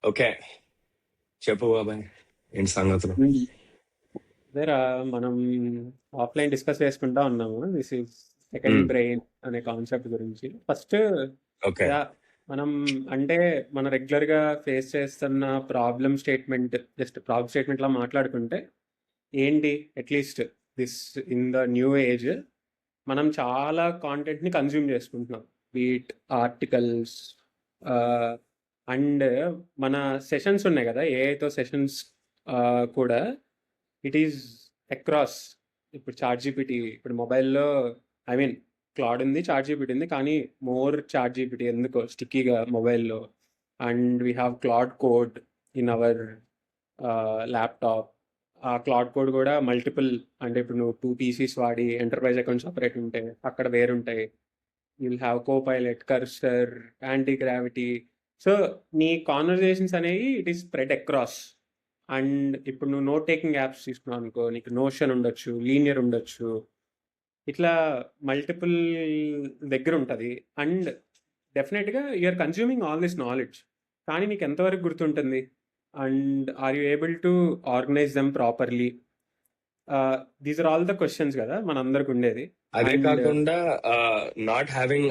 Okay, చెప్పు బాబాయ్, ఏంటి సంగతులు? అదేరా, మనం ఆఫ్లైన్ డిస్కస్ చేసుకుంటా ఉన్నాము. This is second um, brain అనే కాన్సెప్ట్ గురించి. First okay. యా మనం అంటే మన రెగ్యులర్ గా ఫేస్ చేస్తున్న ప్రాబ్లం స్టేట్మెంట్ లా మాట్లాడుకుంటే ఏంటి, at least this in the new age మనం చాలా కాంటెంట్ ని కన్జ్యూమ్ చేసుకుంటున్నాం. బీట్ ఆర్టికల్స్ అండ్ మన సెషన్స్ ఉన్నాయి కదా, ఏఐతో సెషన్స్ కూడా ఇట్ ఈస్ అక్రాస్. ఇప్పుడు చాట్ జీపీటీ, ఇప్పుడు మొబైల్లో ఐ మీన్ క్లాడ్ ఉంది, చాట్ జీపీటీ ఉంది, కానీ మోర్ చాట్ జీపీటీ ఎందుకో స్టిక్కీగా మొబైల్లో. And we have Claude code in our laptop. ఆ క్లాడ్ కోడ్ కూడా మల్టిపుల్, అంటే ఇప్పుడు నువ్వు 2 PCs వాడి ఎంటర్ప్రైజ్ అకౌంట్ సపరేట్ ఉంటే అక్కడ వేరుంటాయి. Will have Copilot, Cursor, anti gravity. So నీ కాన్వర్జేషన్స్ అనేవి it is spread across. And ఇప్పుడు నువ్వు నోట్ టేకింగ్ యాప్స్ తీసుకున్నావు అనుకో, నీకు నోషన్ ఉండొచ్చు, లీనియర్ ఉండొచ్చు, ఇట్లా మల్టిపుల్ దగ్గర ఉంటుంది. అండ్ డెఫినెట్గా you're consuming all this knowledge, కానీ నీకు ఎంతవరకు గుర్తుంటుంది? And are you able to organise them properly? These are all the questions కదా మనందరికి ఉండేది. అదే అండ్ కాకుండా నాట్ హ్యావింగ్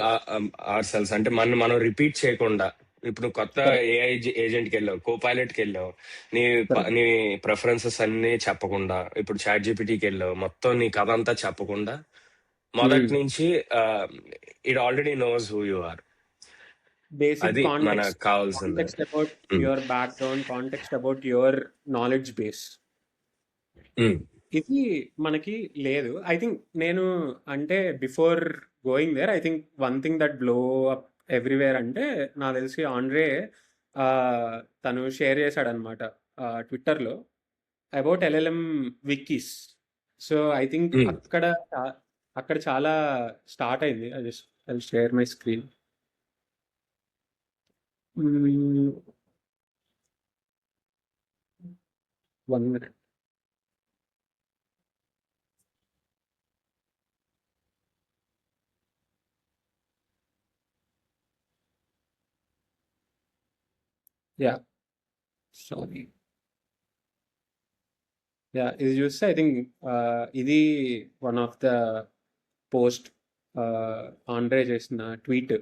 అవర్ సెల్స్, అంటే మనం రిపీట్ చేయకుండా. ఇప్పుడు కొత్త ఏఐ ఏజెంట్ కి వెళ్ళావు, కో పైలట్ కి వెళ్ళావు, నీ ప్రిఫరెన్సెస్ అన్ని చెప్పకుండా. ఇప్పుడు చాట్ జీపీటీకి వెళ్ళావు, మొత్తం నీ కథ అంతా చెప్పకుండా మొదటి నుంచి it already knows who you are. Basic అది మనకు కాంటెక్స్ట్, కావాల్సింది. Context about your background, context about your knowledge base, ఇది మనకి లేదు. ఐ థింక్ నేను అంటే before going there, I think one thing that blew up everywhere అంటే నాకు తెలిసి ఆండ్రే తను షేర్ చేశాడనమాట ట్విట్టర్లో about LLM wikis. So I think అక్కడ చాలా స్టార్ట్ అయింది. I share my screen. One minute. Yeah, sorry. Yeah, ఇది చూస్తే ఐ థింక్ ఇది one of the post Andrej చేసిన ట్వీట్.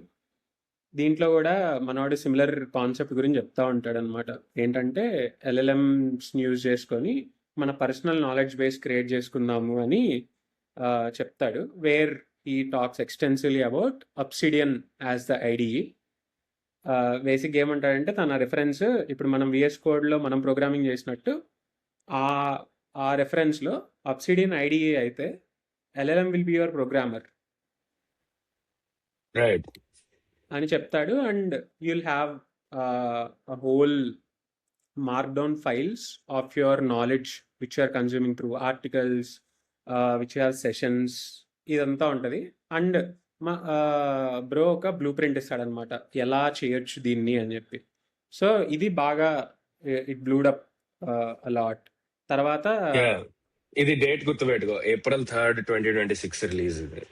దీంట్లో కూడా మనవాడు సిమిలర్ కాన్సెప్ట్ గురించి చెప్తా ఉంటాడు అనమాట. ఏంటంటే ఎల్ఎల్ఎంస్ యూజ్ చేసుకొని మన పర్సనల్ నాలెడ్జ్ బేస్ క్రియేట్ చేసుకుందాము అని చెప్తాడు. వేర్ ఈ talks extensively about obsidian as the IDE. Basic ఏమంటాడంటే తన రెఫరెన్స్, ఇప్పుడు మనం విఎస్ కోడ్లో మనం ప్రోగ్రామింగ్ చేసినట్టు ఆ రెఫరెన్స్లో అబ్సిడియన్ ఐడిఈ అయితే LLM will be your programmer right అని చెప్తాడు. And you'll have whole markdown files of your knowledge which are consuming through articles, which have sessions, ఇదంతా ఉంటుంది. అండ్ మా బ్రో ఒక బ్లూ ప్రింట్ ఇస్తాడనమాట ఎలా చేయొచ్చు దీన్ని అని చెప్పి. సో ఇది బాగా ఇట్ బ్లూడ్ అప్ అలాట్. తర్వాత ఇది డేట్ గుర్తుపెట్టుకో, April 3rd, 2026 రిలీజ్. ఇది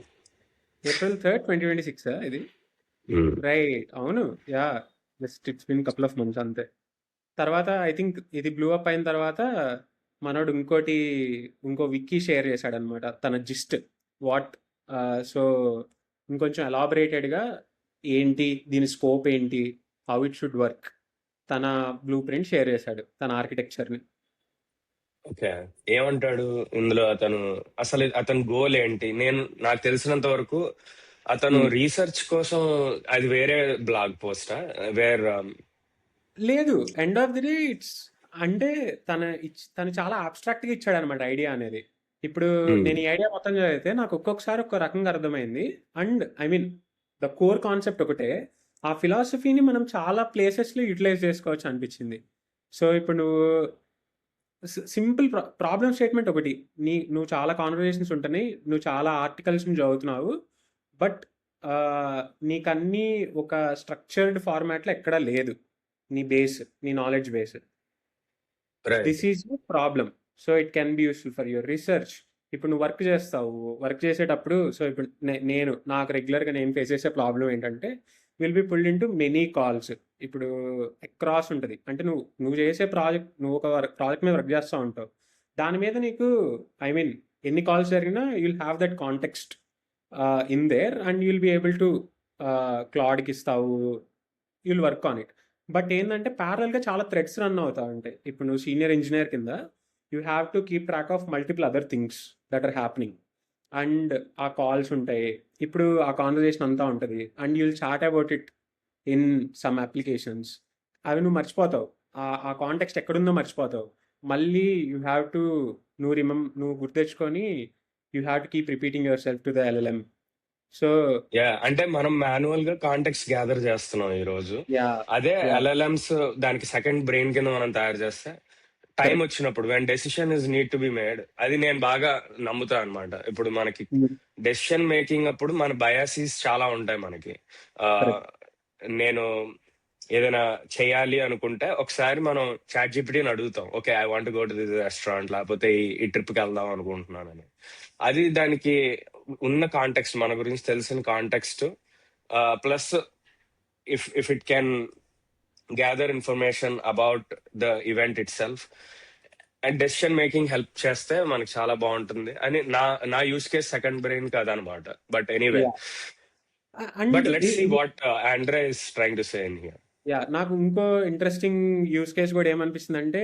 April 3rd, 2026 ఇది. రైట్, అవును. Yeah, just it's been couple of months అంతే. తర్వాత ఐ థింక్ ఇది బ్లూ అప్ అయిన తర్వాత మనోడు ఇంకో విక్కీ షేర్ చేశాడనమాట, తన జిస్ట్ వాట్. సో ఇంకొంచెం ఎలాబరేటెడ్గా ఏంటి దీని స్కోప్ ఏంటి, హౌ ఇట్ షుడ్ వర్క్, తన బ్లూ ప్రింట్ షేర్ చేశాడు, తన ఆర్కిటెక్చర్ని. ఓకే, ఏమంటాడు ఇందులో అసలు అతని గోల్ ఏంటి? నాకు తెలిసినంత వరకు అతను రీసెర్చ్ కోసం, అది వేరే బ్లాగ్ పోస్టా లేదు, end of the day it's అంటే తను చాలా అబ్స్ట్రాక్ట్గా ఇచ్చాడు అనమాట ఐడియా అనేది. ఇప్పుడు నేను ఈ ఐడియా మొత్తం చదివితే నాకు ఒక్కొక్కసారి ఒక్క రకంగా అర్థమైంది. And I mean the core concept ఒకటే, ఆ ఫిలాసఫీని మనం చాలా ప్లేసెస్లో యూటిలైజ్ చేసుకోవచ్చు అనిపించింది. సో ఇప్పుడు నువ్వు సింపుల్ ప్రాబ్లమ్ స్టేట్మెంట్ ఒకటి, నువ్వు చాలా కాన్వర్జేషన్స్ ఉంటున్నాయి, నువ్వు చాలా ఆర్టికల్స్ని చదువుతున్నావు, బట్ నీకన్నీ ఒక స్ట్రక్చర్డ్ ఫార్మాట్లో ఎక్కడా లేదు నీ బేస్, నీ knowledge base. This is problem. So it can be useful for your research. ఇప్పుడు నువ్వు వర్క్ చేసేటప్పుడు, సో ఇప్పుడు నాకు రెగ్యులర్గా నేను ఫేస్ చేసే ప్రాబ్లం ఏంటంటే, will be pulled into many calls. ఇప్పుడు అక్రాస్ ఉంటుంది, అంటే నువ్వు చేసే ప్రాజెక్ట్, నువ్వు ఒక ప్రాజెక్ట్ మీద వర్క్ చేస్తూ ఉంటావు, దాని మీద నీకు ఐ మీన్ ఎన్ని కాల్స్ జరిగినా you will have that context in there, and you will be able to క్లాడ్కి ఇస్తావు, you will work on it. But ఏంటంటే ప్యారల్గా చాలా థ్రెడ్స్ రన్ అవుతా ఉంటాయి. ఇప్పుడు నువ్వు సీనియర్ ఇంజనీర్ కింద you have to keep track of multiple other things that are happening, and ఆ కాల్స్ ఉంటాయి, ఇప్పుడు ఆ కాన్వర్జేషన్ అంతా ఉంటుంది, and you will chat about it in some applications. అవి నువ్వు మర్చిపోతావు, ఆ కాంటెక్స్ట్ ఎక్కడుందో మర్చిపోతావు. మళ్ళీ యూ హ్యావ్ టు నువ్వు గుర్తెచ్చుకొని you have to keep repeating yourself to the LLM. So అంటే మనం మాన్యువల్ గా కాంటెక్స్ట్ గ్యాదర్ చేస్తున్నాం ఈ రోజు. యా అదే యా ఎల్ఎల్ఎంస్ దానికి సెకండ్ బ్రెయిన్ కింద మనం తయారు చేస్తే టైం కరెక్ట్. వచ్చినప్పుడు when decision is need to be made, అది నేను బాగా నమ్ముతా అనమాట. ఇప్పుడు మనకి డెసిషన్ మేకింగ్ అప్పుడు మన బయాసిస్ చాలా ఉంటాయి మనకి. ఆ, కరెక్ట్. నేను ఏదైనా చేయాలి అనుకుంటే ఒకసారి మనం చాట్ జీపీటీని అడుగుతాం, okay I want go to this restaurant, లేకపోతే ఈ ట్రిప్కి వెళ్దాం అనుకుంటున్నానని. అది దానికి ఉన్న కాంటెక్స్ట్, మన గురించి తెలిసిన context plus if it can gather information about the event itself and decision making help చేస్తే మనకి చాలా బాగుంటుంది అని నా యూస్ కేస్ సెకండ్ బ్రెయిన్ కాదనమాట. But anyway, yeah but and let's see what Andrej is trying to say in here. Yeah నాకు ఇంకో interesting use case కూడా ఏమనిపిస్తుంది అంటే,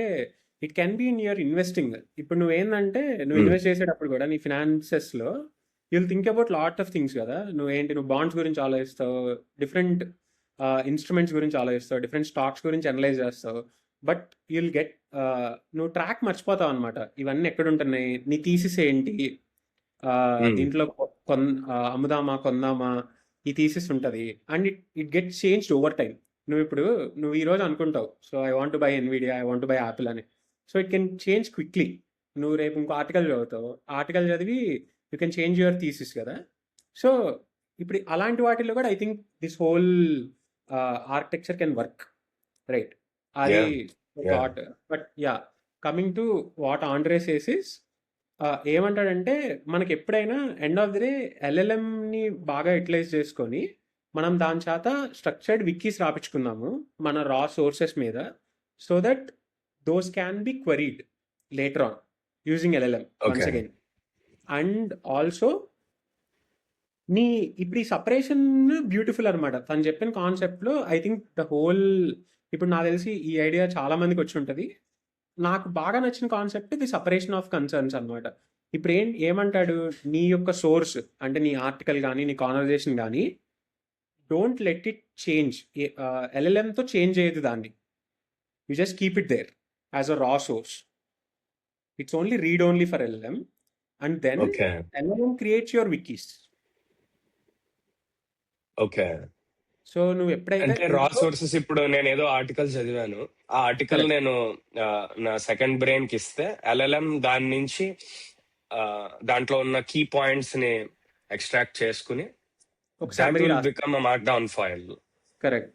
it can be in your investing. ఇప్పుడు నువ్వేందంటే నువ్వు ఇన్వెస్ట్ చేసేటప్పుడు కూడా నీ ఫినాన్సెస్లో you'll think about lot of things కదా. నువ్వు బాండ్స్ గురించి ఆలోచిస్తావు, డిఫరెంట్ ఇన్స్ట్రుమెంట్స్ గురించి ఆలోచిస్తావు, డిఫరెంట్ స్టాక్స్ గురించి అనలైజ్ చేస్తావు, బట్ యుల్ గెట్ నువ్వు ట్రాక్ మర్చిపోతావు అనమాట. ఇవన్నీ ఎక్కడ ఉంటున్నాయి, నీ థీసిస్ ఏంటి, దీంట్లో అమ్ముదామా కొందామా, ఈ థీసిస్ ఉంటుంది, and it get changed over time. నువ్వు ఈ రోజు అనుకుంటావు, so I want buy Nvidia, I want buy Apple అని. So it can change quickly. నువ్వు రేపు ఇంకో ఆర్టికల్ చదువుతావు, ఆర్టికల్ చదివి you can change your thesis కదా. సో ఇప్పుడు అలాంటి వాటిల్లో కూడా I think this whole architecture can work, right? అది Yeah. Thought. But yeah, coming to what Andrej says is, ఏమంటాడంటే మనకి ఎప్పుడైనా ఎండ్ ఆఫ్ ది డే ఎల్ఎల్ఎంని బాగా యూటిలైజ్ చేసుకొని మనం దాని చేత స్ట్రక్చర్డ్ విక్కీస్ రాపించుకుందాము మన రా సోర్సెస్ మీద, so that those can be queried later on using LLM once Okay. Again. And also ఇప్పుడు ఈ సపరేషన్ బ్యూటిఫుల్ అనమాట. తను చెప్పిన కాన్సెప్ట్లో ఐ థింక్ ద హోల్, ఇప్పుడు నాకు తెలిసి ఈ ఐడియా చాలా మందికి వచ్చి ఉంటుంది. నాకు బాగా నచ్చిన concept the separation of concerns అనమాట. ఇప్పుడు ఏమంటాడు, నీ యొక్క సోర్స్ అంటే నీ ఆర్టికల్ కానీ నీ కాన్వర్జేషన్ కానీ డోంట్ లెట్ ఇట్ చేంజ్. ఎల్ఎల్ఎంతో చేంజ్ చేయదు దాన్ని, you just keep it there as a raw source. It's only read only for LLM, and then Okay. LLM creates your wikis. Okay. So నువ్వు ఎప్పుడైతే అంటే రా సోర్సెస్, ఇప్పుడు నేను ఏదో ఆర్టికల్ చదివాను, ఆ ఆర్టికల్ Correct. నేను నా సెకండ్ బ్రెయిన్ కి ఇస్తే ఎల్ఎల్ఎం దాని నుంచి దాంట్లో ఉన్న కీ పాయింట్స్ ని ఎక్స్ట్రాక్ట్ చేసుకుని ఒక that సమ్మరీ will రాసి, become a markdown file. Correct.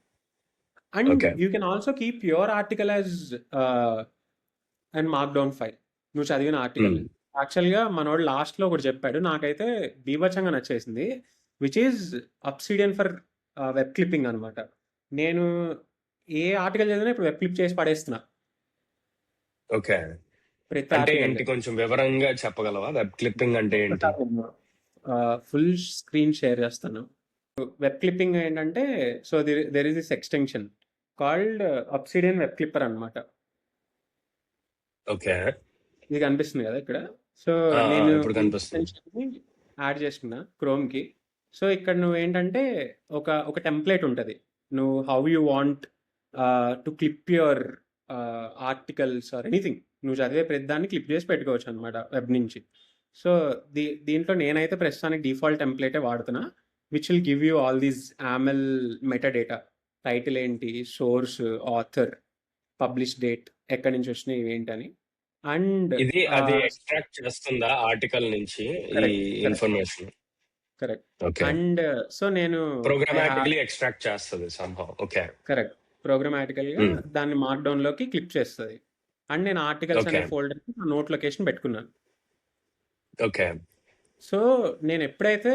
And Okay. You can also keep your article as and mark down file, నువ్వు చదివిన ఆర్టికల్. Hmm. యాక్చువల్గా మనోడు లాస్ట్లో ఒకటి చెప్పాడు, నాకైతే బీభత్సంగా నచ్చేసింది, which is obsidian for web clipping అనమాట. నేను ఏ ఆర్టికల్ చదివినా ఇప్పుడు వెబ్ క్లిప్ చేసి పడేస్తున్నా Okay. ప్రతి అంటే ఆర్టికల్. ఏంటి, కొంచెం వివరంగా చెప్పగలవా? వెబ్ క్లిప్పింగ్ అంటే ఏంటి? ఫుల్ స్క్రీన్ షేర్ చేస్తాను. వెబ్ క్లిప్పింగ్ ఏంటంటే, so there is this extension called obsidian web clipper అనమాట. ఓకే. ఇది కనిపిస్తుంది కదా ఇక్కడ. సో నేను ఇప్పుడు కనిపిస్తుంది. ఎక్స్టెన్షన్ని యాడ్ చేసుకున్నా క్రోమ్కి. సో ఇక్కడ నువ్వు ఏంటంటే ఒక టెంప్లెట్ ఉంటుంది, నువ్వు how you want to clip your articles or anything, నువ్వు చదివే ప్రతి దాన్ని క్లిప్ చేసి పెట్టుకోవచ్చు అనమాట వెబ్ నుంచి. సో దీంట్లో నేనైతే ప్రస్తుతానికి డిఫాల్ట్ టెంప్లెటే వాడుతున్నా, which will give you all these YAML metadata, title ఏంటి, సోర్స్, ఆథర్, పబ్లిష్ డేట్, ఎక్కడి నుంచి వచ్చినాయి ఇవేంటని. అండ్ ఇది అది ఎక్స్ట్రాక్ట్ చేస్తుందా ఆర్టికల్ నుంచి ఈ Correct, correct. Information? Correct. Okay. And so నేను ప్రోగ్రామాటికలీ ఎక్స్ట్రాక్ట్ చేస్తుంది somehow. ఓకే. కరెక్ట్, ప్రోగ్రామాటికల్గా దాన్ని మార్క్ డౌన్ లోకి క్లిప్ చేస్తుంది. అండ్ నేను ఆర్టికల్స్ అనే Okay. ఫోల్డర్ నోట్ లొకేషన్ పెట్టుకున్నాను. ఓకే. సో నేను ఎప్పుడైతే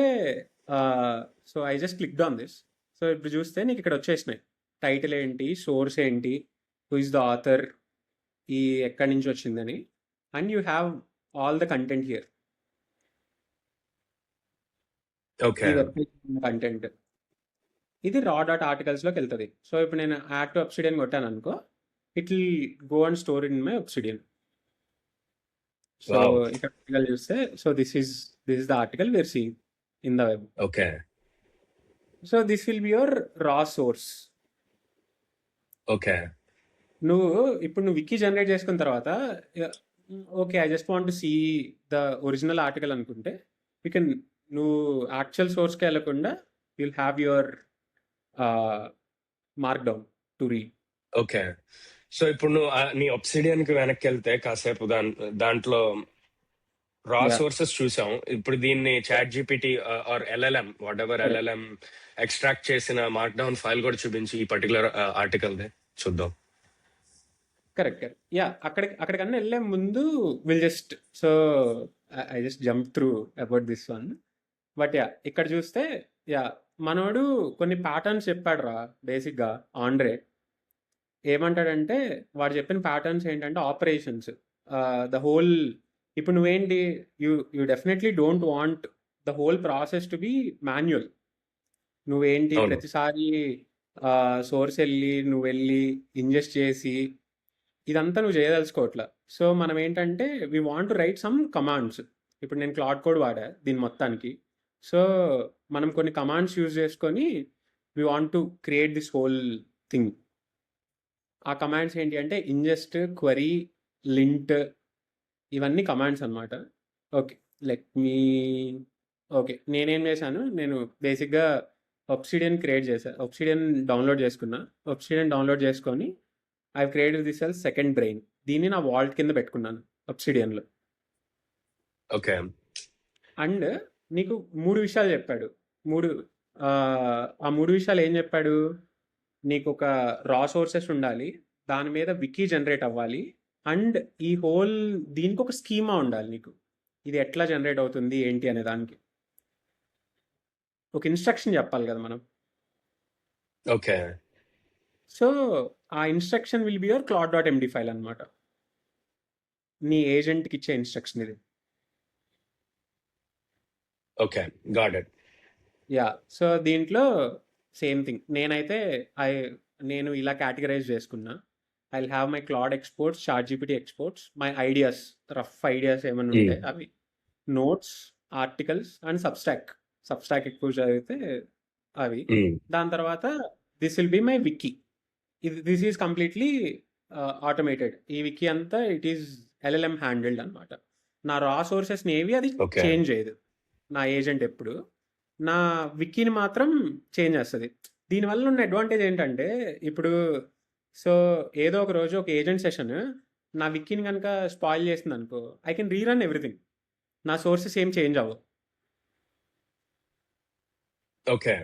so I just clicked on this, so ఇప్పుడు చూస్తే నీకు ఇక్కడ వచ్చేసినాయి. టైటిల్ ఏంటి, సోర్స్ ఏంటి, హూ ఇస్ ద ఆథర్, ఈ ఎక్కడి నుంచి వచ్చిందని, and you have all the content here. Okay ఈ వెబ్సైట్ కంటెంట్ ఇది రా డాట్ ఆర్టికల్స్లోకి వెళ్తుంది. సో ఇప్పుడు నేను యాడ్ టు ఒబ్సిడియన్ కొట్టాను అనుకో, it will go and store in my Obsidian. So wow ఇక్కడ ఆర్టికల్ చూస్తే, so this is the article we're seeing in the web. Okay so this will be your raw source. Okay ఇప్పుడు నువ్వు wiki generate చేసుకున్న తర్వాత, okay I just want to see the original article అనుకుంటే, you can, నువ్వు actual సోర్స్కి వెళ్ళకుండా you'll have your markdown to read. Okay so ఇప్పుడు నువ్వు నీ ఒబ్సిడియన్ కి వెనక్కి వెళ్తే కాసేపు దాంట్లో రా యా, సోర్సెస్ చూసాం. ఇప్పుడు దీన్ని ChatGPT or LLM whatever correct LLM extract చేసిన మార్క్ డౌన్ ఫైల్ కూడా చూపించి ఈ పర్టికులర్ ఆర్టికల్ దే చూద్దాం. Correct correct yeah. అక్కడికన్నా వెళ్ళే ముందు will just, so I just jump through about this one. But yeah, ఇక్కడ చూస్తే యా, మనోడు కొన్ని ప్యాటర్న్స్ చెప్పాడు రా. బేసిక్గా ఆండ్రే ఏమంటాడంటే, వాడు చెప్పిన ప్యాటర్న్స్ ఏంటంటే ఆపరేషన్స్, ద హోల్. ఇప్పుడు నువ్వేంటి, you definitely don't want the whole process to be manual. నువ్వేంటి అవును ప్రతిసారి సోర్స్ వెళ్ళి నువ్వు వెళ్ళి ఇంజెస్ట్ చేసి ఇదంతా నువ్వు చేయదలుచుకోవట్లా. సో మనం ఏంటంటే we want to write some commands. ఇప్పుడు నేను క్లాడ్ కోడ్ వాడా దీని మొత్తానికి. సో మనం కొన్ని కమాండ్స్ యూజ్ చేసుకొని we want to create this whole thing. ఆ కమాండ్స్ ఏంటి అంటే ఇంజెస్ట్, క్వరీ, లింట్, ఇవన్నీ కమాండ్స్ అనమాట. ఓకే, లెట్ మీ, ఓకే నేనేం చేశాను, నేను బేసిక్గా ఒబ్సిడియన్ క్రియేట్ చేశాను. ఒబ్సిడియన్ డౌన్లోడ్ చేసుకున్నా. ఒబ్సిడియన్ డౌన్లోడ్ చేసుకొని I created this L second brain. దీన్ని నా వాల్ట్ కింద పెట్టుకున్నాను ఒబ్సిడియన్లో. ఓకే అండ్ నీకు 3 విషయాలు చెప్పాడు. మూడు ఆ 3 విషయాలు ఏం చెప్పాడు, నీకు ఒక రా సోర్సెస్ ఉండాలి, దాని మీద వికీ జనరేట్ అవ్వాలి, అండ్ ఈ హోల్ దీనికి ఒక స్కీమా ఉండాలి నీకు, ఇది ఎట్లా జనరేట్ అవుతుంది ఏంటి అనే దానికి ఒక ఇన్స్ట్రక్షన్ చెప్పాలి కదా మనం. ఓకే సో ఆ instruction will be your Claude dot MD file అనమాట. నీ ఏజెంట్కి ఇచ్చే ఇన్స్ట్రక్షన్ ఇది. Okay got it. Yeah, so దీంట్లో సేమ్ థింగ్. నేను ఇలా కేటగరైజ్ చేసుకున్నా. I will have my Claude exports, ChatGPT exports, my ideas, rough ideas ఏమైనా ఉంటే అవి, నోట్స్, ఆర్టికల్స్ అండ్ సబ్స్టాక్ ఎక్కువ చదివితే అవి. దాని తర్వాత this will be my wiki. This is completely automated. ఈ వికీ అంతా ఇట్ ఈస్ ఎల్ఎల్ఎం హ్యాండిల్డ్ అనమాట. నా రా సోర్సెస్ని ఏవి అది ఓకే చేంజ్ చేయదు నా ఏజెంట్ ఎప్పుడు. నా వికీని మాత్రం చేంజ్ చేస్తుంది. దీనివల్ల ఉన్న అడ్వాంటేజ్ ఏంటంటే, ఇప్పుడు సో ఏదో ఒక రోజు ఒక ఏజెంట్ సెషన్ నా వికీని కనుక స్పాయిల్ చేసింది అనుకో, ఐ కెన్ రీరన్ ఎవ్రీథింగ్. నా సోర్సెస్ ఏం చేంజ్ అవ్వవు. Okay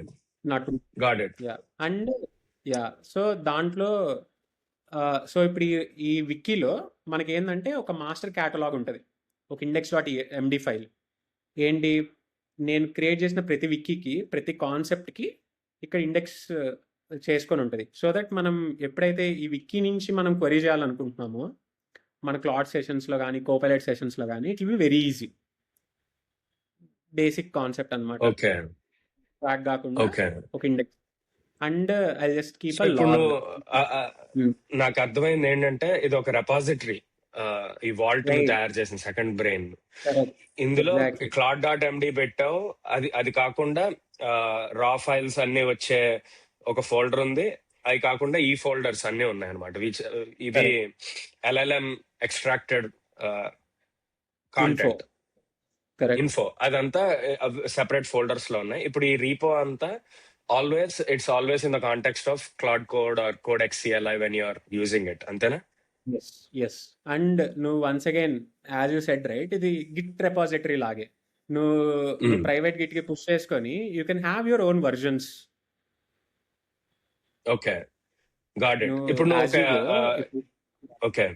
not got it. Yeah. And yeah, so దాంట్లో సో ఇప్పుడు ఈ వికీలో మనకి ఏంటంటే ఒక మాస్టర్ క్యాటలాగ్ ఉంటుంది, ఒక ఇండెక్స్ డాట్ ఎండి ఫైల్. ఏంటి, నేను క్రియేట్ చేసిన ప్రతి వికీకి, ప్రతి కాన్సెప్ట్కి ఇక్కడ ఇండెక్స్ చేసుకొని ఉంటుంది. సో దట్ మనం ఎప్పుడైతే ఈ వికీ నుంచి మనం క్వరీ చేయాలనుకుంటున్నామో, మన క్లాడ్ సెషన్స్లో కానీ కోపైలట్ సెషన్స్లో కానీ, it will be very easy. Basic concept అనమాట. ఓకే ట్రాక్ కాకుండా ఓకే ఒక index. And I just keep so uh ఇప్పుడు లాగ్. నువ్వు నాకు అర్థమైంది ఏంటంటే ఇది ఒక రెపాజిటరీ, ఈ వాల్ట్ నువ్వు రైట్, తయారు చేసిన సెకండ్ బ్రెయిన్. కరెక్ట్, ఇందులో ఎగ్జాక్ట్లీ. క్లాడ్ డాట్ ఎండి పెట్టావు. అది కాకుండా రా ఫైల్స్ అన్ని వచ్చే ఒక ఫోల్డర్ ఉంది. అవి కాకుండా ఈ ఫోల్డర్స్ అన్ని ఉన్నాయి అనమాట. ఇవి correct, LLM extracted info, content, correct. Info, అదంతా సెపరేట్ ఫోల్డర్స్ లో ఉన్నాయి. ఇప్పుడు ఈ రీపో అంతా it's always in the context of Claude Code or code XCLI when you are using it, అంతేనా? Yes yes. అండ్ నువ్వు once again as you said right, ఇది Git repository లాగే. నువ్వు ప్రైవేట్ గిట్కి పుష్ చేసుకొని you can have your own versions. Okay got it. నువ్వు ఇప్పుడు నువ్వు యాజ్ యూ గో. ఓకే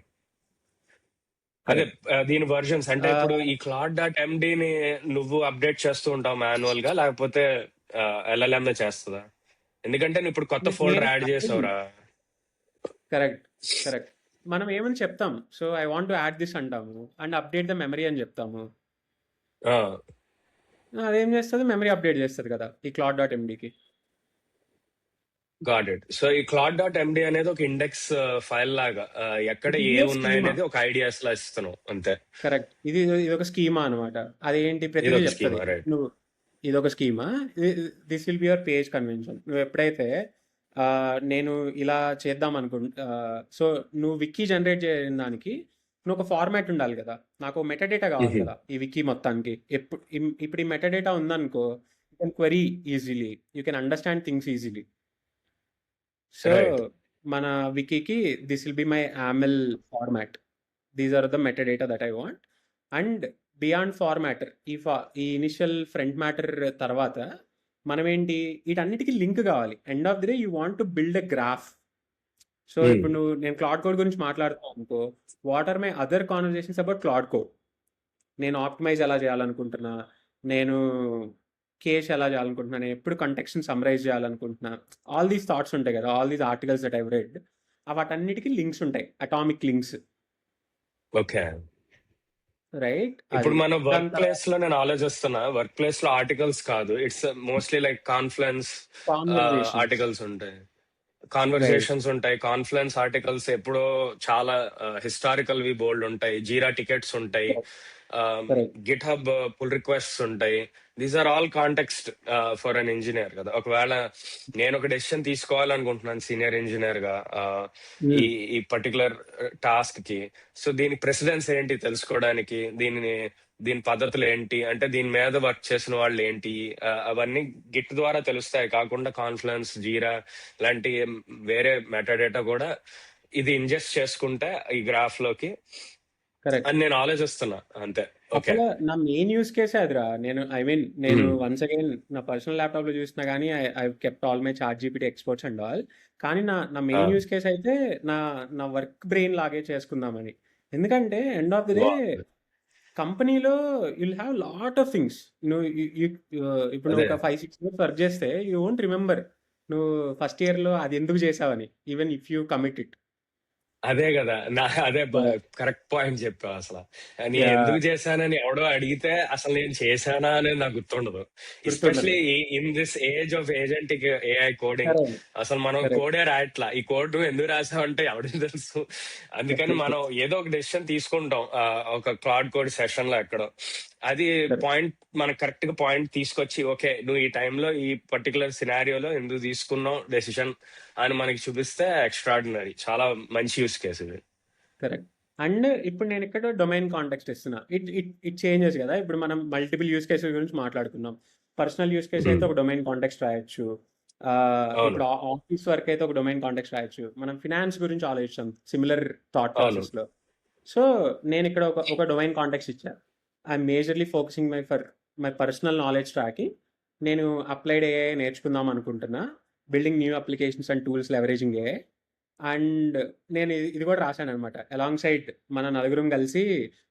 అదే కరెక్ట్. దీని వర్జన్స్ అంటే ఇప్పుడు ఈ క్లాడ్ డాట్ ఎండిని నువ్వు అప్డేట్ చేస్తూ ఉంటావు మాన్యువల్ గా, లేకపోతే LLM చేస్తుందా? ఎందుకంటే నువ్వు ఇప్పుడు కొత్త ఫోల్డర్ యాడ్ చేసావురా. Correct correct. మనం ఏమని చెప్తాం, so I want to add this అంటాము అండ్ అప్డేట్ ద మెమరీ అని చెప్తాము. అదేం చేస్తుంది, మెమరీ అప్డేట్ చేస్తుంది కదా ఈ క్లాడ్ డాట్ ఎండికి. Got it. సో ఈ క్లాడ్ డాట్ ఎండి అనేది ఒక ఇండెక్స్ ఫైల్ లాగా ఎక్కడ ఇది ఏ schema. ఉన్నాయనేది ఒక ఐడియాస్ లా ఇస్తున్నావు అంతే. కరెక్ట్. ఇది ఇది ఒక స్కీమా అనమాట. అదేంటి ఇది ప్రతిదీ ఒక చెప్తుంది. Schema, right? నువ్వు ఇది ఒక schema, this will be your page convention. నువ్వు ఎప్పుడైతే నేను ఇలా చేద్దాం సో నువ్వు విక్కీ జనరేట్ చేయడానికి దానికి నువ్వు ఒక ఫార్మాట్ ఉండాలి కదా. నాకు మెటాడేటా కావాలి కదా ఈ విక్కీ మొత్తానికి. ఇప్పుడు ఈ మెటాడేటా ఉందనుకో, you can query easily, you can understand things easily. So Right. మన వికీకి this will be my YAML format. These are the metadata that I want. And beyond formatter, ఈ ఇనిషియల్ ఫ్రంట్ మ్యాటర్ తర్వాత మనం ఏంటి, వీటన్నిటికీ link కావాలి. End of the day you want to build a graph. So ఇప్పుడు నేను Claude code గురించి మాట్లాడుతాను అనుకో, what are my other conversations about Claude code. నేను ఆప్టిమైజ్ ఎలా చేయాలనుకుంటున్నా, నేను కేస్ ఎలా చేయాలనుకుంటున్నా, నేను ఎప్పుడు కంటెక్స్ని సమ్మరైజ్ చేయాలనుకుంటున్నా, ఆల్ దీస్ థాట్స్ ఉంటాయి కదా, all these articles that I've read, వాటన్నిటికీ లింక్స్ ఉంటాయి, అటామిక్ లింక్స్. ఓకే. రైట్. ఇప్పుడు మన వర్క్ ప్లేస్ లో నేను ఆలోచిస్తున్నా, వర్క్ ప్లేస్ లో ఆర్టికల్స్ కాదు, it's mostly like Confluence articles ఉంటాయి, కాన్వర్సేషన్స్ ఉంటాయి. కాన్ఫ్లుయెన్స్ ఆర్టికల్స్ ఎప్పుడో చాలా హిస్టారికల్ వి బోల్డ్ ఉంటాయి, జీరా టికెట్స్ ఉంటాయి, గిట్ హబ్ పుల్ రిక్వెస్ట్స్ ఉంటాయి. These are all context for an engineer కదా. ఒకవేళ నేను ఒక డెసిషన్ తీసుకోవాలనుకుంటున్నాను సీనియర్ ఇంజనీర్ గా ఈ ఈ పర్టికులర్ టాస్క్ కి, సో దీని ప్రెసిడెన్స్ ఏంటి తెలుసుకోవడానికి, దీని పద్ధతులు ఏంటి, అంటే దీని మీద వర్క్ చేసిన వాళ్ళు ఏంటి, అవన్నీ గిట్ ద్వారా తెలుస్తాయి. కాకుండా కాన్ఫ్లుయెన్స్, జీరా లాంటి వేరే మెటాడేటా కూడా ఇది ఇంజెస్ట్ చేసుకుంటే ఈ గ్రాఫ్ లోకి అని నేను ఆలోచిస్తున్నా అంతే. ఓకే. అసలు నా మెయిన్ యూస్ కేసే అదిరా. నేను వన్స్ అగైన్ నా పర్సనల్ ల్యాప్టాప్ లో చూసినా కానీ I kept all my ChatGPT exports and all. కానీ నా మెయిన్ యూస్ కేస్ అయితే నా వర్క్ బ్రెయిన్ లాగే చేసుకుందామని. ఎందుకంటే ఎండ్ ఆఫ్ ది డే కంపెనీలో you'll have lot of things. నువ్వు ఇప్పుడు నువ్వు ఒక 5-6 ఇయర్స్ వర్క్ చేస్తే యూ వోంట్ రిమెంబర్ నువ్వు ఫస్ట్ ఇయర్ లో అది ఎందుకు చేసావని, even if you commit it. అదే కదా, అదే కరెక్ట్ పాయింట్ చెప్పావు. అసలు నేను ఎందుకు చేశానని ఎవడో అడిగితే అసలు నేను చేశానా అనేది నాకు గుర్తుండదు. Especially in this age of agentic AI coding, అసలు మనం కోడే రాయట్లా. ఈ కోడ్ నువ్వు ఎందుకు రాసావంటే ఎవరికి తెలుసు. అందుకని మనం ఏదో ఒక డెసిషన్ తీసుకుంటాం ఒక క్లాడ్ కోడ్ సెషన్ లో ఎక్కడో. అది పాయింట్ మనకు కరెక్ట్ గా పాయింట్ తీసుకొచ్చి, ఓకే నువ్వు ఈ టైంలో ఈ పర్టికులర్ సినారియోలో ఎందుకు తీసుకున్నావు డెసిషన్ అని మనకి చూపిస్తే ఎక్స్ట్రాడినరీ. చాలా మంచి యూస్ కేసు ఇది. కరెక్ట్. అండ్ ఇప్పుడు నేను ఇక్కడ డొమైన్ కాంటెక్స్ట్ ఇస్తున్నా. ఇట్ చేంజెస్ కదా. ఇప్పుడు మనం మల్టిపుల్ యూస్ కేసెస్ గురించి మాట్లాడుకున్నాం. పర్సనల్ యూస్ కేసు అయితే ఒక డొమైన్ కాంటెక్స్ట్ రాయొచ్చు. ఇప్పుడు ఆఫీస్ వర్క్ అయితే ఒక డొమైన్ కాంటెక్స్ట్ రాయొచ్చు. మనం ఫినాన్స్ గురించి ఆలోచిస్తాం సిమిలర్ థాట్ ప్రాసెస్ లో. సో నేను ఇక్కడ ఒక డొమైన్ కాంటెక్స్ట్ ఇచ్చా. I'm majorly focusing my personal knowledge ట్రాక్కి. నేను అప్లైడ్ ఏఐ నేర్చుకుందాం అనుకుంటున్నా, building new applications and tools leveraging AI. And నేను ఇది కూడా రాశాను అనమాట. అలాంగ్ సైడ్ మన నలుగురం కలిసి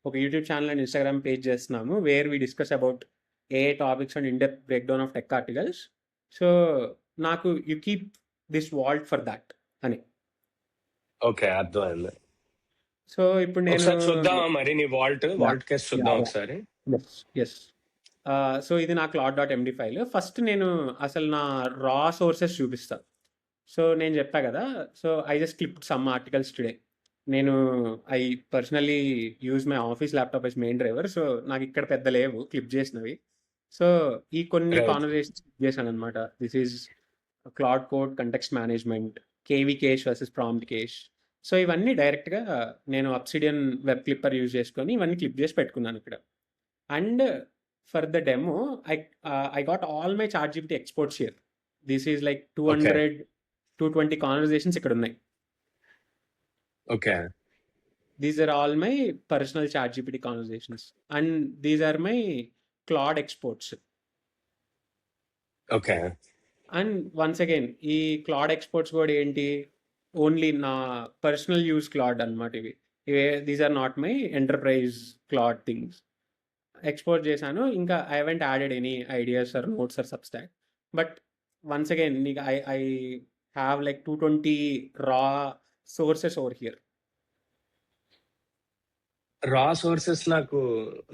ఒక YouTube channel and Instagram page చేస్తున్నాము, where we discuss about AI topics and in depth break down of tech articles. So నాకు you keep this vault for that అని. ఓకే, అర్థమైంది. సో ఇప్పుడు నేను చూద్దామా మరి నీ వాల్ట్ కేసు చూద్దాం ఒకసారి. ఎస్. సో ఇది నా Claude dot MD file. First నేను అసలు నా రా సోర్సెస్ చూపిస్తా. సో నేను చెప్పా కదా, so I just clip some articles today. నేను I personally use my office laptop as main driver. So నాకు ఇక్కడ పెద్ద లేవు క్లిప్ చేసినవి. సో ఈ కొన్ని కాన్వర్సేషన్స్ క్లిప్ చేశాను అనమాట. This is Claude code context management, KV cache versus prompt cache. So ఇవన్నీ డైరెక్ట్గా నేను అబ్సిడియన్ వెబ్ క్లిప్పర్ యూజ్ చేసుకొని ఇవన్నీ క్లిప్ చేసి పెట్టుకున్నాను ఇక్కడ. And for the demo I got all my ChatGPT exports here. This is like 220 conversations ఇక్కడ ఉన్నాయి. Okay. These are all my personal ChatGPT conversations and these are my Claude exports. Okay. And once again ఈ Claude exports కూడా ఏంటి, only నా personal use Claude అనమాట. These are not my enterprise Claude things. Export చేశాను. ఇంకా I haven't added any ideas or notes are Substack. But once again I have like 220 raw sources over here. రా sources నాకు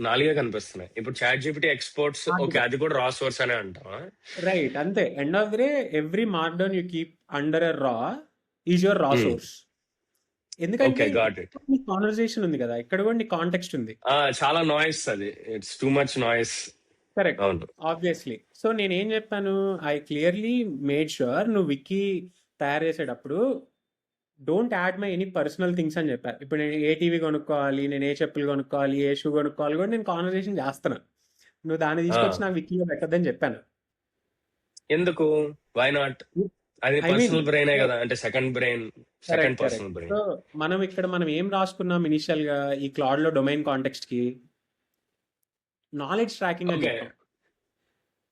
4 కనిపిస్తున్నాయి. ఇప్పుడు ChatGPT exports okay, అది కూడా రా source అనే అంటావా? రైట్, అంతే. End of the day every markdown you keep under a raw is your raw source. ఎందుకంటే ఓకే, గాట్ ఇట్. నీ కాన్వర్సేషన్ ఉంది కదా, ఇక్కడ కూడా నీ కాంటెక్స్ట్ ఉంది. చాలా నాయిస్, అది it's too much noise. Correct, అవును. ఆబ్వియస్లీ. సో నేనేం చెప్పాను, ఐ క్లియర్లీ మేడ్ షూర్ నువ్వు వికీ తయారు చేసేటప్పుడు don't add my any personal things అని చెప్పాను. ఇప్పుడు నేను ఏ టీవీ కొనుక్కోవాలి, నేను ఏ చెప్పులు కొనుక్కోవాలి, ఏ షూ కొనుక్కోవాలి కూడా నేను కాన్వర్సేషన్ చేస్తాను. నువ్వు దాన్ని తీసుకొచ్చి నాకు వికీలో పెట్టద్దని చెప్పాను. ఎందుకు? Why not? అది I mean, పర్సనల్ బ్రెయినే కదా, అంటే second brain, second correct personal correct. Brain. So మనం ఏం రాసుకున్నాం ఇనిషియల్ గా ఈ క్లాడ్ లో డొమైన్ కాంటెక్స్ట్ కి నాలెడ్జ్ ట్రాకింగ్ అని ఓకే, చెప్పాం.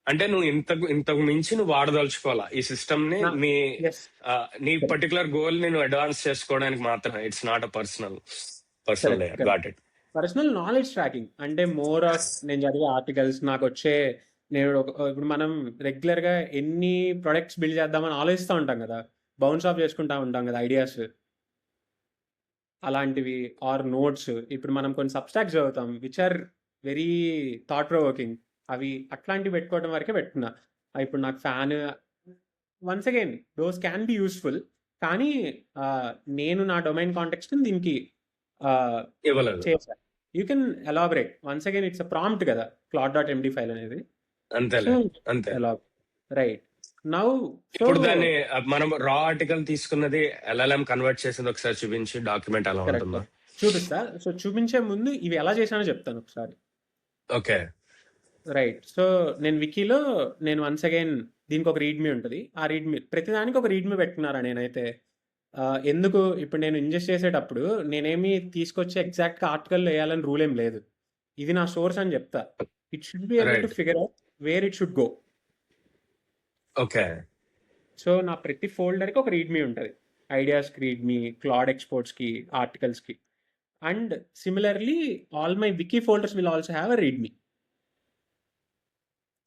అంటే నువ్వు ఇంతకు మించి నువ్వు వాడదలుచుకోవాలా ఈ సిస్టమ్ ని, నా- నీ yes, నీ పర్టికులర్ గోల్ ని నువ్వు అడ్వాన్స్ చేసుకోవడానికి మాత్రమే. It's not a personal layer. correct. Got it. Personal knowledge tracking అంటే మోర్ ఆఫ్ నేను చదివే ఆర్టికల్స్ నాకు వచ్చే, నేను ఇప్పుడు మనం రెగ్యులర్ గా ఎన్ని ప్రొడక్ట్స్ బిల్డ్ చేద్దామని ఆలోచిస్తూ ఉంటాం కదా, బౌన్స్ ఆఫ్ చేసుకుంటా ఉంటాం కదా ఐడియాస్ అలాంటివి, ఆర్ నోట్స్. ఇప్పుడు మనం కొన్ని సబ్స్టాక్స్ చదువుతాం which are very thought provoking, అవి అట్లాంటివి పెట్టుకోవడం వరకే పెట్టుకున్నా. ఇప్పుడు నాకు fan, once again those can be useful, కానీ నేను నా డొమైన్ కాంటెక్స్ట్ దీనికి ఇవ్వలేదు. చేశాను. You can elaborate. Once again it's a prompt కదా claude.md ఫైల్ అనేది. అంతేలే, అంతే. రైట్ నౌ ఇప్పుడు దాన్ని మనం రా ఆర్టికల్ తీసుకున్నది LLM కన్వర్ట్ చేసింది ఒకసారి చూపించి డాక్యుమెంట్ ఎలా ఉంటుందో చూపిస్తా. సో చూపించే ముందు ఇవి ఎలా చేశానో చెప్తాను ఒకసారి. Okay, right. సో నేను వికీలో నేను వన్స్ అగైన్ దీనికి ఒక రీడ్మీ ఉంటుంది. ఆ రీడ్మీ ప్రతిదానికి ఒక రీడ్మీ పెట్టుకున్నారా నేనైతే. ఎందుకు, ఇప్పుడు నేను ఇంజెస్ట్ చేసేటప్పుడు నేనేమి తీసుకొచ్చి ఎగ్జాక్ట్గా ఆర్టికల్ వేయాలని రూల్ ఏం లేదు. ఇది నా సోర్స్ అని చెప్తా. It should be able to Right. Figure out where it should go. Okay, so నా ప్రతి ఫోల్డర్కి ఒక రీడ్మీ ఉంటుంది. ఐడియాస్కి రీడ్మీ, క్లాడ్ ఎక్స్పోర్ట్స్కి, ఆర్టికల్స్కి. And similarly all my wiki folders will also have a readme.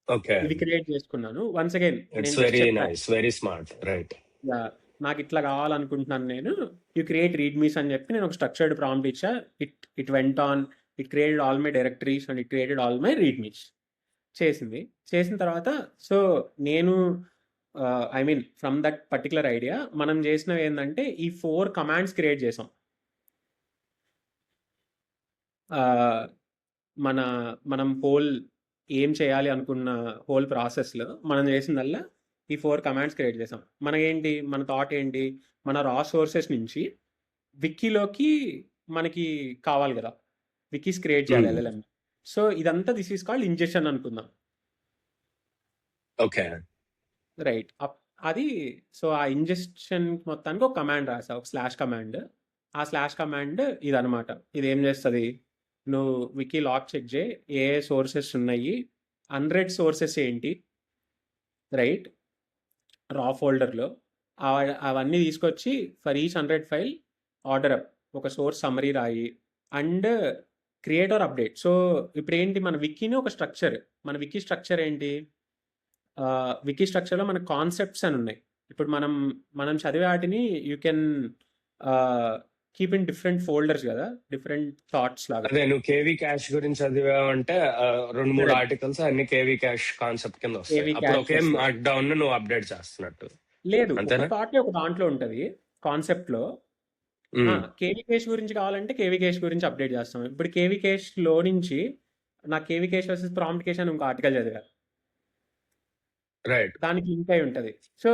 Okay. ఇది క్రియేట్ చేసుకున్నాను. Once again it's very nice, very smart. Right. నాకు ఇట్లా కావాలనుకుంటున్నాను నేను, యూ క్రియేట్ రీడ్మీస్ అని చెప్పి నేను ఒక స్ట్రక్చర్డ్ ప్రాంప్ట్ ఇచ్చా. It went on, it created all my directories and it created all my readmes. చేసిన తర్వాత సో నేను I mean from that particular idea మనం చేసినవి ఏంటంటే ఈ 4 కమాండ్స్ క్రియేట్ చేసాం. మనం హోల్ ఏం చేయాలి అనుకున్న హోల్ ప్రాసెస్లో మనం చేసిందల్లా ఈ 4 కమాండ్స్ క్రియేట్ చేసాం. మనకేంటి, మన థాట్ ఏంటి, మన రా సోర్సెస్ నుంచి విక్కీలోకి మనకి కావాలి కదా, విక్కీస్ క్రియేట్ చేయాలి LLM. సో ఇదంతా దిస్ ఈస్ కాల్డ్ ఇంజెక్షన్ అనుకుందాం. Okay, right. అది సో ఆ ఇంజెక్షన్ మొత్తానికి ఒక కమాండ్ రాసా, ఒక స్లాష్ కమాండ్. ఆ స్లాష్ కమాండ్ ఇదనమాట. ఇది ఏం చేస్తుంది, నువ్వు వికీ లాక్ చెక్ చేయి, ఏ సోర్సెస్ ఉన్నాయి, 100 సోర్సెస్ ఏంటి, రైట్, రా ఫోల్డర్లో అవన్నీ తీసుకొచ్చి for each 100 file order up, ఒక సోర్స్ సమ్మరీ రాయి and create are update. So ఇప్పుడు ఏంటి, మన వికీని ఒక స్ట్రక్చర్, మన వికీ స్ట్రక్చర్ ఏంటి, వికీ స్ట్రక్చర్లో మన కాన్సెప్ట్స్ అని ఉన్నాయి. ఇప్పుడు మనం చదివే వాటిని you can keep in different folders కదా, డిఫరెంట్ థాట్స్ లాగా. అదే నువ్వు కేవీ క్యాష్ గురించి చదివావంటే 2-3 ఆర్టికల్స్ అన్ని కేవీ క్యాష్ కాన్సెప్ట్ కింద వస్తాయి. KV అప్పుడు cache ఒకే వస్తాయి. మార్క్ డౌన్ నువ్వు అప్డేట్ చేస్తున్నట్టు. లేదు, అంతేనా? ఒక థాట్ ఒక దాంట్లో ఉంటుంది కాన్సెప్ట్లో. కేవీ కేష్ గురించి కావాలంటే కేవీ కేష్ గురించి అప్డేట్ చేస్తాం. ఇప్పుడు కేవీ కేష్ లో నుంచి నాకు KV cache versus prompt cash అని ఇంకో ఆర్టికల్ చదివా, రైట్. దానికి లింక్ అయి ఉంటుంది. సో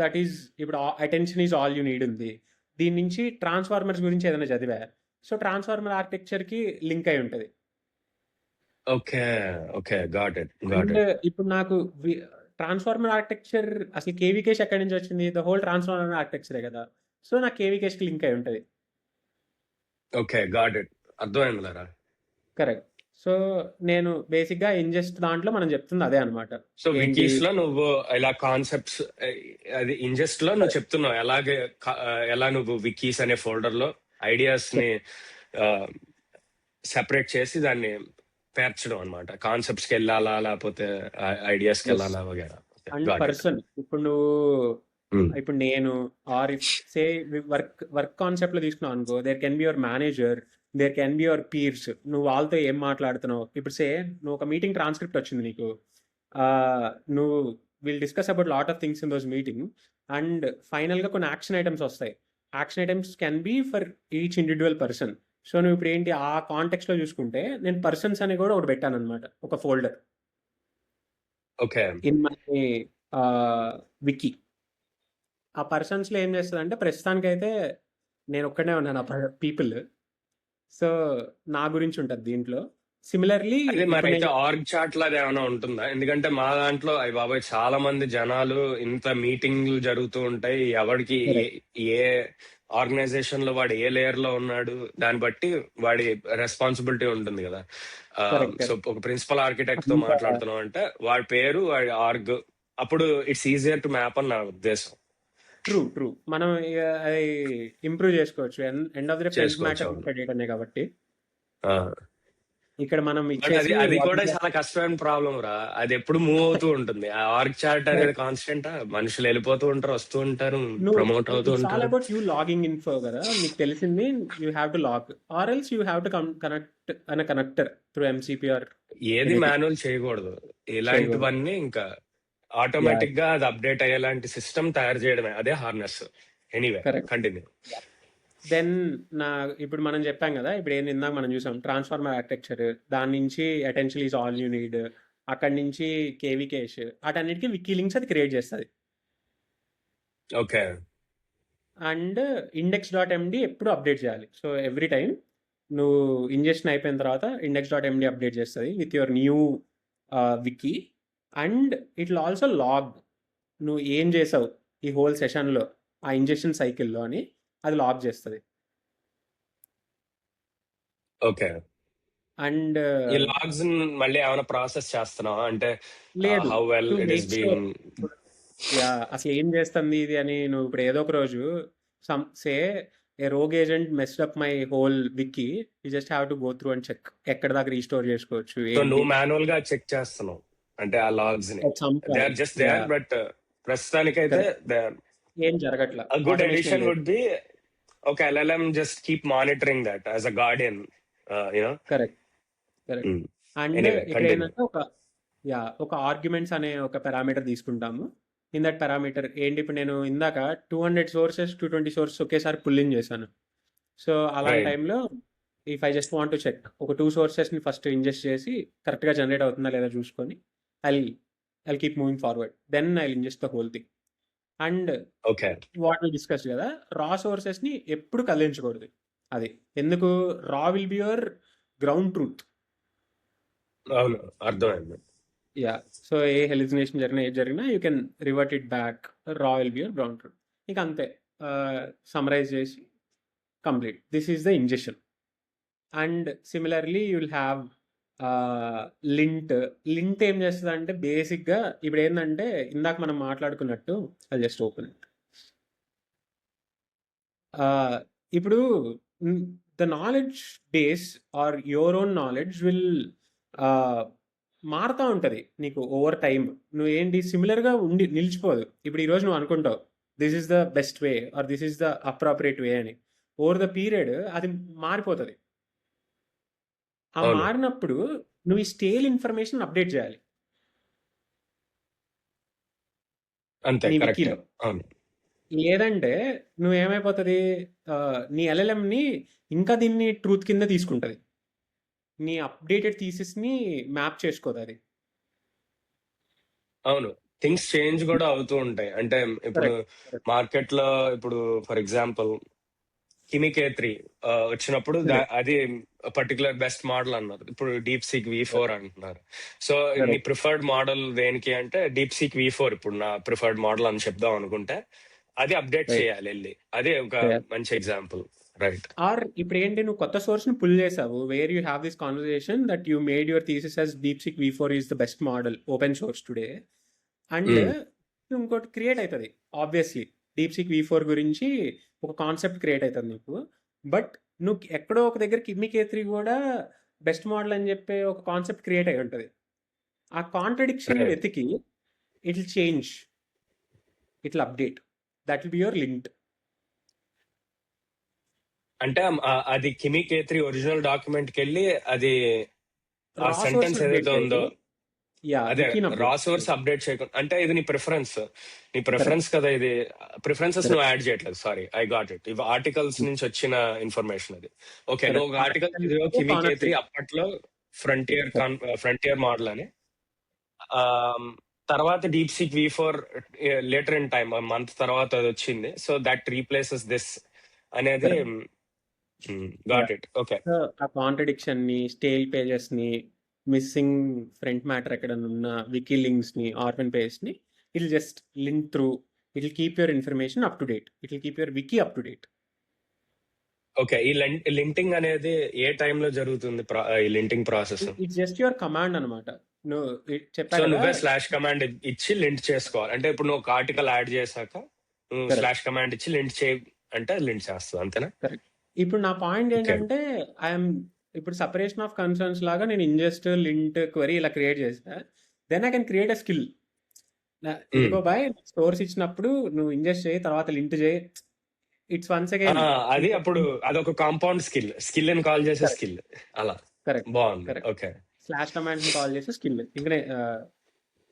దట్ ఈస్ ఇప్పుడు attention is all you need ఉంది. దీని నుంచి ట్రాన్స్ఫార్మర్స్ గురించి ఏదైనా చదివా, సో ట్రాన్స్ఫార్మర్ ఆర్కిటెక్చర్కి లింక్ అయి ఉంటుంది. Okay, okay, got it, got and it. ఇప్పుడు నాకు ట్రాన్స్ఫార్మర్ ఆర్కిటెక్చర్ అసలు కేవీ కేష్ ఎక్కడి నుంచి వచ్చింది, ద హోల్ ట్రాన్స్ఫార్మర్ ఆర్కిటెక్చరే కదా. సో నాకు కేవీ కేష్కి లింక్ అయి ఉంటుంది. ఓకే, గాట్ ఇట్, అర్థమైందిలేరా. కరెక్ట్. సో నేను బేసిక్గా ఇంజెస్ట్ దాంట్లో మనం చెప్తుంది అదే అనమాట. సో వికీస్ లో నువ్వు ఇలా కాన్సెప్ట్స్, అది ఇంజెస్ట్ లో నువ్వు చెప్తున్నావు ఎలా నువ్వు వికీస్ అనే ఫోల్డర్ లో ఐడియాస్ ని సెపరేట్ చేసి దాన్ని పేర్చడం అనమాట. కాన్సెప్ట్స్ కి వెళ్ళాలా లేకపోతే ఐడియాస్ కి వెళ్ళాలా వగేరా. And got it. పర్సన్ ఇప్పుడు నువ్వు ఇప్పుడు నేను or if say work concept లో తీసుకున్నావు అనుకో, there can be your manager, there can be your peers. నువ్వు వాళ్ళతో ఏం మాట్లాడుతున్నావు, ఇప్పుడు సే నువ్వు ఒక మీటింగ్ ట్రాన్స్క్రిప్ట్ వచ్చింది నీకు, ఆ, నువ్వు will discuss about lot of things in those meeting, and final గా కొన్ని యాక్షన్ ఐటమ్స్ వస్తాయి. Action items can be for each individual person. So నువ్వు ఇప్పుడు ఏంటి ఆ కాంటెక్స్ట్ లో చూసుకుంటే, నేను పర్సన్స్ అని కూడా ఒకటి పెట్టాను అనమాట, ఒక folder okay. In my wiki. ఆ పర్సన్స్లో ఏం చేస్తుంది అంటే, ప్రస్తుతానికైతే నేను ఒక్కడే ఉన్నాను ఆ పీపుల్. సో నా గురించి ఉంటుంది దీంట్లో. సిమిలర్లీ అదే మరి ఇప్పుడు అయితే నేను ఆర్గ్ చార్ట్ లాగా ఏమైనా ఉంటుందా? ఎందుకంటే మా దాంట్లో అయ్య బాబాయ్ చాలా మంది జనాలు, ఇంత మీటింగ్లు జరుగుతూ ఉంటాయి. ఎవరికి correct, ఏ ఆర్గనైజేషన్ లో వాడు ఏ లేయర్ లో ఉన్నాడు దాన్ని బట్టి వాడి రెస్పాన్సిబిలిటీ ఉంటుంది కదా. correct, so correct. ఒక ప్రిన్సిపల్ ఆర్కిటెక్ట్ తో అంత మాట్లాడుతున్నాం అంటే వాడి పేరు వాడి ఆర్గ్, అప్పుడు ఇట్స్ ఈజియర్ టు మ్యాప్ అని నా ఉద్దేశం. ట్రూ మనం ఇక అది ఇంప్రూవ్ చేసుకోవచ్చు. End of the day friends చేసుకోవచ్చు. మ్యాటర్ అవును. అనే కాబట్టి ఆ. ఇక్కడ మనం బట్ ఇచ్చేసి అది what కూడా is the- చాలా కష్టమైన ప్రాబ్లం రా. అది ఎప్పుడు మూవ్ అవుతూ ఉంటుంది. ఆ ఆర్గ్ చార్ట్ అనేది correct. కాన్స్టెంట్. మనుషులు వెళ్ళిపోతూ ఉంటారు, వస్తూ ఉంటారు, నువ్వు ప్రమోట్ అవుతూ ఇట్స్ ఆల్ ఉంటారు. అబౌట్ యూ లాగింగ్ ఇన్ఫో కదా, నీకు తెలిసింది you have to log, or else you have to connect అనే కనెక్టర్ త్రూ ఎంసీపీ ఆర్ ఏది ఎనీథింగ్ మాన్యువల్ చేయకూడదు. చేయకూడదు. ఇలాంటివన్నీ ఇంకా యా, ఆటోమేటిక్ గా అది అప్డేట్ అయ్యేలాంటి సిస్టమ్ తయారు చేయడమే, అదే harness. Anyway correct. Continue. Then ఇప్పుడు మనం చెప్పాం కదా, ఇప్పుడు ఏంది ఇందాక మనం చూసాం ట్రాన్స్ఫార్మర్ ఆర్కిటెక్చర్, దాని నుంచి attention is all you need, అక్కడి నుంచి కేవీ కేష్, వాటన్నిటికీ వికీ లింక్స్ అది క్రియేట్ చేస్తుంది. ఓకే. అండ్ index.md ఎప్పుడు అప్డేట్ చేయాలి. సో ఎవ్రీ టైం నువ్వు ఇంజెక్షన్ అయిపోయిన తర్వాత index.md అప్డేట్ చేస్తుంది with your new wiki. And it will also log నువ్వు ఏం చేసావు ఈ హోల్ సెషన్లో, ఆ ఇంజెక్షన్ సైకిల్లో అని అది లాగ్ చేస్తుంది. ఓకే. అండ్ ఈ లాగ్స్ మళ్ళీ ఏమైనా ప్రాసెస్ చేస్తున్నావా? అంటే లేదు, how well to it is make being. Sure yeah, అసలు ఏం చేస్తుంది ఇది అని. నువ్వు ఇప్పుడు ఏదో ఒక రోజు say a rogue agent messed up my whole wiki, you just have to go through and check ఎక్కడ దాకా రీస్టోర్ చేసుకోవచ్చు సో ఏంటి. నువ్వు మాన్యువల్ గా చెక్ చేస్తున్నావు అంటే ఆ లాగ్స్ ని. At some they are point, just yeah, there, but ప్రస్తుతానికైతే correct. ఏం జరగట్లా, a good ఆటోమేషన్ addition లేదు. would be, okay, LLM just keep monitoring that as a guardian, you know. Correct, correct. Mm. And Anyway, ఇక్కడ continue. ఏంటంటే ఒక arguments అనే ఒక parameter తీసుకుంటాము. ఇన్ దట్ పారామీటర్ ఏంటి, ఇప్పుడు నేను ఇందాక 200 సోర్సెస్ 220 సోర్సెస్ ఒకేసారి పుల్ ఇన్ చేశాను. సో అలాంటి Right. టైంలో if I just want to check, ఒక 2 సోర్సెస్ని ఫస్ట్ ఇంజెస్ట్ చేసి కరెక్ట్గా జనరేట్ అవుతుందా లేదా చూసుకొని I keep moving forward, then I ingest the whole thing. And Okay. What we discuss కదా, రా సోర్సెస్ని ఎప్పుడు కదిలించకూడదు. అది ఎందుకు, raw will be your ground truth. అవును, అర్థమైంది. యా, సో ఏ హెలిసినేషన్ జరిగినా ఏది జరిగినా you can revert it back, raw will be your ground truth. ఇక అంతే, సమ్మరైజ్ చేసి complete, this is the injection. And similarly you will have lint ఏం చేస్తుంది అంటే, బేసిక్గా ఇప్పుడు ఏంటంటే ఇందాక మనం మాట్లాడుకున్నట్టు, అది జస్ట్ ఓపెన్ ఇట్. ఇప్పుడు the knowledge base or your own knowledge will మారుతూ ఉంటుంది నీకు ఓవర్ టైం. నువ్వు ఏంటి సిమిలర్గా ఉండి నిలిచిపోదు. ఇప్పుడు ఈరోజు నువ్వు అనుకుంటావు this is the best way or this is the appropriate way అని, ఓవర్ ద పీరియడ్ అది మారిపోతుంది. ఆ అవును, మారినప్పుడు నువ్వు ఈ స్టేల్ ఇన్ఫర్మేషన్ అప్డేట్ చేయాలి అంతే, నీ కరెక్ట్. వికీలో. అవును, లేదంటే నువ్వేమైపోతుంది, నీ ఎల్ఎల్ఎంని ఇంకా దీన్ని ట్రూత్ కింద తీసుకుంటుంది, నీ అప్డేటెడ్ థీసిస్ని మ్యాప్ చేసుకోదు అది. అవును. థింగ్స్ చేంజ్ కూడా అవుతూ ఉంటాయి. అంటే ఇప్పుడు కరెక్ట్, మార్కెట్ లో ఇప్పుడు ఫర్ ఎగ్జాంపుల్ కిమి K3 వచ్చినప్పుడు అది పర్టికులర్ బెస్ట్ మోడల్ అన్నారు. ఇప్పుడు డీప్ సీక్ V4 అంటున్నారు. సో నీ ప్రిఫర్డ్ మోడల్ దేనికి అంటే డీప్ సీక్ V4 ఇప్పుడు నా ప్రిఫర్డ్ మోడల్ అని చెప్దాం అనుకుంటే అది అప్డేట్ చేయాలి వెళ్ళి. అదే ఒక మంచి ఎగ్జాంపుల్, రైట్? ఆర్ ఇప్పుడు ఏంటి, నువ్వు కొత్త సోర్స్ని పుల్ చేసావు, where you have this conversation that you made your thesis as DeepSeek V4 is the best model open source today. And ఇంకోటి క్రియేట్ అవుతుంది ఆబ్వియస్లీ, DeepSeek V4 గురించి ఒక కాన్సెప్ట్ క్రియేట్ అవుతుంది నీకు. బట్ నువ్వు ఎక్కడో ఒక దగ్గర కిమి K3 కూడా బెస్ట్ మోడల్ అని చెప్పి ఒక కాన్సెప్ట్ క్రియేట్ అయి ఉంటుంది. ఆ కాంట్రడిక్షన్ వెతికి it will change, it will update. That will be your lint. అంటే అది కిమి K3 ఒరిజినల్ డాక్యుమెంట్ కి వెళ్ళి అది ఆ రా సోర్స్ సెంటెన్స్ అప్డేట్ ఏదైతే ఉందో చేయదు. యా, అదే వికీని రా అప్డేట్ సోర్స్ చేయదు. అప్డేట్ చేయకుండా, అంటే ఇది నీ ప్రిఫరెన్స్ కరెక్ట్, కదా, ఇది ప్రిఫరెన్సెస్ నువ్వు కరెక్ట్, యాడ్ చేయట్లేదు. Sorry, I got it. ఇవి ఆర్టికల్స్ నుంచి వచ్చిన ఇన్ఫర్మేషన్ అది. ఓకే, నువ్వు కరెక్ట్. ఒక ఆర్టికల్ చదివో ఆర్టికల్ కిమి K3 కానొచ్చు. అప్పట్లో ఫ్రంటియర్ మోడల్ అని. ఆ, తర్వాత DeepSeek V4 later in time month తర్వాత అది వచ్చింది. సో దట్ రీప్లేసెస్ దిస్ అనేది. Got it. ఓకే. సో ఆ కాంట్రడిక్షన్ ని, స్టేల్ పేజెస్ ని, మిస్సింగ్ ఫ్రంట్ మ్యాటర్ ఎక్కడన్నా ఉన్న వికీ లింక్స్ ని, ఆర్ఫన్ పేజెస్ ని, it will just link through. It will keep your information up to date. It will keep your wiki up to date. Okay, ఈ linting అనేది ఏ టైంలో జరుగుతుంది, ఈ లింటింగ్ process? It's just your command అనమాట. నువ్వు చెప్పా సో కదా. నువ్వే స్లాష్ కమాండ్ ఇచ్చి లింట్ చేసుకోవాలి. అంటే ఇప్పుడు నువ్వు ఒక ఆర్టికల్ యాడ్ చేశాక నువ్వు Correct. స్లాష్ కమాండ్ ఇచ్చి లింట్ చేయి అంటే లింట్ చేస్తుంది, అంతేనా? కరెక్ట్. ఇప్పుడు నా పాయింట్ Okay. ఏంటంటే, ఐఎమ్ ఇప్పుడు సపరేషన్ ఆఫ్ కన్సర్న్స్ లాగా నేను ఇంజెస్ట్, లింట్, క్వరీ ఇలా క్రియేట్ చేసా. Then I can create a skill. ఇదిగో బాయ్, సోర్స్ ఇచ్చినప్పుడు నువ్వు ఇంజెస్ట్ చేయి, తర్వాత లింట్ చేయి. ఇట్స్ వన్స్ అగైన్ అది అప్పుడు అదొక కాంపౌండ్ స్కిల్ అని కాల్ చేసే Correct. స్కిల్. అలా కరెక్ట్, బాగుంది. కరెక్ట్. ఓకే. స్లాష్ కమాండ్ ని కాల్ చేసి స్కిల్.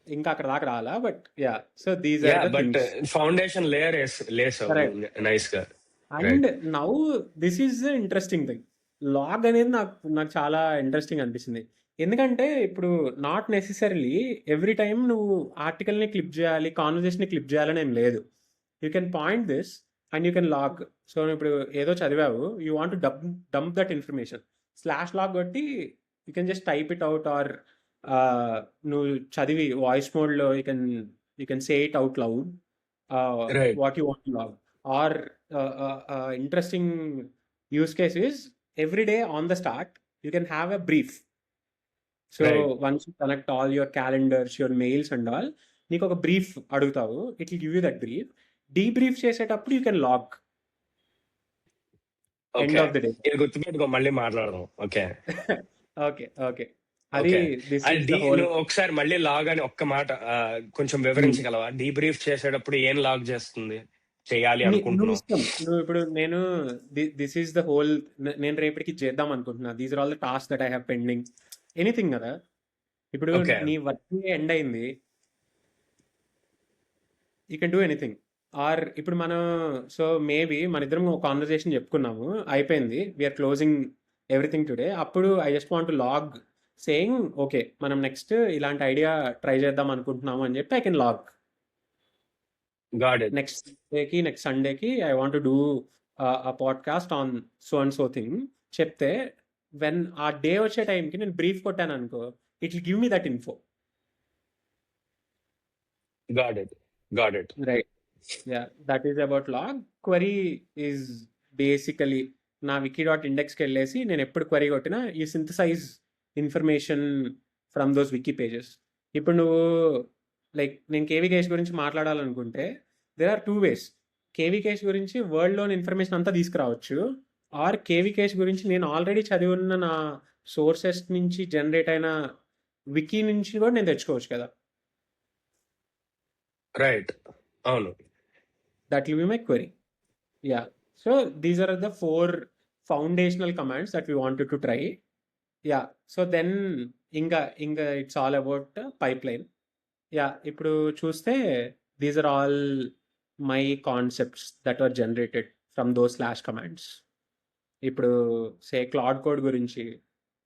ఇంకా అక్కడ దాకా రాలా, but yeah. So these yeah, are the but things. Foundation layer లేసావు Correct. నైస్ గా. And now this is the interesting thing. Log అనేది నాకు చాలా ఇంట్రెస్టింగ్ అనిపిస్తుంది. ఎందుకంటే ఇప్పుడు నాట్ నెసెసరీలీ ఎవ్రీ టైమ్ నువ్వు ఆర్టికల్ని క్లిప్ చేయాలి, కాన్వర్జేషన్ని క్లిప్ చేయాలని ఏం లేదు. You can point this and you can log. So ఇప్పుడు ఏదో చదివావు, you want to dump that information, slash log కొట్టి you can just type it out. Or నువ్వు చదివి వాయిస్ మోడ్లో you can say it out loud Right. What you want log. Or interesting use case is every day on the start you can have a brief. So Right. once you connect all your calendars, your mails and all, నీకు ఒక brief అడుగుతావు, it will give you that brief. Debrief చేసేటప్పుడు you can log end okay, of the day. ఇది గుర్తుపెట్టుకో, మళ్ళీ మాట్లాడదాం. Okay. Okay, okay. అది okay. This అది ఈస్ ద హోల్. నువ్వు ఒకసారి మళ్ళీ లాగ్ అని ఒక్క మాట కొంచెం వివరించగలవా? డీబ్రీఫ్ చేసేటప్పుడు ఏం లాగ్ చేస్తుంది, చేయాలి నువ్వు అనుకుంటున్నావు? ఇష్టం. నువ్వు ఇప్పుడు నేను దిస్ ఈస్ ద హోల్. నేను రేపటికి చేద్దాం అనుకుంటున్నా. These are all the task that I have pending. Anything కదా. ఇప్పుడు ఓకే. నీ వర్క్ ఎండ్ అయింది, you can do anything. Or ఇప్పుడు మనం, సో మేబీ మన ఇద్దరం ఒక కాన్వర్సేషన్ చెప్పుకున్నాము, అయిపోయింది, వీఆర్ క్లోజింగ్ ఎవ్రీథింగ్ టుడే. అప్పుడు I just want log saying okay మనం నెక్స్ట్ ఇలాంటి ఐడియా ట్రై చేద్దాం అనుకుంటున్నాము అని చెప్పి I can log. Got it. Next డేకి, నెక్స్ట్ సండేకి I want do a podcast on so and so thing చెప్తే, వెన్ ఆ డే వచ్చే టైంకి నేను బ్రీఫ్ కొట్టాను అనుకో, it will give me that info. Got it. Right. Yeah, that is about log. Query is basically నా wiki.index కి వెళ్ళేసి నేను ఎప్పుడు క్వరీ కొట్టినా ఈ synthesize information from those wiki pages. ఇప్పుడు నువ్వు లైక్ నేను కేవీ కేస్ గురించి మాట్లాడాలనుకుంటే there are 2 ways. KV cache గురించి వరల్డ్లోని ఇన్ఫర్మేషన్ అంతా తీసుకురావచ్చు, ఆర్ కేవీ కేస్ గురించి నేను ఆల్రెడీ చదివి ఉన్న నా సోర్సెస్ నుంచి జనరేట్ అయిన వికీ నుంచి కూడా నేను తెచ్చుకోవచ్చు కదా. రైట్, అవును. That will be my query. Yeah. So these are the 4 foundational commands that we wanted to try. Yeah. So then inga it's all about pipeline. Yeah. ఇప్పుడు చూస్తే these are all my concepts that were generated from those slash commands. ఇప్పుడు సే Claude code గురించి,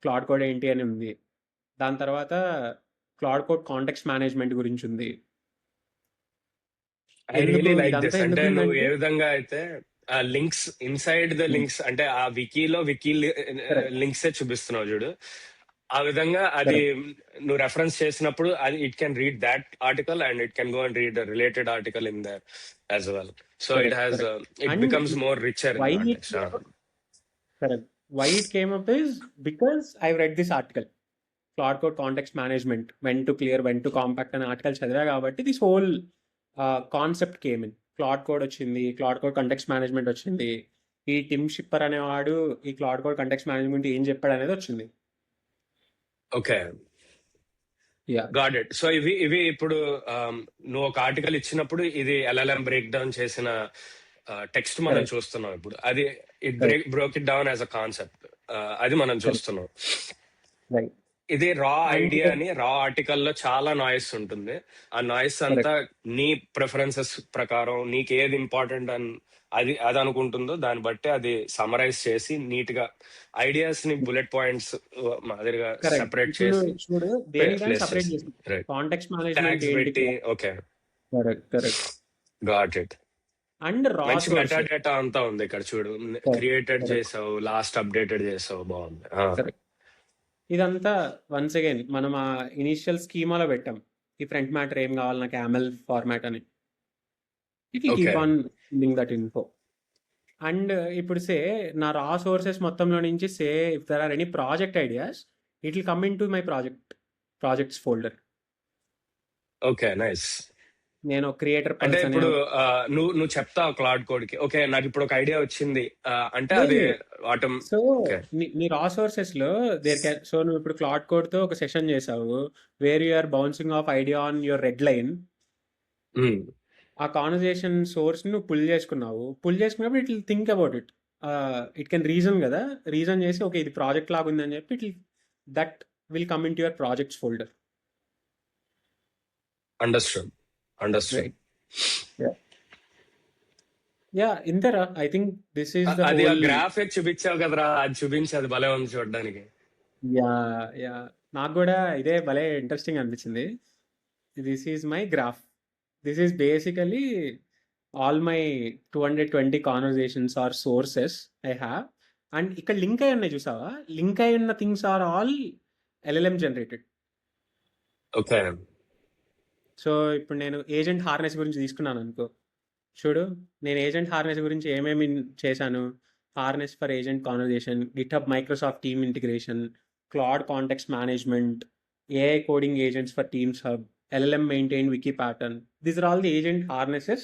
Claude code ఏంటి అని ఉంది. దాని తర్వాత Claude code context management గురించి ఉంది. ఐ రియలీ లైక్ ఇదంతా దిస్. అంటే ఎందుకు నువ్వు ఏ ఉందంటే విధంగా అయితే ఆ లింక్స్ ఇన్సైడ్ ద లింక్స్, అంటే ఆ వికీ correct, లింక్స్ చూపిస్తున్నావు చూడు, ఆ విధంగా అది correct, నువ్వు రెఫరెన్స్ చేసినప్పుడు అది it can read that article and it can go and read related article in their as well. So it correct, has correct. It And becomes more richer in why it context. came up, correct. Why it came up is because I read this article, Cloud Code Context Management, when to clear, when to compact అనే article చదివా కాబట్టి this whole concept came in. Claude code వచ్చింది, Claude code context management వచ్చింది, ఈ Tim shipper అనేవాడు ఈ Claude code context management ఏం చెప్పాడు అనేది వచ్చింది. Okay. Yeah got it. So ఇవి ఇప్పుడు నువ్వు ఒక ఆర్టికల్ ఇచ్చినప్పుడు ఇది ఎల్ఎల్ఎం బ్రేక్ డౌన్ చేసిన టెక్స్ట్ మనం కరెక్ట్ చూస్తున్నాం ఇప్పుడు. అది it correct broke it down as a concept. అది మనం కరెక్ట్ చూస్తున్నాం. రైట్ ఇది రా అండ్ ఐడియా అని రా ఆర్టికల్ లో చాలా నాయిస్ ఉంటుంది. ఆ నాయిస్ అంతా కరెక్ట్ నీ ప్రిఫరెన్సెస్ ప్రకారం నీకు ఏది ఇంపార్టెంట్ అని అది అనుకుంటుందో దాన్ని బట్టి అది సమరైజ్ చేసి నీట్ గా ఐడియాస్ ని బుల్లెట్ పాయింట్స్ మాదిరిగా కరెక్ట్ సెపరేట్ ఇప్పుడు చేసి చూడు దేనికి దాన్ని ప్లేస్ సపరేట్ చేసింది. చేస్తుంది. రైట్. కాంటెక్స్ట్ మేనేజ్మెంట్ ట్యాగ్స్ ఏంటి పెట్టి okay correct correct got it. And రా మంచి మెటా సోర్స్ డేటా అంతా ఉంది ఇక్కడ చూడు. కరెక్ట్ క్రియేటెడ్ కరెక్ట్ చేసావు, లాస్ట్ అప్డేటెడ్ చేసావు, బాగుంది. కరెక్ట్ ఇదంతా వన్స్ అగైన్ మనం ఆ ఇనిషియల్ స్కీమాలో పెట్టాం. ఈ ఫ్రంట్ మ్యాటర్ ఏం కావాలి నాకు యామెల్ ఫార్మాట్ అని. It will okay keep on filling that info. And ఇప్పుడు సే నా రా సోర్సెస్ మొత్తంలో నుంచి say if there are any project ideas it will come in to my projects folder. Okay nice. నేను creator అంటే pulse అనే ఇప్పుడు నువ్వు చెప్తావు క్లౌడ్ కోడ్ కి, ఓకే నాకు ఇప్పుడు ఒక ఐడియా వచ్చింది అంటే అది ఆటోమ్. సో ఓకే నీ రా సోర్సెస్ లో సో నువ్వు ఇప్పుడు క్లాడ్ కోడ్ తో ఒక సెషన్ చేసావు where you are bouncing off idea on your red line. ఆ కాన్వర్జేషన్ సోర్స్ నువ్వు పుల్ చేసుకున్నప్పుడు it will think about it. It can reason కదా, రీజన్ చేసి ఓకే ఇది ప్రాజెక్ట్ లాగా ఉందని చెప్పి that will come in to your projects folder. Understood. Right yeah ఇంతేరా. I think this is the అది ఆ హోల్. గ్రాఫ్ చూపించావు కదరా, అది చూపించి అది భలే ఉంది చూడడానికి. యా యా నాకు కూడా ఇదే భలే ఇంట్రెస్టింగ్ అనిపించింది. This is my graph. This is basically all my 220 conversations or sources I have. And ఇక్కడ లింక్ అయి ఉన్నాయి చూసావా, లింక్ అయి ఉన్న things are all LLM generated. Okay so ఇప్పుడు నేను ఏజెంట్ హార్నెస్ గురించి తీసుకున్నాను అనుకో, చూడు నేను ఏజెంట్ హార్నెస్ గురించి ఏమేమి చేశాను. Harness for agent conversation, GitHub Microsoft team integration, Claude context management, AI coding agents for teams hub, LLM maintained wiki pattern. These are all the agent harnesses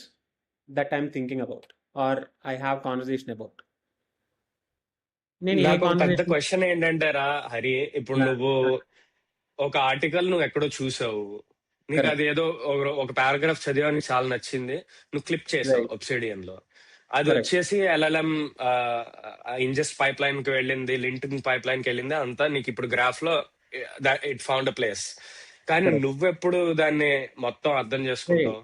that I'm thinking about or I have conversation about. నేను ఏ నాకు ఒక పెద్ద conversation question ఏంటంటే రా హరి, ఇప్పుడు నువ్వు ఒక article నువ్వు ఎక్కడో చూసావు, నీకు కరెక్ట్ అది ఏదో ఒక పారాగ్రాఫ్ చదివా, నీకు చాలా నచ్చింది, నువ్వు క్లిప్ చేసావు రైట్ ఒబ్సిడియన్ లో. అది కరెక్ట్ వచ్చేసి ఎల్ఎల్ఎం ఇంజెస్ట్ పైప్ లైన్ కి వెళ్ళింది, లింటింగ్ పైప్ లైన్ కి వెళ్ళింది, అంతా నీకు ఇప్పుడు గ్రాఫ్ లో ఇట్ ఫౌండ్ అ ప్లేస్. కానీ కరెక్ట్ నువ్వెప్పుడు దాన్ని మొత్తం అర్థం చేసుకుంటావు?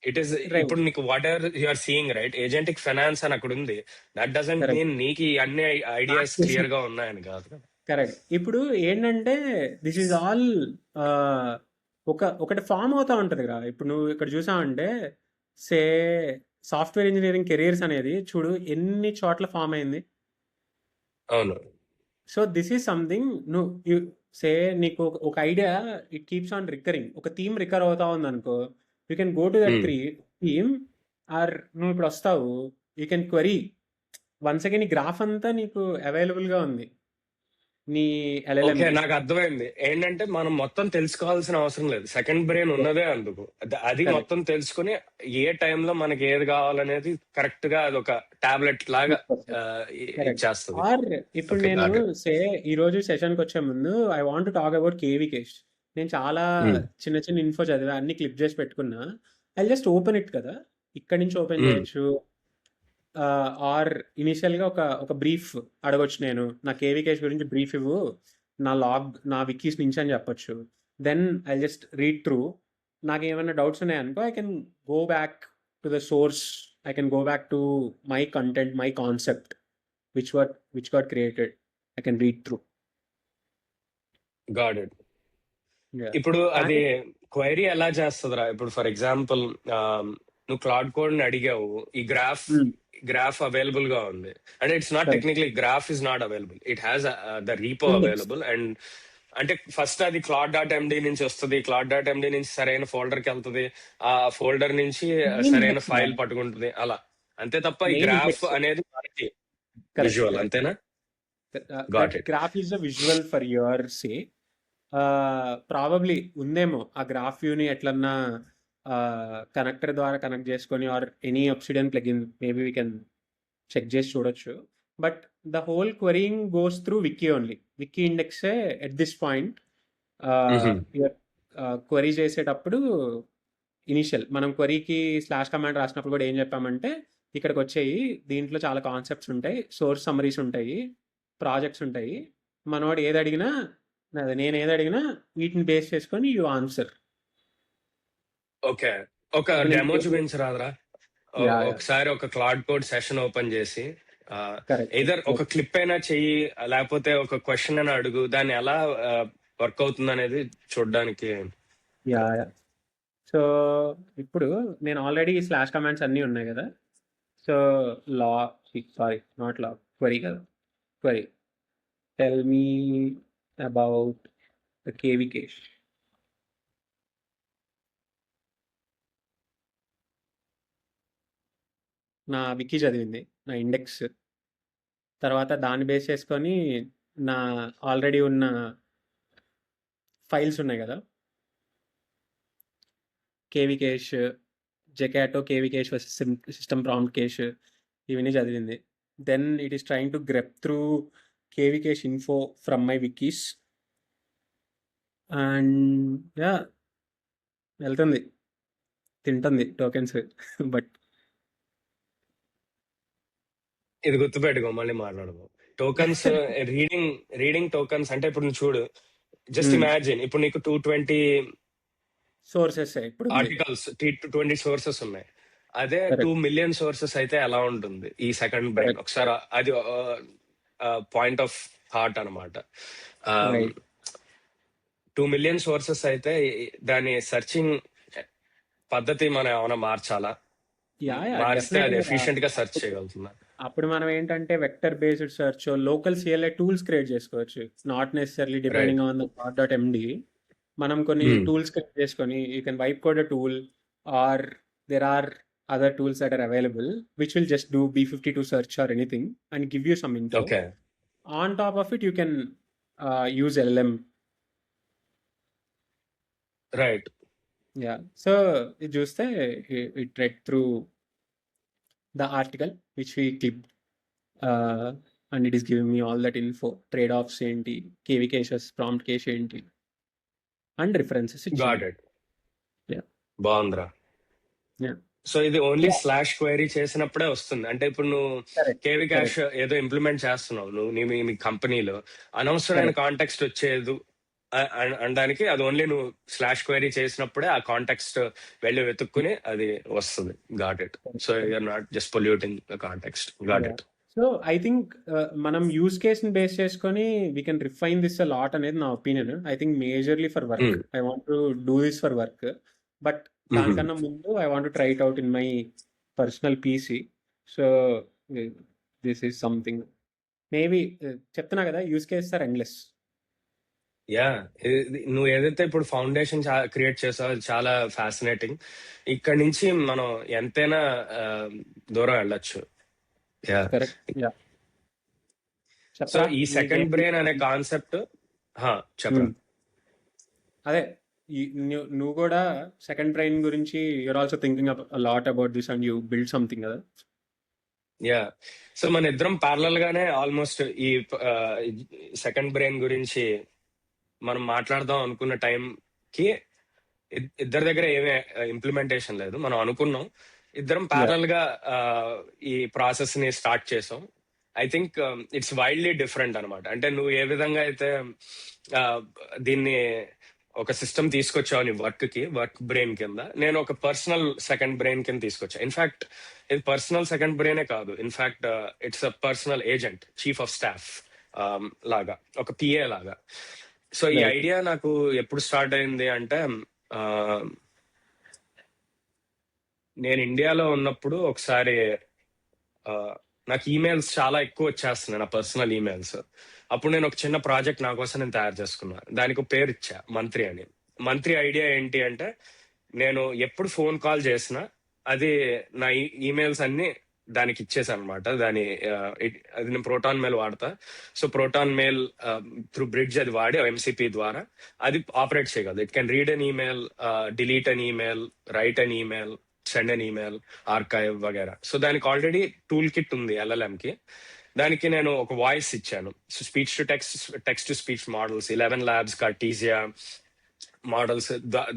ఇట్ ఈస్ రైట్ ఇప్పుడు నీకు whatever you are seeing right, agentic finance అని అక్కడ ఉంది. దట్ డజంట్ కరెక్ట్ మీన్ నీకు ఈ అన్ని ఐడియాస్ క్లియర్ గా ఉన్నాయని కాదు కదా. కరెక్ట్ ఇప్పుడు ఏంటంటే దిస్ ఈజ్ ఆల్ ఒకటి ఫామ్ అవుతా ఉంటుంది కదా. ఇప్పుడు నువ్వు ఇక్కడ చూసావంటే సే సాఫ్ట్వేర్ ఇంజనీరింగ్ కెరీర్స్ అనేది చూడు ఎన్ని చోట్ల ఫామ్ అయింది. అవును సో దిస్ ఈజ్ సంథింగ్ నువ్వు సే నీకు ఒక idea it keeps on recurring, ఒక థీమ్ రికర్ అవుతా ఉంది అనుకో, you can go to that theme or నువ్వు ఇప్పుడు వస్తావు, you can query once again. ఈ గ్రాఫ్ అంతా నీకు అవైలబుల్ గా ఉంది నీ ఓకే LLM కి. నాకు అర్థమైంది. ఏంటంటే మనం మొత్తం తెలుసుకోవాల్సిన అవసరం లేదు, సెకండ్ బ్రెయిన్ ఉన్నదే అందుకు. అది కరెక్ట్ మొత్తం తెలుసుకుని ఏ టైంలో మనకి ఏది కావాలనేది కరెక్ట్ గా అది ఒక టాబ్లెట్ లాగా కరెక్ట్ ఇచ్చేస్తుంది. ఆర్ ఇప్పుడు ఓకే నేను గాట్ ఇట్. సే ఈ రోజు సెషన్కి వచ్చే ముందు I want to talk about KV cash. నేను చాలా చిన్న చిన్న ఇన్ఫో చదివా, అన్ని క్లిప్ చేసి పెట్టుకున్నా. ఐ జస్ట్ ఓపెన్ ఇట్ కదా, ఇక్కడి నుంచి ఓపెన్ చేయొచ్చు. ఆర్ ఇనిషియల్గా ఒక బ్రీఫ్ అడగొచ్చు, నేను నా కేవీ కేష్ గురించి బ్రీఫ్ ఇవ్వు నా వికీస్ నుంచి అని చెప్పొచ్చు. Then I just read through. నాకు ఏమైనా డౌట్స్ ఉన్నాయనుకో I can go back to the source, I can go back to my content, my concept, which got created. I can read through. Got it. Yeah. ఇప్పుడు అది And query ఎలా చేస్తుందిరా? ఇప్పుడు for example నువ్వు cloud code ని అడిగావు, ఈ graph available గా ఉంది అంటే it's not correct. Technically graph is not available, it has the repo Index. Available. And అంటే ఫస్ట్ అది claude.md నుంచి వస్తుంది, claude.md నుంచి సరైన ఫోల్డర్ కి వెళ్తుంది, ఆ ఫోల్డర్ నుంచి Main సరైన index, ఫైల్ man. పట్టుకుంటుంది అలా. అంతే తప్ప ఈ Main గ్రాఫ్ index. అనేది మనకి Correct, విజువల్ correct. అంతేనా? That got it. graph is a visual for your say. Probably ఉందేమో ఆ గ్రాఫ్ వ్యూని ఎట్లన్నా కనెక్టర్ ద్వారా కనెక్ట్ చేసుకొని or any Obsidian plugin maybe we can check చేసి చూడొచ్చు. But the whole querying goes through wiki only. Wiki ఇండెక్సే at this point your query చేసేటప్పుడు ఇనిషియల్ మనం క్వరీకి స్లాష్ కమాండ్ రాసినప్పుడు కూడా ఏం చెప్పామంటే ఇక్కడికి వచ్చేయి, దీంట్లో చాలా కాన్సెప్ట్స్ ఉంటాయి, సోర్స్ సమ్మరీస్ ఉంటాయి, ప్రాజెక్ట్స్ ఉంటాయి, మనోడు ఏది అడిగినా నేను ఏది అడిగినా వీటిని బేస్ చేసుకొని యూ ఆన్సర్. ఓకే, ఒక డెమో చూపించరాదరా? ఒకసారి ఒక క్లాడ్ కోడ్ సెషన్ ఓపెన్ చేసి ఏదర్ ఒక క్లిప్ అయినా చెయ్యి, లేకపోతే ఒక క్వశ్చన్ అయినా అడుగు, దాన్ని ఎలా వర్క్ అవుతుంది అనేది చూడడానికి. యా సో ఇప్పుడు నేను ఆల్రెడీ స్లాష్ కమాండ్స్ అన్నీ ఉన్నాయి కదా. సో సారీ నాట్ లా, క్వరీ కదా, query tell me about the KV cache. నా వికీ చదివింది, నా ఇండెక్స్, తర్వాత దాన్ని బేస్ చేసుకొని నా ఆల్రెడీ ఉన్న ఫైల్స్ ఉన్నాయి కదా, కేవీ కేష్, జెకాటో KV cache system prompt cache, ఇవన్నీ చదివింది. Then it is trying to grep through KV cache info from my wikis and yeah వెళ్తుంది, తింటుంది టోకెన్స్. బట్ ఇది గుర్తుపెట్టుకో, మళ్ళీ మాట్లాడము. టోకన్స్ రీడింగ్ టోకన్స్ అంటే ఇప్పుడు నువ్వు చూడు, జస్ట్ ఇమాజిన్ ఇప్పుడు నీకు 220 సోర్సెస్ ఇప్పుడు ఆర్టికల్స్, 220 సోర్సెస్ ఉన్నాయి. అదే 2 మిలియన్ సోర్సెస్ అయితే ఎలా ఉంటుంది ఈ సెకండ్ బ్రెయిన్? ఒకసారి అది పాయింట్ ఆఫ్ థాట్ అనమాట. 2 మిలియన్ సోర్సెస్ అయితే దాని సెర్చింగ్ పద్ధతి మనం ఏమైనా మార్చాలా? మారిస్తే అది ఎఫిషియెంట్ గా సెర్చ్ చేయగలుగుతున్నా. అప్పుడు మనం ఏంటంటే vector based search, local CLI tools create చేసుకోవచ్చు, not necessarily depending on the .md. మనం కొన్ని టూల్స్ క్రియేట్ చేసుకొని you can vibe code a tool, or there are other tools that are available which will just do B52 search or anything and give you some info. Okay. On top of it you can use LLM. Right. Yeah. So it just it read through the article which we clipped and it is giving me all that info, trade-offs enti, KV caches, prompt cache enti and references. Got it. Yeah. బాగుందిరా. Yeah. So ఇది only slash query చేసినప్పుడే వస్తుంది. అంటే ఇప్పుడు నువ్వు KV cash ఏదో implement చేస్తున్నావు నువ్వు మీ కంపెనీలో, అనవసరమైన కాంటెక్స్ట్ వచ్చేది అనడానికి అది ఓన్లీ నువ్వు స్లాష్ క్వైరీ చేసినప్పుడే ఆ కాంటెక్స్ట్ వెళ్ళి వెతుక్కుని అది వస్తుంది. Got it. So you're not just polluting the context. Got it. So I think మనం యూజ్ కేస్ ని బేస్ చేసుకొని we can refine this a lot అనేది నా opinion. I think majorly for work, I want to do this for work, but దానికన్నా ముందు I want to try it out in my personal PC. So this is something maybe చెప్తున్నా కదా, use cases are endless. Yeah, నువ్వు ఏదైతే ఇప్పుడు foundation create చేసావో అది చాలా ఫ్యాసినేటింగ్. ఇక్కడ నుంచి మనం ఎంతైనా దూరం వెళ్ళొచ్చు. సో ఈ సెకండ్ బ్రెయిన్ అనే కాన్సెప్ట్ చెప్పండి. అదే నువ్వు కూడా సెకండ్ బ్రెయిన్ గురించి you're also thinking lot about this and you build something కదా. యా, సో మన ఇద్దరం ప్యారలల్ గానే ఆల్మోస్ట్ ఈ సెకండ్ బ్రెయిన్ గురించి మనం మాట్లాడదాం అనుకున్న టైంకి ఇద్దరి దగ్గర ఏమీ ఇంప్లిమెంటేషన్ లేదు. మనం అనుకున్నాం, ఇద్దరం ప్యారలల్ గా ఈ ప్రాసెస్ ని స్టార్ట్ చేసాం. I think it's widely different అనమాట. అంటే నువ్వు ఏ విధంగా అయితే దీన్ని ఒక సిస్టమ్ తీసుకొచ్చావు నీ వర్క్ బ్రెయిన్ కింద, నేను ఒక పర్సనల్ సెకండ్ బ్రెయిన్ కింద తీసుకొచ్చా. ఇన్ఫాక్ట్ ఇది పర్సనల్ సెకండ్ బ్రెయినే కాదు, in fact it's a personal agent, chief of staff లాగా, ఒక పిఏ లాగా. సో ఈ ఐడియా నాకు ఎప్పుడు స్టార్ట్ అయింది అంటే, నేను ఇండియాలో ఉన్నప్పుడు ఒకసారి నాకు ఈమెయిల్స్ చాలా ఎక్కువ వచ్చేస్తున్నాయి, నా పర్సనల్ ఈమెయిల్స్. అప్పుడు నేను ఒక చిన్న ప్రాజెక్ట్ నా కోసం నేను తయారు చేసుకున్నా, దానికి ఒక పేరు ఇచ్చా, మంత్రి అని. మంత్రి ఐడియా ఏంటి అంటే, నేను ఎప్పుడు ఫోన్ కాల్ చేసినా అది నా ఈమెయిల్స్ అన్ని దానికి ఇచ్చేసాను అనమాట. అది నేను ప్రోటాన్ మెయిల్ వాడతా. సో ప్రోటాన్ మెయిల్ త్రూ బ్రిడ్జ్ అది వాడి ఎంసీపీ ద్వారా అది ఆపరేట్ చేయగలదు. It can read an email, delete an email, write an email, send an email, archive వగేరా. సో దానికి ఆల్రెడీ టూల్ కిట్ ఉంది LLM కి. దానికి నేను ఒక వాయిస్ ఇచ్చాను, speech to text to speech models, 11 Labs, Cartesia, models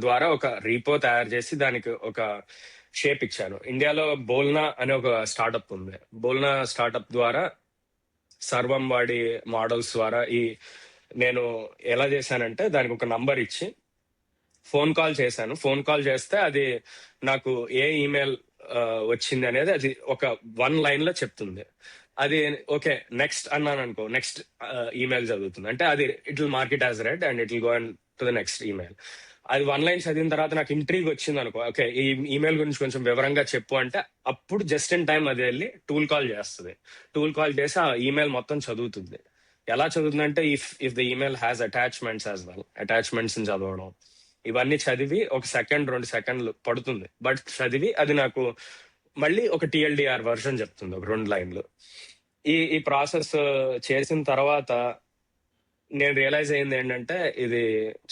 ద్వారా ఒక రీపో తయారు చేసి దానికి ఒక షేప్ ఇచ్చాను. ఇండియాలో బోల్నా అనే ఒక స్టార్టప్ ఉంది. బోల్నా స్టార్టప్ ద్వారా సర్వం వాడి మోడల్స్ ద్వారా నేను ఎలా చేశానంటే దానికి ఒక నంబర్ ఇచ్చి ఫోన్ కాల్ చేశాను. ఫోన్ కాల్ చేస్తే అది నాకు ఏ ఈమెయిల్ వచ్చింది అనేది అది ఒక 1 లైన్ లో చెప్తుంది. అది ఓకే నెక్స్ట్ అన్నాను అనుకో, నెక్స్ట్ ఈమెయిల్ చదువుతుంది. అంటే అది it will mark it as red and it will go and to the next email. అది 1 లైన్ చదివిన తర్వాత నాకు ఇంట్రీగ్ వచ్చింది అనుకో, ఓకే ఈ ఈమెయిల్ గురించి కొంచెం వివరంగా చెప్పు అంటే అప్పుడు జస్ట్ ఇన్ టైం అది వెళ్ళి టూల్ కాల్ చేస్తుంది. టూల్ కాల్ చేసి ఆ ఈమెయిల్ మొత్తం చదువుతుంది. ఎలా చదువుతుందంటే if the email has attachments as well, attachments చదవడం, ఇవన్నీ చదివి 1 సెకండ్ 2 సెకండ్లు పడుతుంది. బట్ చదివి అది నాకు మళ్ళీ ఒక టిఎల్డిఆర్ వర్షన్ చెప్తుంది, ఒక 2 లైన్లు. ఈ ప్రాసెస్ చేసిన తర్వాత నేను రియలైజ్ అయింది ఏంటంటే ఇది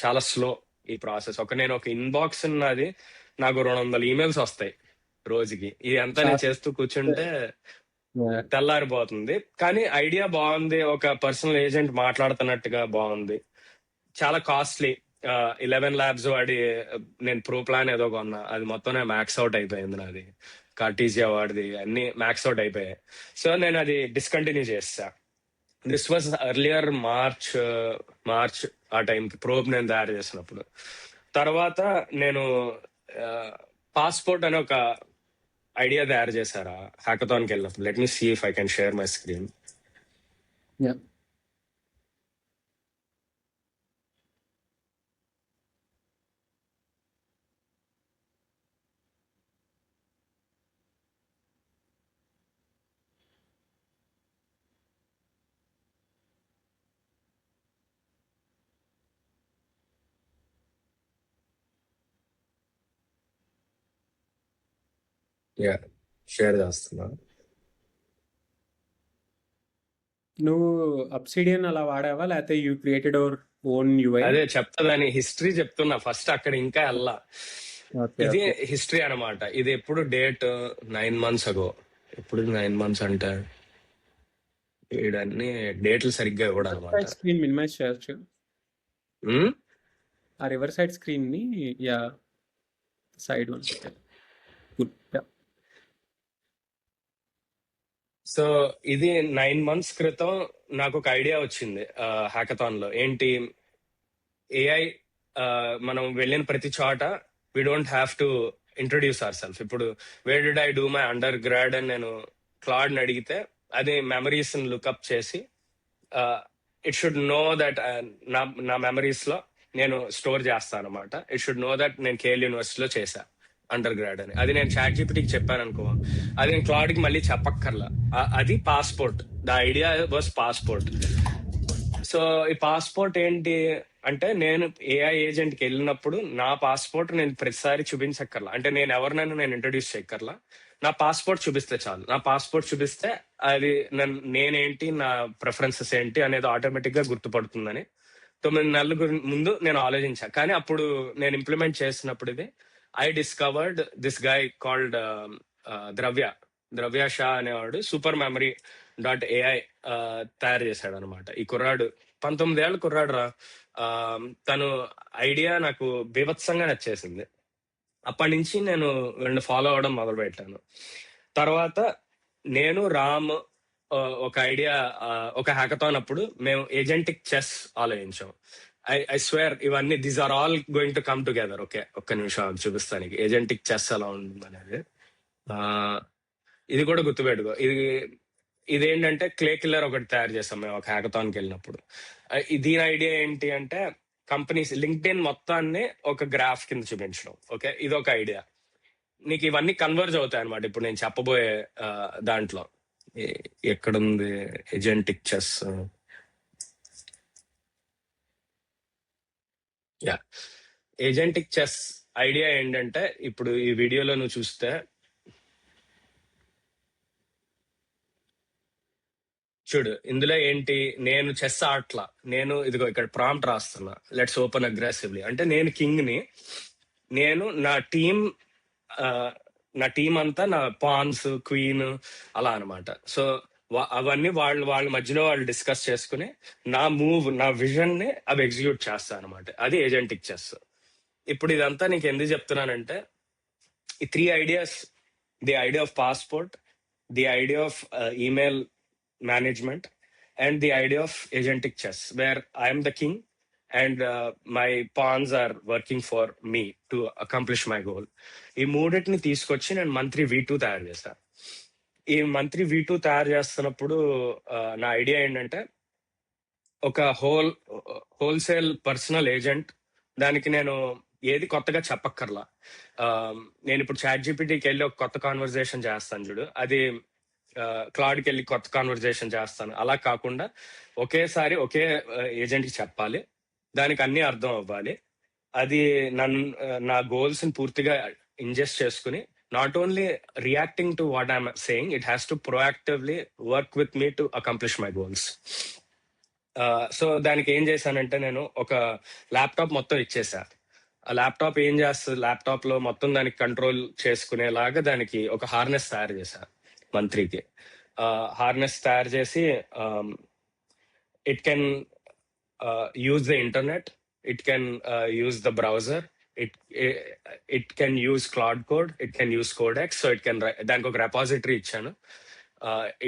చాలా స్లో ఈ ప్రాసెస్. నేను ఒక ఇన్బాక్స్ ఉన్నది, నాకు 200 ఈమెయిల్స్ వస్తాయి రోజుకి. ఇది అంతా నేను చేస్తూ కూర్చుంటే తెల్లారిపోతుంది. కానీ ఐడియా బాగుంది, ఒక పర్సనల్ ఏజెంట్ మాట్లాడుతున్నట్టుగా బాగుంది. చాలా కాస్ట్లీ. 11 ల్యాబ్స్ వాడి నేను ప్రో ప్లాన్ ఏదో కొన్నా, అది మొత్తం మ్యాక్స్ అవుట్ అయిపోయింది నాది. కార్టీజియా వాడిది అన్ని మ్యాక్స్ అవుట్ అయిపోయాయి. సో నేను అది డిస్కంటిన్యూ చేస్తా. దిస్ వాజ్ ఎర్లియర్ మార్చ్ ఆ టైంకి ప్రోబ్ నేను తయారు చేసినప్పుడు. తర్వాత నేను పాస్పోర్ట్ అనే ఒక ఐడియా తయారు చేశారా హ్యాకథాన్కి వెళ్ళినప్పుడు. Let me see if I can share my screen. Yeah, share చేస్తున్నా. నువ్వు అబ్సిడియన్ అలా వాడావా, లేకపోతే you created our own UI? అదే చెప్తా, దాని హిస్టరీ చెప్తున్నా ఫస్ట్. అక్కడ ఇంకా వెళ్ళా. ఇది హిస్టరీ అన్నమాట. ఇది ఎప్పుడు డేట్ 9 months అగో. ఎప్పుడు 9 months అంటే వీడన్ని డేట్లు సరిగ్గా ఇవ్వడం అనమాట. స్క్రీన్ మినిమైజ్ చేయొచ్చు. ఆ రివర్ సైడ్ స్క్రీన్ ని యా సైడ్ వన్. సో ఇది 9 months క్రితం నాకు ఒక ఐడియా వచ్చింది హ్యాకథాన్ లో. ఏంటి, ఏఐ మనం వెళ్ళిన ప్రతి చోట we don't have to introduce our self. ఇప్పుడు where did I do my undergrad అని నేను క్లాడ్ని అడిగితే అది మెమరీస్ లుక్అప్ చేసి ఇట్ షుడ్ నో దట్ నా మెమరీస్ లో నేను స్టోర్ చేస్తాను అనమాట. ఇట్ షుడ్ నో దట్ నేను కేఎల్ యూనివర్సిటీలో చేశా అండర్ గ్రాడ్ అని. అది నేను చాట్ జీపీటీకి చెప్పాను అనుకో, అది నేను క్లాడ్కి మళ్ళీ చెప్పక్కర్లా. అది passport. The idea was passport. So ఈ పాస్పోర్ట్ ఏంటి అంటే, నేను ఏఐ ఏజెంట్కి వెళ్ళినప్పుడు నా పాస్పోర్ట్ నేను ప్రతిసారి చూపించక్కర్లా. అంటే నేను ఎవరినైనా నేను ఇంట్రడ్యూస్ చేయక్కర్లా. నా పాస్పోర్ట్ చూపిస్తే చాలు. నా పాస్పోర్ట్ చూపిస్తే అది నేనేంటి, నా ప్రిఫరెన్సెస్ ఏంటి అనేది ఆటోమేటిక్ గా గుర్తుపడుతుందని 9 నెలల ముందు నేను ఆలోచించా. కానీ అప్పుడు నేను ఇంప్లిమెంట్ చేసినప్పుడు ఇది I discovered this guy called ద్రవ్య షా అనేవాడు సూపర్ మెమరీ .ai తయారు చేశాడు అనమాట. ఈ కుర్రాడు 19 ఏళ్ళ కుర్రాడు రా. తను ఐడియా నాకు బీభత్సంగా నచ్చేసింది. అప్పటి నుంచి నేను వీళ్ళని ఫాలో అవడం మొదలు పెట్టాను. తర్వాత నేను రామ్ ఒక ఐడియా, ఒక హ్యాకథాన్ అప్పుడు మేము ఏజెంటిక్ చెస్ ఆలోచించాం. ఐ స్వేర్ ఇవన్నీ these are all going to come together. Okay, ఒక్క నిమిషం చూపిస్తానికి ఏజెంటిక్ చెస్ ఎలా ఉంటుంది అనేది. ఇది కూడా గుర్తుపెట్టుకో. ఇదేంటంటే క్లే కిల్లర్ ఒకటి తయారు చేస్తాం మేము ఒక హ్యాకథాన్కి వెళ్ళినప్పుడు. దీని ఐడియా ఏంటి అంటే, కంపెనీస్ లింక్డ్ఇన్ మొత్తాన్ని ఒక గ్రాఫ్ కింద చూపించడం. ఓకే, ఇది ఒక ఐడియా. నీకు ఇవన్నీ కన్వర్జ్ అవుతాయి అనమాట ఇప్పుడు నేను చెప్పబోయే దాంట్లో. ఎక్కడుంది agentic chess? Yeah, agentic chess idea ఏంటంటే, ఇప్పుడు ఈ వీడియోలో నువ్వు చూస్తే చూడు, ఇందులో ఏంటి, నేను చెస్ ఆటలా. నేను ఇదిగో ఇక్కడ ప్రాంప్ట్ రాస్తున్నా, లెట్స్ ఓపెన్ అగ్రెసివ్లీ. అంటే నేను కింగ్ ని, నేను నా టీం అంతా నా పాన్స్ క్వీన్ అలా అనమాట. సో అవన్నీ వాళ్ళ మధ్యలో వాళ్ళు డిస్కస్ చేసుకుని నా విజన్ ని అవి ఎగ్జిక్యూట్ చేస్తా అనమాట. అది ఏజెంటిక్ చెస్. ఇప్పుడు ఇదంతా నీకు ఎందుకు చెప్తున్నానంటే, ఈ 3 ideas, the idea of passport, the idea of email management, and the idea of agentic chess, where I'm the king and my pawns are working for me to accomplish my goal. ఈ మూడింటిని తీసుకొచ్చి నేను మంత్రి V2 తయారు చేశాను. ఈ మంత్రి V2 తయారు చేస్తున్నప్పుడు నా ఐడియా ఏంటంటే, ఒక హోల్సేల్ పర్సనల్ ఏజెంట్, దానికి నేను ఏది కొత్తగా చెప్పక్కర్లా. నేను ఇప్పుడు ChatGPTకి వెళ్ళి ఒక కొత్త కాన్వర్జేషన్ చేస్తాను చూడు, అది క్లౌడ్కి వెళ్ళి కొత్త కాన్వర్జేషన్ చేస్తాను. అలా కాకుండా ఒకేసారి ఒకే ఏజెంట్కి చెప్పాలి, దానికి అన్ని అర్థం అవ్వాలి. అది నా గోల్స్ ని పూర్తిగా ఇంజెస్ట్ చేసుకుని, not only reacting to what I'm saying, it has to proactively work with me to accomplish my goals. So దానికి ఏం చేశానంటే, నేను ఒక ల్యాప్టాప్ మొత్తం ఇచ్చేసా. ఆ ల్యాప్టాప్ ఏం చేస్తుంది, ల్యాప్టాప్ లో మొత్తం దానికి కంట్రోల్ చేసుకునేలాగా దానికి ఒక హార్నెస్ తయారు చేశా మంత్రికి. హార్నెస్ తయారు చేసి it can use the internet, it can use the browser, it can use cloud code, it can use codex. So it can, దానికి ఒక రెపాజిటరీ ఇచ్చాను,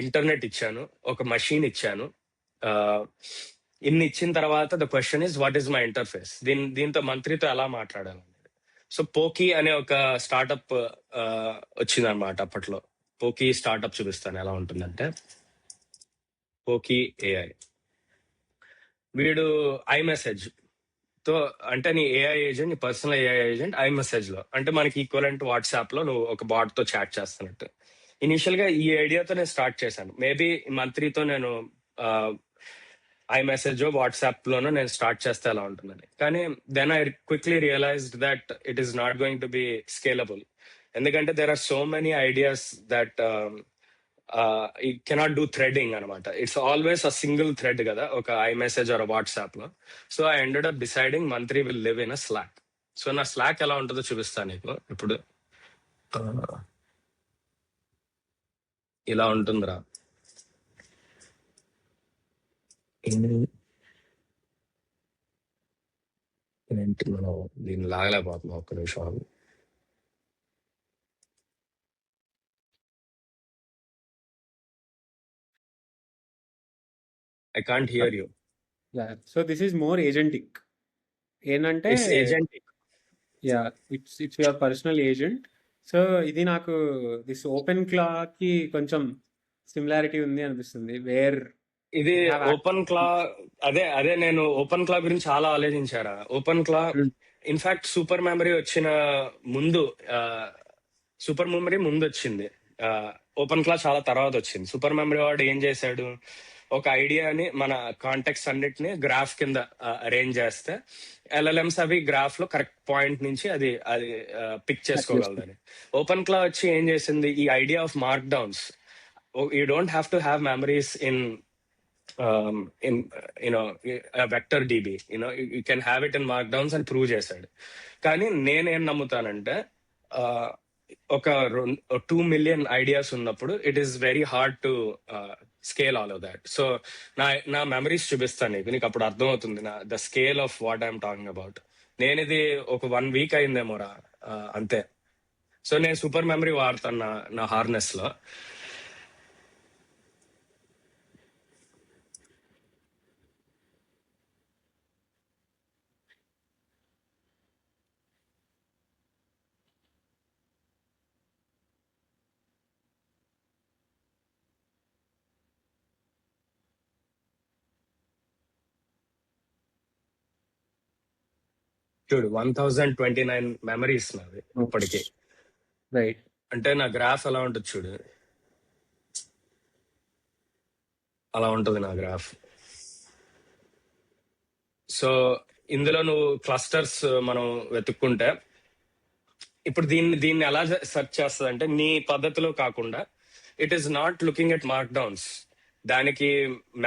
ఇంటర్నెట్ ఇచ్చాను, ఒక మషీన్ ఇచ్చాను. ఇన్ని ఇచ్చిన తర్వాత the question is what is my interface, దీంతో మంత్రితో ఎలా మాట్లాడాలి. సో పోకీ అనే ఒక స్టార్ట్అప్ వచ్చిందనమాట అప్పట్లో. పోకీ స్టార్ట్అప్ చూపిస్తాను ఎలా ఉంటుందంటే, పోకీ AI. వీడు iMessage తో, అంటే నీ AI ఏజెంట్, నీ పర్సనల్ AI ఏజెంట్ iMessage లో, అంటే మనకి ఈక్వలెంట్ వాట్సాప్ లో నువ్వు ఒక బాట్ తో చాట్ చేస్తున్నట్టు. ఇనిషియల్ గా ఈ ఐడియాతో నేను స్టార్ట్ చేశాను. మేబీ మంత్రితో నేను iMessage వాట్సాప్ లోనో నేను స్టార్ట్ చేస్తే ఎలా ఉంటుందని. కానీ then I quickly realized that it is not going to be scalable. ఎందుకంటే there are so many ideas that you cannot do threading అనమాట. It's always a single thread కదా ఒక iMessage ఆర్ వాట్సాప్ లో. So I ended up deciding Mantri will live in a Slack. So నా Slack ఎలా ఉంటుందో చూపిస్తాను నీకు ఇప్పుడు. ఇలా ఉంటుందిరా. ఏంటి మనం దీన్ని లాగలేకపోతున్నాం, ఒక్క నిమిషం. I can't hear you. So this is more agentic. ఏంటంటే it's agentic. It's your personal agent. So ఇది నాకు దిస్ ఓపెన్ క్లాకి కొంచెం సిమిలారిటీ ఉంది అనిపిస్తుంది. వేర్ ఇది ఓపెన్ క్లా, అదే నేను ఓపెన్ క్లా గురించి చాలా ఆలోచించారా. ఓపెన్ క్లా ఇన్ఫాక్ట్ సూపర్ మెమరీ వచ్చిన ముందు, సూపర్ మెమరీ ముందు వచ్చింది, ఓపెన్ క్లా చాలా తర్వాత వచ్చింది. సూపర్ మెమరీ వాడు ఏం చేశాడు, ఒక ఐడియాని మన కాంటెక్స్ట్ అన్నిటిని గ్రాఫ్ కింద అరేంజ్ చేస్తే LLMs అవి గ్రాఫ్ లో కరెక్ట్ పాయింట్ నుంచి అది పిక్ చేసుకోగలదని. ఓపెన్ క్లా వచ్చి ఏం చేసింది, ఈ idea of markdowns, you don't have to have memories in vector DB, you can have it in markdowns అని ప్రూవ్ చేశాడు. కానీ నేనేం నమ్ముతానంటే, ఒక 2 million ఐడియాస్ ఉన్నప్పుడు it is very hard to scale all of that. So నా memories చూపిస్తాను నీకు అప్పుడు అర్థమవుతుంది the scale of what I'm talking about. నేను ఇది ఒక 1 week అయిందేమోరా, అంతే. సో నేను సూపర్ మెమరీ వాడతాను నా హార్నెస్ లో. చూడు 1029 మెమరీస్ నాది ఇప్పటికి. రైట్. అంటే నా గ్రాఫ్ ఎలా ఉంటుంది చూడు, అలా ఉంటుంది నా గ్రాఫ్. సో ఇందులో నువ్వు క్లస్టర్స్ మనం వెతుక్కుంటే, ఇప్పుడు దీన్ని ఎలా సెర్చ్ చేస్తుంది అంటే, నీ పద్ధతిలో కాకుండా it is not looking at mark downs. దానికి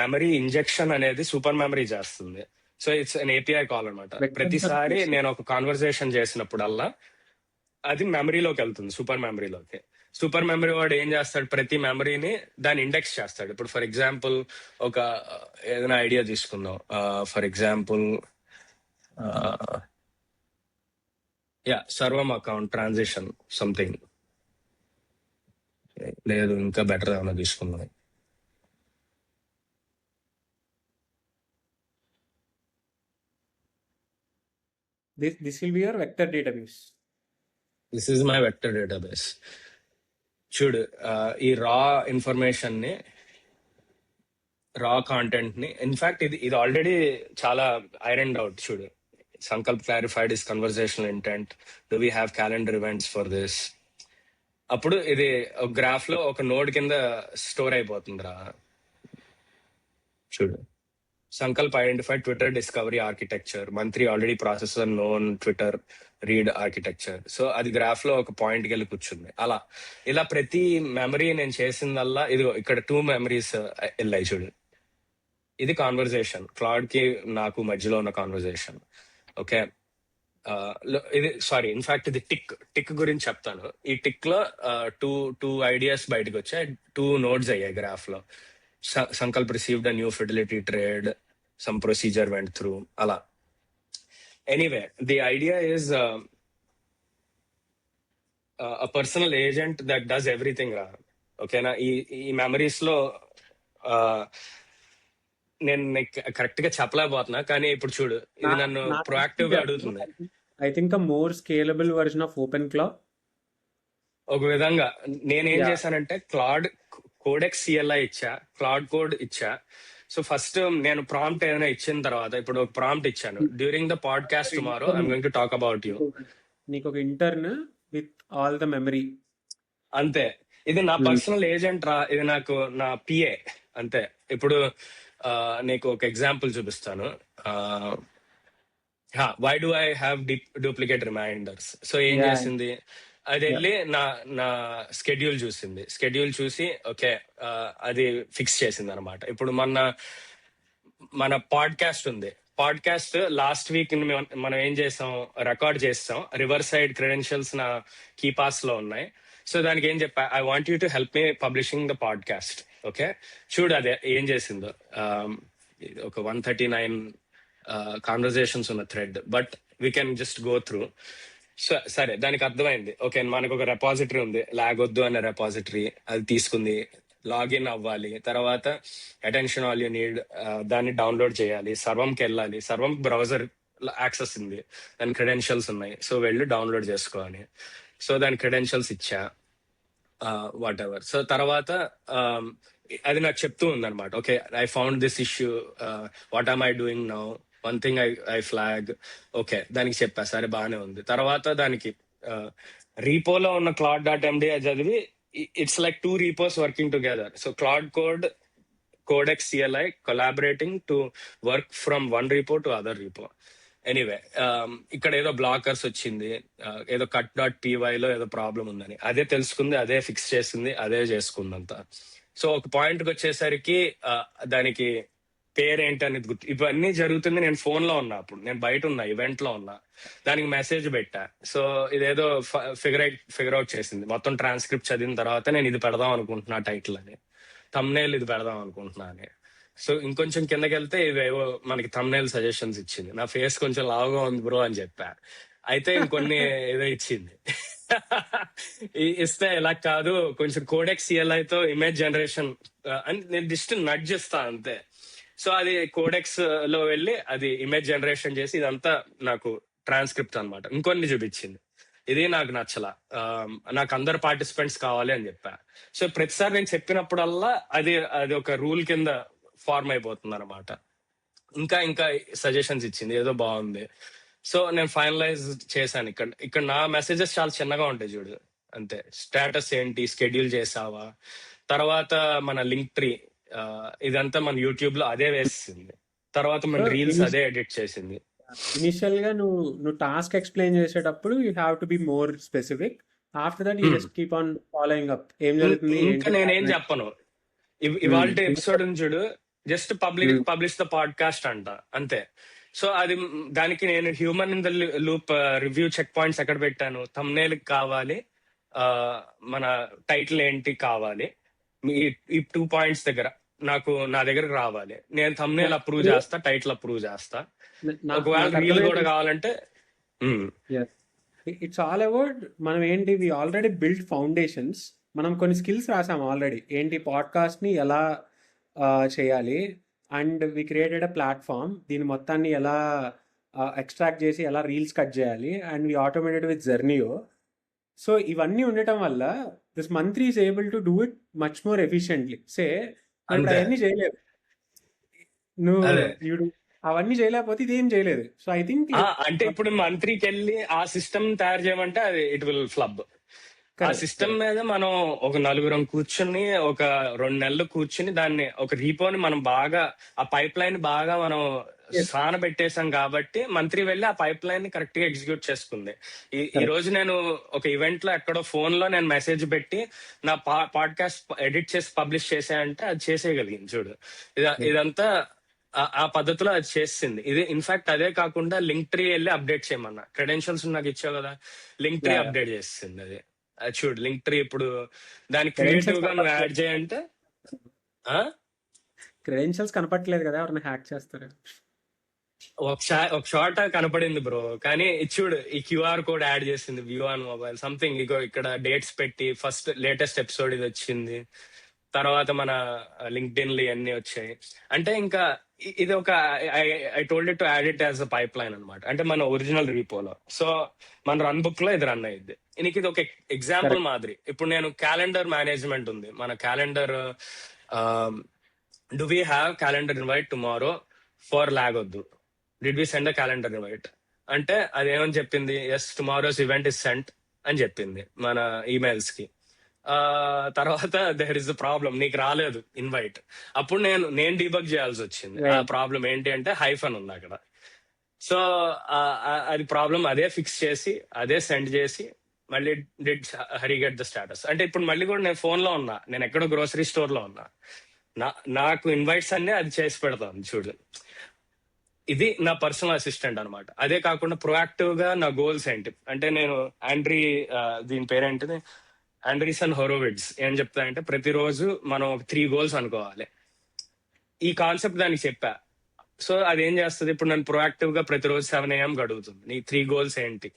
మెమరీ ఇంజెక్షన్ అనేది సూపర్ మెమరీ చేస్తుంది. So it's an API call అనమాట. ప్రతిసారి నేను ఒక కాన్వర్సేషన్ చేసినప్పుడల్లా అది మెమరీలోకి వెళ్తుంది, సూపర్ మెమరీలోకి. సూపర్ మెమరీ వాడు ఏం చేస్తాడు, ప్రతి మెమరీని దాన్ని ఇండెక్స్ చేస్తాడు. ఇప్పుడు ఫర్ ఎగ్జాంపుల్ ఒక ఏదైనా ఐడియా తీసుకుందాం. ఫర్ ఎగ్జాంపుల్ యా, సర్వం అకౌంట్ ట్రాన్సిషన్ సంథింగ్. లేదు, ఇంకా బెటర్ ఏమైనా తీసుకుందాం. This will be your vector database. This is my vector database. చూడు, ఈ రా ఇన్ఫర్మేషన్ ని, రా కాంటెంట్ ని, ఇన్ఫాక్ట్ ఇది ఆల్రెడీ చాలా ఐరన్ అవుట్. చూడు, Sankalp clarified is conversational intent, do we have calendar events for this. అప్పుడు ఇది ఒక గ్రాఫ్ లో ఒక నోడ్ కింద స్టోర్ అయిపోతుందిరా. చూడు, Sankalp identified Twitter discovery architecture, Mantri already processor known Twitter read architecture. So అది గ్రాఫ్ లో ఒక పాయింట్కి వెళ్ళి కూర్చుంది. అలా ఇలా ప్రతి మెమరీ నేను చేసిందల్లా ఇదిగో ఇక్కడ 2 మెమరీస్ వెళ్ళాయి. చూడు, ఇది కాన్వర్జేషన్, క్లాడ్ కి నాకు మధ్యలో ఉన్న కాన్వర్జేషన్. ఓకే, ఇది సారీ, ఇన్ఫాక్ట్ ఇది టిక్ గురించి చెప్తాను. ఈ టిక్ లో టూ ఐడియాస్ బయటకు వచ్చాయి, 2 నోడ్స్ అయ్యాయి గ్రాఫ్ లో. Sankalp received a new Fidelity trade, some procedure went through, అలా. Anyway, the idea is a personal agent that does everything రా. ఓకేనా? ఈ మెమరీస్ లో నేను కరెక్ట్ గా చెప్పలేకపోతున్నా, కానీ ఇప్పుడు చూడు, ఇది నన్ను ప్రొయాక్టివ్ గా అడుగుతుంది. I think a more scalable version of OpenClaw. ఒక విధంగా నేనేం చేశానంటే క్లాడ్ కోడెక్స్ CLI ఇచ్చా, క్లాడ్ కోడ్ ఇచ్చా. సో ఫస్ట్ నేను ప్రాంప్ట్ ఏదైనా ఇచ్చిన తర్వాత, ఇప్పుడు ఒక ప్రాంప్ట్ ఇచ్చాను, during the podcast tomorrow I'm going to talk about you. నీకు ఒక intern with all the memory. అంతే, ఇది నా పర్సనల్ ఏజెంట్ రా, ఇది నాకు నా PA. అంతే. ఇప్పుడు నీకు ఒక ఎగ్జాంపుల్ చూపిస్తాను. Why do I have duplicate reminders. So ఏం చేసింది, అది వెళ్ళి నా స్కెడ్యూల్ చూసింది. స్కెడ్యూల్ చూసి ఓకే, అది ఫిక్స్ చేసింది అనమాట. ఇప్పుడు మన పాడ్కాస్ట్ ఉంది. పాడ్కాస్ట్ లాస్ట్ వీక్ మనం ఏం చేసాం, రికార్డ్ చేస్తాం. రివర్స్ సైడ్ క్రెడెన్షియల్స్ నా కీ పాస్ లో ఉన్నాయి. సో దానికి ఏం చెప్పా, I want you to help me publishing the podcast. Okay, చూడు అదే ఏం చేసిందో. ఒక 139 కాన్వర్జేషన్స్ ఉన్న thread, but we can just go through. సరే, దానికి అర్థమైంది. ఓకే, మనకు ఒక రెపాజిటరీ ఉంది, లాగొద్దు అనే రెపాజిటరీ, అది తీసుకుంది. లాగిన్ అవ్వాలి, తర్వాత అటెన్షన్ ఆల్ యూ నీడ్, దాన్ని డౌన్లోడ్ చేయాలి, సర్వంకి వెళ్ళాలి. సర్వం బ్రౌజర్ యాక్సెస్ ఉంది, దాని క్రెడెన్షియల్స్ ఉన్నాయి. సో వెళ్ళి డౌన్లోడ్ చేసుకోవాలి. సో దాని క్రెడెన్షియల్స్ ఇచ్చా, వాట్ ఎవర్. సో తర్వాత అది నాకు చెప్తూ ఉందన్నమాట. Okay, I found this issue, what am I doing now, one thing I flag. Okay, దానికి చెప్పా, సరే బాగానే ఉంది. తర్వాత దానికి రీపోలో ఉన్న claude.md చదివి, it's like 2 repos working together. So Claude Codex CLI collaborating to work from one repo to other repo. Anyway, ఇక్కడ ఏదో బ్లాకర్స్ వచ్చింది, ఏదో cut.py లో ఏదో ప్రాబ్లం ఉందని అదే తెలుసుకుంది, అదే ఫిక్స్ చేసింది, అదే చేసుకుందంతా. సో ఒక పాయింట్కి వచ్చేసరికి దానికి పేరేంటి అనేది గుర్తు. ఇవన్నీ జరుగుతుంది, నేను ఫోన్ లో ఉన్నా, అప్పుడు నేను బయట ఉన్నా, ఈవెంట్ లో ఉన్నా. దానికి మెసేజ్ పెట్టా. సో ఇదేదో ఫిగర్ అవుట్ చేసింది. మొత్తం ట్రాన్స్క్రిప్ట్ చదివిన తర్వాత నేను ఇది పెడదాం అనుకుంటున్నా టైటిల్ అని, థంబ్నెయిల్ ఇది పెడదాం అనుకుంటున్నా అని. సో ఇంకొంచెం కిందకి వెళ్తే ఇవేవో మనకి థంబ్నెయిల్ సజెషన్స్ ఇచ్చింది. నా ఫేస్ కొంచెం లావుగా ఉంది బ్రో అని చెప్పా. అయితే ఇంకొన్ని ఏదో ఇచ్చింది. ఇస్తే ఇలా కాదు, కొంచెం కోడెక్స్ CLI తో ఇమేజ్ జనరేషన్ అని నేను జస్ట్ నడ్జ్ ఇస్తా అంతే. సో అది కోడెక్స్ లో వెళ్ళి అది ఇమేజ్ జనరేషన్ చేసి ఇదంతా నాకు ట్రాన్స్క్రిప్ట్ అనమాట. ఇంకొన్ని చూపించింది. ఇది నాకు నచ్చలా, నాకు అందరు పార్టిసిపెంట్స్ కావాలి అని చెప్పా. సో ప్రతిసారి నేను చెప్పినప్పుడల్లా అది ఒక రూల్ కింద ఫార్మ్ అయిపోతుంది అనమాట. ఇంకా సజెషన్స్ ఇచ్చింది, ఏదో బాగుంది. సో నేను ఫైనలైజ్ చేశాను. ఇక్కడ నా మెసేజెస్ చాలా చిన్నగా ఉంటాయి చూడు, అంతే. స్టేటస్ ఏంటి, స్కెడ్యూల్ చేసావా, తర్వాత మన లింక్ ట్రీ, ఇదంతా మన యూట్యూబ్ లో అదే వేసింది. తర్వాత మన రీల్స్ అదే ఎడిట్ చేసింది. ఇనిషియల్ గా నువ్వు టాస్క్ ఎక్స్ప్లెయిన్ చేసేటప్పుడు you have to be more specific. After that you just keep on following up. ఏం జరుగుతుంది, ఇంకా నేనేం చెప్పను. ఇవాళ ఎపిసోడ్ చూడు, జస్ట్ పబ్లిష్ ద పాడ్కాస్ట్ అంట, అంతే. సో అది దానికి నేను human in the loop review checkpoints ఎక్కడ పెట్టాను, థంబ్నెయిల్ కావాలి, మన టైటిల్ ఏంటి కావాలి, ఈ 2 points దగ్గర నా దగ్గరకు రావాలి. నేను థంబ్నెయిల్ అప్రూవ్ చేస్తా, టైటిల్ అప్రూవ్ చేస్తా. ఒకవేళ రీల్ కూడా కావాలంటే ఇట్స్ ఆల్ అబౌట్ మనం ఏంటి వి ఆల్రెడీ బిల్డ్ ఫౌండేషన్స్. మనం కొన్ని స్కిల్స్ రాసాం ఆల్రెడీ, ఏంటి పాడ్కాస్ట్ని ఎలా చేయాలి, and we created a platform, దీని మొత్తాన్ని ఎలా ఎక్స్ట్రాక్ట్ చేసి ఎలా రీల్స్ కట్ చేయాలి, అండ్ వి ఆటోమేటెడ్ విత్ జర్నియో. సో ఇవన్నీ ఉండటం వల్ల this Mantri is able to do it much more efficiently. ఇప్పుడు అంతే. అవన్నీ చేయలేదు నువ్వు, అదే అవన్నీ చేయలేకపోతే ఇదేం చేయలేదు. సో ఐ థింక్ అంటే ఇప్పుడు మంత్రికి వెళ్ళి ఆ సిస్టమ్ తయారు చేయమంటే అది ఇట్ విల్ ఫ్లబ్. ఆ సిస్టమ్ మీద మనం ఒక నలుగురం కూర్చుని ఒక 2 నెలలు కూర్చుని దాన్ని ఒక రీపోని మనం బాగా ఆ పైప్ లైన్ బాగా మనం సాన పెట్టేశాం కాబట్టి మంత్రి వెళ్ళి ఆ పైప్ లైన్ ని కరెక్ట్ గా ఎగ్జిక్యూట్ చేసుకుంది. ఈ రోజు నేను ఒక ఈవెంట్ లో ఎక్కడో ఫోన్ లో నేను మెసేజ్ పెట్టి నా పాడ్కాస్ట్ ఎడిట్ చేసి పబ్లిష్ చేసాయంటే అది చేసేయగలిగింది చూడు. ఇదంతా ఆ పద్ధతిలో అది చేసింది. ఇది ఇన్ఫాక్ట్ అదే కాకుండా లింక్ ట్రీ వెళ్ళి అప్డేట్ చేయమన్నా, క్రెడెన్షియల్స్ నాకు ఇచ్చావు కదా, లింక్ ట్రీ అప్డేట్ చేసింది. అది చూడు లింక్ ట్రీ ఇప్పుడు దానికి క్రియేటివ్ గా నువ్వు యాడ్ చేయంటే క్రెడెన్షియల్స్ కనపట్లేదు కదా, ఎవరైనా హ్యాక్ చేస్తారు. ఒక షార్ట్ కనపడింది బ్రో, కానీ చూడు ఈ క్యూఆర్ కోడ్ యాడ్ చేసింది, వ్యూ ఆన్ మొబైల్ సంథింగ్. ఇగో ఇక్కడ డేట్స్ పెట్టి ఫస్ట్ లేటెస్ట్ ఎపిసోడ్ ఇది వచ్చింది, తర్వాత మన లింక్డ్ ఇన్ ఇవన్నీ వచ్చాయి. అంటే ఇంకా ఇది ఒక I told it to add it as a pipe line అనమాట, అంటే మన ఒరిజినల్ రీపోలో. సో మన రన్ బుక్ లో ఇది రన్ అయ్యింది. ఇది ఒక ఎగ్జాంపుల్ మాదిరి. ఇప్పుడు నేను క్యాలెండర్ మేనేజ్మెంట్ ఉంది, మన calendar do we have calendar invite tomorrow for లాగొద్దు, did we send a calendar invite అంటే అది ఏమని చెప్పింది, yes tomorrow's event is sent అని చెప్పింది మన ఈమెయిల్స్ కి. తర్వాత దేర్ ఇస్ ద ప్రాబ్లం, నీకు రాలేదు ఇన్వైట్. అప్పుడు నేను డీబగ్ చేయాల్సి వచ్చింది. ఆ ప్రాబ్లం ఏంటి అంటే హైఫన్ ఉంది అక్కడ. సో అది ప్రాబ్లం, అదే ఫిక్స్ చేసి అదే సెండ్ చేసి మళ్ళీ did Hari get the status. అంటే ఇప్పుడు మళ్ళీ కూడా నేను ఫోన్ లో ఉన్నా, నేను ఎక్కడో గ్రోసరీ స్టోర్ లో ఉన్నా, నాకు ఇన్వైట్స్ అన్ని అది చేసి పెడతాను చూడు. ఇది నా పర్సనల్ అసిస్టెంట్ అనమాట. అదే కాకుండా ప్రొయాక్టివ్ గా నా గోల్స్ ఏంటి అంటే నేను దీని పేరేంటిది ఆండ్రీసన్ హోరోవిట్స్ ఏం చెప్తా అంటే ప్రతిరోజు మనం 3 గోల్స్ అనుకోవాలి. ఈ కాన్సెప్ట్ దానికి చెప్పా. సో అదేం చేస్తుంది, ఇప్పుడు నన్ను ప్రొయాక్టివ్ గా ప్రతిరోజు 7 AM గడుగుతుంది, నీ 3 గోల్స్ ఏంటి,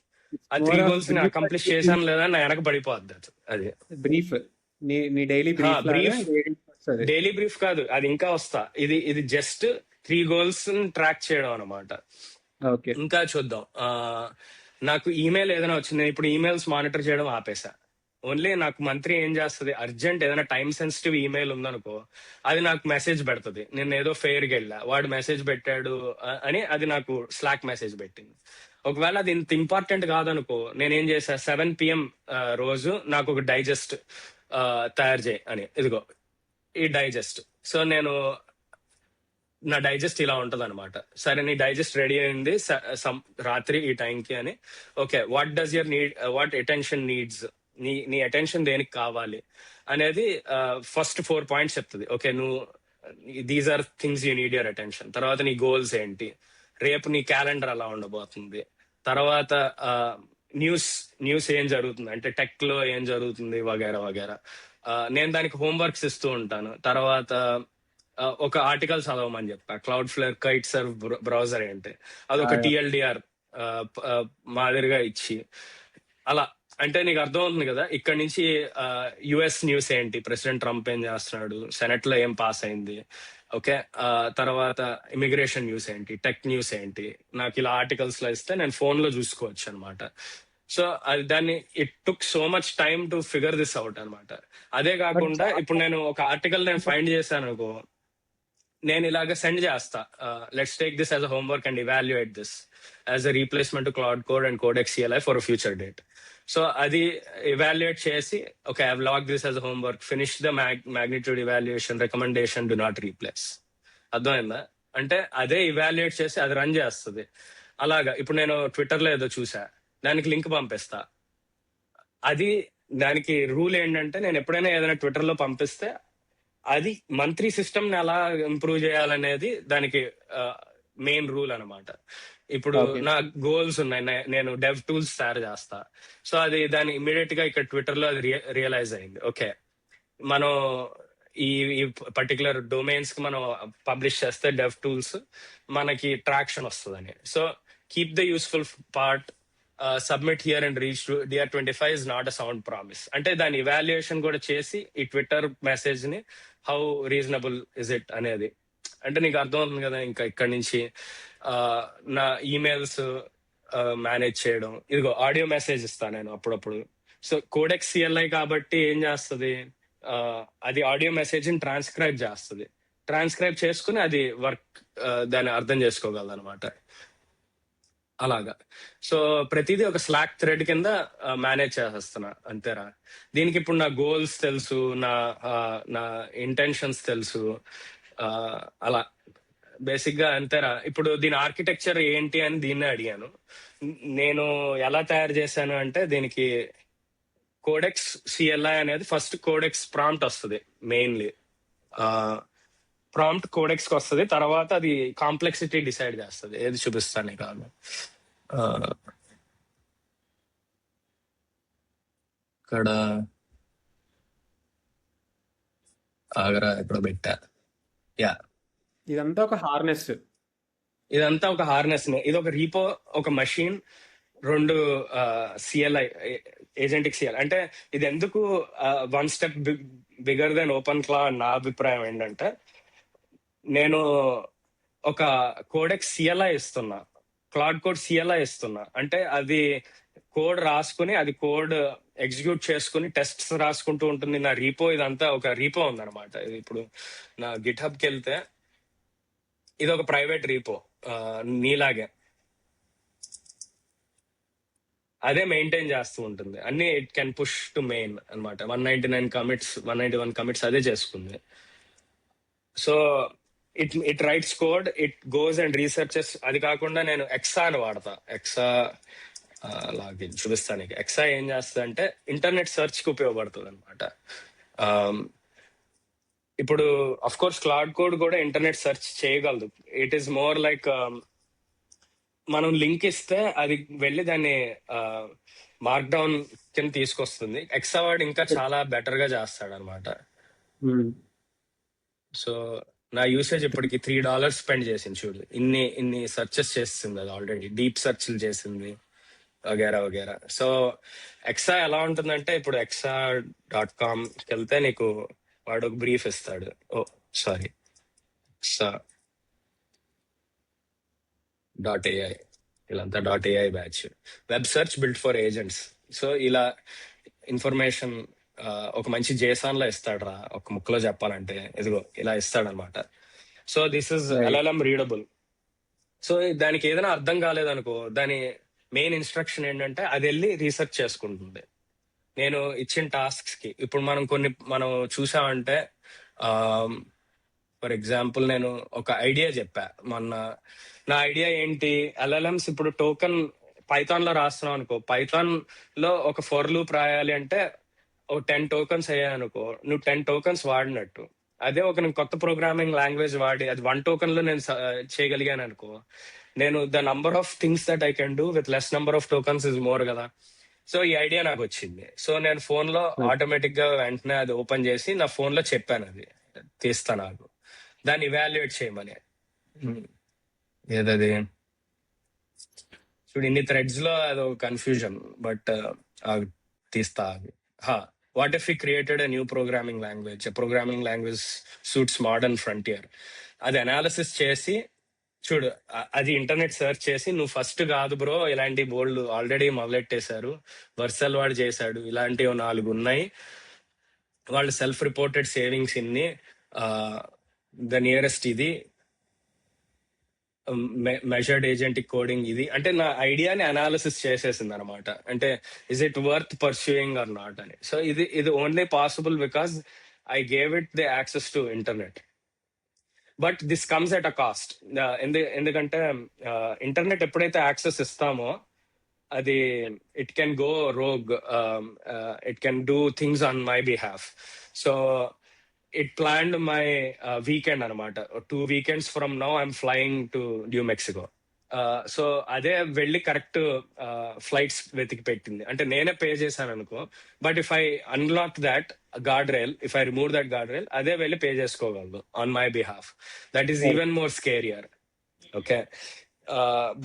ఆ 3 గోల్స్ ని అకంప్లిష్ చేశాను లేదా నా వెనక పడిపోద్ది. అది బ్రీఫ్, నీ డైలీ డైలీ బ్రీఫ్ కాదు, అది ఇంకా వస్తా. ఇది జస్ట్ 3 గోల్స్ ట్రాక్ చేయడం అనమాట. ఇంకా చూద్దాం. నాకు ఈమెయిల్ ఏదైనా వచ్చింది, నేను ఇప్పుడు ఈమెయిల్స్ మానిటర్ చేయడం ఆపేసా. ఓన్లీ నాకు మంత్రి ఏం చేస్తుంది, అర్జెంట్ ఏదైనా టైం సెన్సిటివ్ ఈమెయిల్ ఉందనుకో అది నాకు మెసేజ్ పెడుతుంది. నేను ఏదో ఫెయిర్కి వెళ్ళా, వాడు మెసేజ్ పెట్టాడు అని అది నాకు స్లాక్ మెసేజ్ పెట్టింది. ఒకవేళ అది ఇంత ఇంపార్టెంట్ కాదనుకో నేనేం చేసా, 7 PM రోజు నాకు ఒక డైజెస్ట్ తయారు చేయి అని, ఇదిగో ఈ డైజెస్ట్. సో నా డైజెస్ట్ ఇలా ఉంటది అనమాట. సరే నీ డైజెస్ట్ రెడీ అయింది రాత్రి ఈ టైంకి అని. Okay, what does your need, what attention needs, నీ అటెన్షన్ దేనికి కావాలి అనేది ఫస్ట్ 4 పాయింట్స్ చెప్తుంది. ఓకే, నువ్వు these are things you need your attention. తర్వాత నీ గోల్స్ ఏంటి, రేపు నీ క్యాలెండర్ అలా ఉండబోతుంది, తర్వాత న్యూస్ ఏం జరుగుతుంది అంటే టెక్ లో ఏం జరుగుతుంది వగేరా వగేరా. నేను దానికి హోంవర్క్స్ ఇస్తూ ఉంటాను. తర్వాత ఒక ఆర్టికల్ చదవమని చెప్పా, Cloudflare kite serve browser ఏంటి అదొక TLDR మాదిరిగా ఇచ్చి అలా. అంటే నీకు అర్థం అవుతుంది కదా, ఇక్కడ నుంచి US న్యూస్ ఏంటి, ప్రెసిడెంట్ ట్రంప్ ఏం చేస్తున్నాడు, సెనెట్ లో ఏం పాస్ అయింది, ఓకే, తర్వాత ఇమిగ్రేషన్ న్యూస్ ఏంటి, టెక్ న్యూస్ ఏంటి, నాకు ఇలా ఆర్టికల్స్ లో ఇస్తే నేను ఫోన్ లో చూసుకోవచ్చు అనమాట. సో దాన్ని it took so much time to figure this out అనమాట. అదే కాకుండా ఇప్పుడు నేను ఒక ఆర్టికల్ నేను ఫైండ్ చేశాను అనుకో, నేను ఇలాగ సెండ్ చేస్తా, let's take this as a homework and evaluate this as a replacement to Claude code and Codex CLI for a future date. So అది ఇవాల్యుయేట్ చేసి okay, I log this as a homework, finish the magnitude evaluation, recommendation, do not replace. అర్థమైందా? అంటే అదే evaluate చేసి అది run చేస్తుంది. అలాగా ఇప్పుడు నేను ట్విట్టర్ లో ఏదో చూసా, దానికి లింక్ పంపిస్తా. అది దానికి రూల్ ఏంటంటే నేను ఎప్పుడైనా ఏదైనా ట్విట్టర్ లో పంపిస్తే అది మంత్రి సిస్టమ్ ని ఎలా ఇంప్రూవ్ చేయాలనేది దానికి మెయిన్ రూల్ అనమాట. ఇప్పుడు నా గోల్స్ ఉన్నాయి, నేను డెవ్ టూల్స్ తయారు చేస్తా. సో అది దాని ఇమీడియట్ గా ఇక్కడ ట్విట్టర్ లో అది రియలైజ్ అయింది. ఓకే, మనం ఈ పర్టికులర్ డొమైన్స్ కి మనం పబ్లిష్ చేస్తే డెవ్ టూల్స్ మనకి ట్రాక్షన్ వస్తుందని. So keep the useful part submit here and reach to DR25 is not a sound promise. అంటే దాని ఇవాల్యుయేషన్ కూడా చేసి ఈ ట్విట్టర్ మెసేజ్ ని హౌ రీజనబుల్ ఇస్ ఇట్ అనేది. అంటే నీకు అర్థం అవుతుంది కదా, ఇంకా ఇక్కడ నుంచి ఆ, నా ఈమెయిల్స్ మేనేజ్ చేయడం. ఇదిగో ఆడియో మెసేజ్ ఇస్తాను నేను అప్పుడప్పుడు. సో కోడెక్స్ CLI కాబట్టి ఏం చేస్తుంది, అది ఆడియో మెసేజ్ ని ట్రాన్స్క్రైబ్ చేస్తుంది. ట్రాన్స్క్రైబ్ చేసుకుని అది వర్క్ దాన్ని అర్థం చేసుకోగలదు అనమాట. అలాగా. సో ప్రతిదీ ఒక స్లాక్ థ్రెడ్ కింద మేనేజ్ చేసేస్తున్నా అంతేరా. దీనికి ఇప్పుడు నా గోల్స్ తెలుసు, నా ఇంటెన్షన్స్ తెలుసు. ఆ, అలా బేసిక్ గా అంతేరా. ఇప్పుడు దీని ఆర్కిటెక్చర్ ఏంటి అని దీన్నే అడిగాను. నేను ఎలా తయారు చేశాను అంటే, దీనికి కోడెక్స్ CLI అనేది ఫస్ట్ కోడెక్స్ ప్రాంప్ట్ వస్తుంది మెయిన్లీ. ప్రాంప్ట్ కోడెక్స్ కి వస్తుంది, తర్వాత అది కాంప్లెక్సిటీ డిసైడ్ చేస్తుంది. ఏది చూపిస్తాను కాదు. ఇక్కడ ఆగరా ఎక్కడ పెట్టా. యా, ఇదంతా ఒక హార్నెస్. ఇదంతా ఒక హార్నెస్. ఇది ఒక రీపో, ఒక మషిన్, రెండు CLI, ఏజెంటిక్ CLI. అంటే ఇది ఎందుకు 1 స్టెప్ బిగర్ దెన్ ఓపెన్ క్లా నా అభిప్రాయం ఏంటంటే, నేను ఒక కోడెక్స్ CLI ఇస్తున్నా, క్లాడ్ కోడ్ CLI ఇస్తున్నా. అంటే అది కోడ్ రాసుకుని, అది కోడ్ ఎగ్జిక్యూట్ చేసుకుని టెస్ట్స్ రాసుకుంటూ ఉంటుంది. నా రీపో ఇదంతా ఒక రీపో ఉందన్నమాట. ఇది ఇప్పుడు నా గిట్హబ్ కి వెళ్తే ఇది ఒక ప్రైవేట్ రీపో, నీలాగే అదే మెయింటైన్ చేస్తూ ఉంటుంది అన్ని. It can push to main అనమాట. 191 కమిట్స్ అదే చేసుకుంది. So it rights code, it goes and researches. అది కాకుండా నేను ఎక్సా అని వాడతా. ఎక్సా లాగిన్ చూపిస్తాను. ఎక్సా ఏం చేస్తుంది అంటే ఇంటర్నెట్ సెర్చ్ కి ఉపయోగపడుతుంది అనమాట. ఇప్పుడు అఫ్ కోర్స్ క్లౌడ్ కోడ్ కూడా ఇంటర్నెట్ సెర్చ్ చేయగలదు. ఇట్ ఈస్ మోర్ లైక్ మనం లింక్ ఇస్తే అది వెళ్ళి దాన్ని మార్క్ డౌన్ కింద తీసుకొస్తుంది. ఎక్సా వాడు ఇంకా చాలా బెటర్ గా చేస్తాడు అనమాట. సో నా యూసేజ్ ఇప్పటికి $3 స్పెండ్ చేసింది. చూడు, ఇన్ని సెర్చెస్ చేస్తుంది అది ఆల్రెడీ, డీప్ సెర్చ్లు చేసింది వగేరా వగేరా. సో ఎక్సా ఎలా ఉంటుందంటే, ఇప్పుడు exa.comకి వెళ్తే నీకు వాడు ఒక బ్రీఫ్ ఇస్తాడు. ఓ సారీ, exa.ai, ఇలాంతా .ai batch, web search build for agents. So ఇలా ఇన్ఫర్మేషన్ ఒక మంచి JSON లో ఇస్తాడు రా. ఒక ముక్కలో చెప్పాలంటే ఇదిగో ఇలా ఇస్తాడనమాట. So this is LLM readable. So దానికి ఏదైనా అర్థం కాలేదనుకో, దాని మెయిన్ ఇన్స్ట్రక్షన్ ఏంటంటే అది వెళ్ళి రీసెర్చ్ చేసుకుంటుంది నేను ఇచ్చిన టాస్క్స్ కి. ఇప్పుడు మనం చూసామంటే, ఫర్ ఎగ్జాంపుల్ నేను ఒక ఐడియా చెప్పా మొన్న. నా ఐడియా ఏంటి, LLMs ఇప్పుడు టోకెన్ పైథాన్ లో రాస్తున్నాం అనుకో, పైథాన్ లో ఒక ఫర్ లూప్ రాయాలి అంటే ఒక 10 టోకన్స్ అయ్యాయి అనుకో, నువ్వు 10 టోకన్స్ వాడినట్టు. అదే ఒక నేను కొత్త ప్రోగ్రామింగ్ లాంగ్వేజ్ వాడి అది 1 టోకన్ లో నేను చేయగలిగాను అనుకో, నేను the number of things that I can do with less number of tokens is more కదా. సో ఈ ఐడియా నాకు వచ్చింది. సో నేను ఫోన్ లో ఆటోమేటిక్ గా వెంటనే అది ఓపెన్ చేసి నా ఫోన్ లో చెప్పాను, అది తీస్తా నాకు దాన్ని ఇవాల్యుయేట్ చేయమని. ఏదది చూడు, ఇన్ని థ్రెడ్స్ లో అదో కన్ఫ్యూజన్, బట్ తీస్తా. What if we created a new programming language, programming language suits modern frontier. అది అనాలిసిస్ చేసి చూడు, అది ఇంటర్నెట్ సెర్చ్ చేసి, నువ్వు ఫస్ట్ కాదు బ్రో, ఇలాంటి బోల్డ్ ఆల్రెడీ మొదలెట్టేశారు, వర్సల్ వాడు చేశాడు, ఇలాంటివి 4 ఉన్నాయి, వాళ్ళు సెల్ఫ్ రిపోర్టెడ్ సేవింగ్స్ ఇన్ని, ద నియరెస్ట్ ఇది, మెజర్డ్ ఏజెంటిక్ కోడింగ్ ఇది. అంటే నా ఐడియాని అనాలిసిస్ చేసేసింది అనమాట. అంటే is it worth pursuing or not అని. సో ఇది only possible because I gave it the access to internet. But this comes at a cost. ఎందుకంటే ఇంటర్నెట్ ఎప్పుడైతే యాక్సెస్ ఇస్తామో, అది it can go rogue, it can do things on my behalf. So it planned my weekend అనమాట. 2 weekends from now I'm flying to new Mexico. So అదే వెళ్ళి correct flights వెతికి పెట్టింది. అంటే నేనే పే చేశాను అనుకో, but if I unlock that guard rail, if I remove that guard rail, అదే వెళ్ళి పే చేసుకోగలదు on my behalf. That is even more scarier. Okay,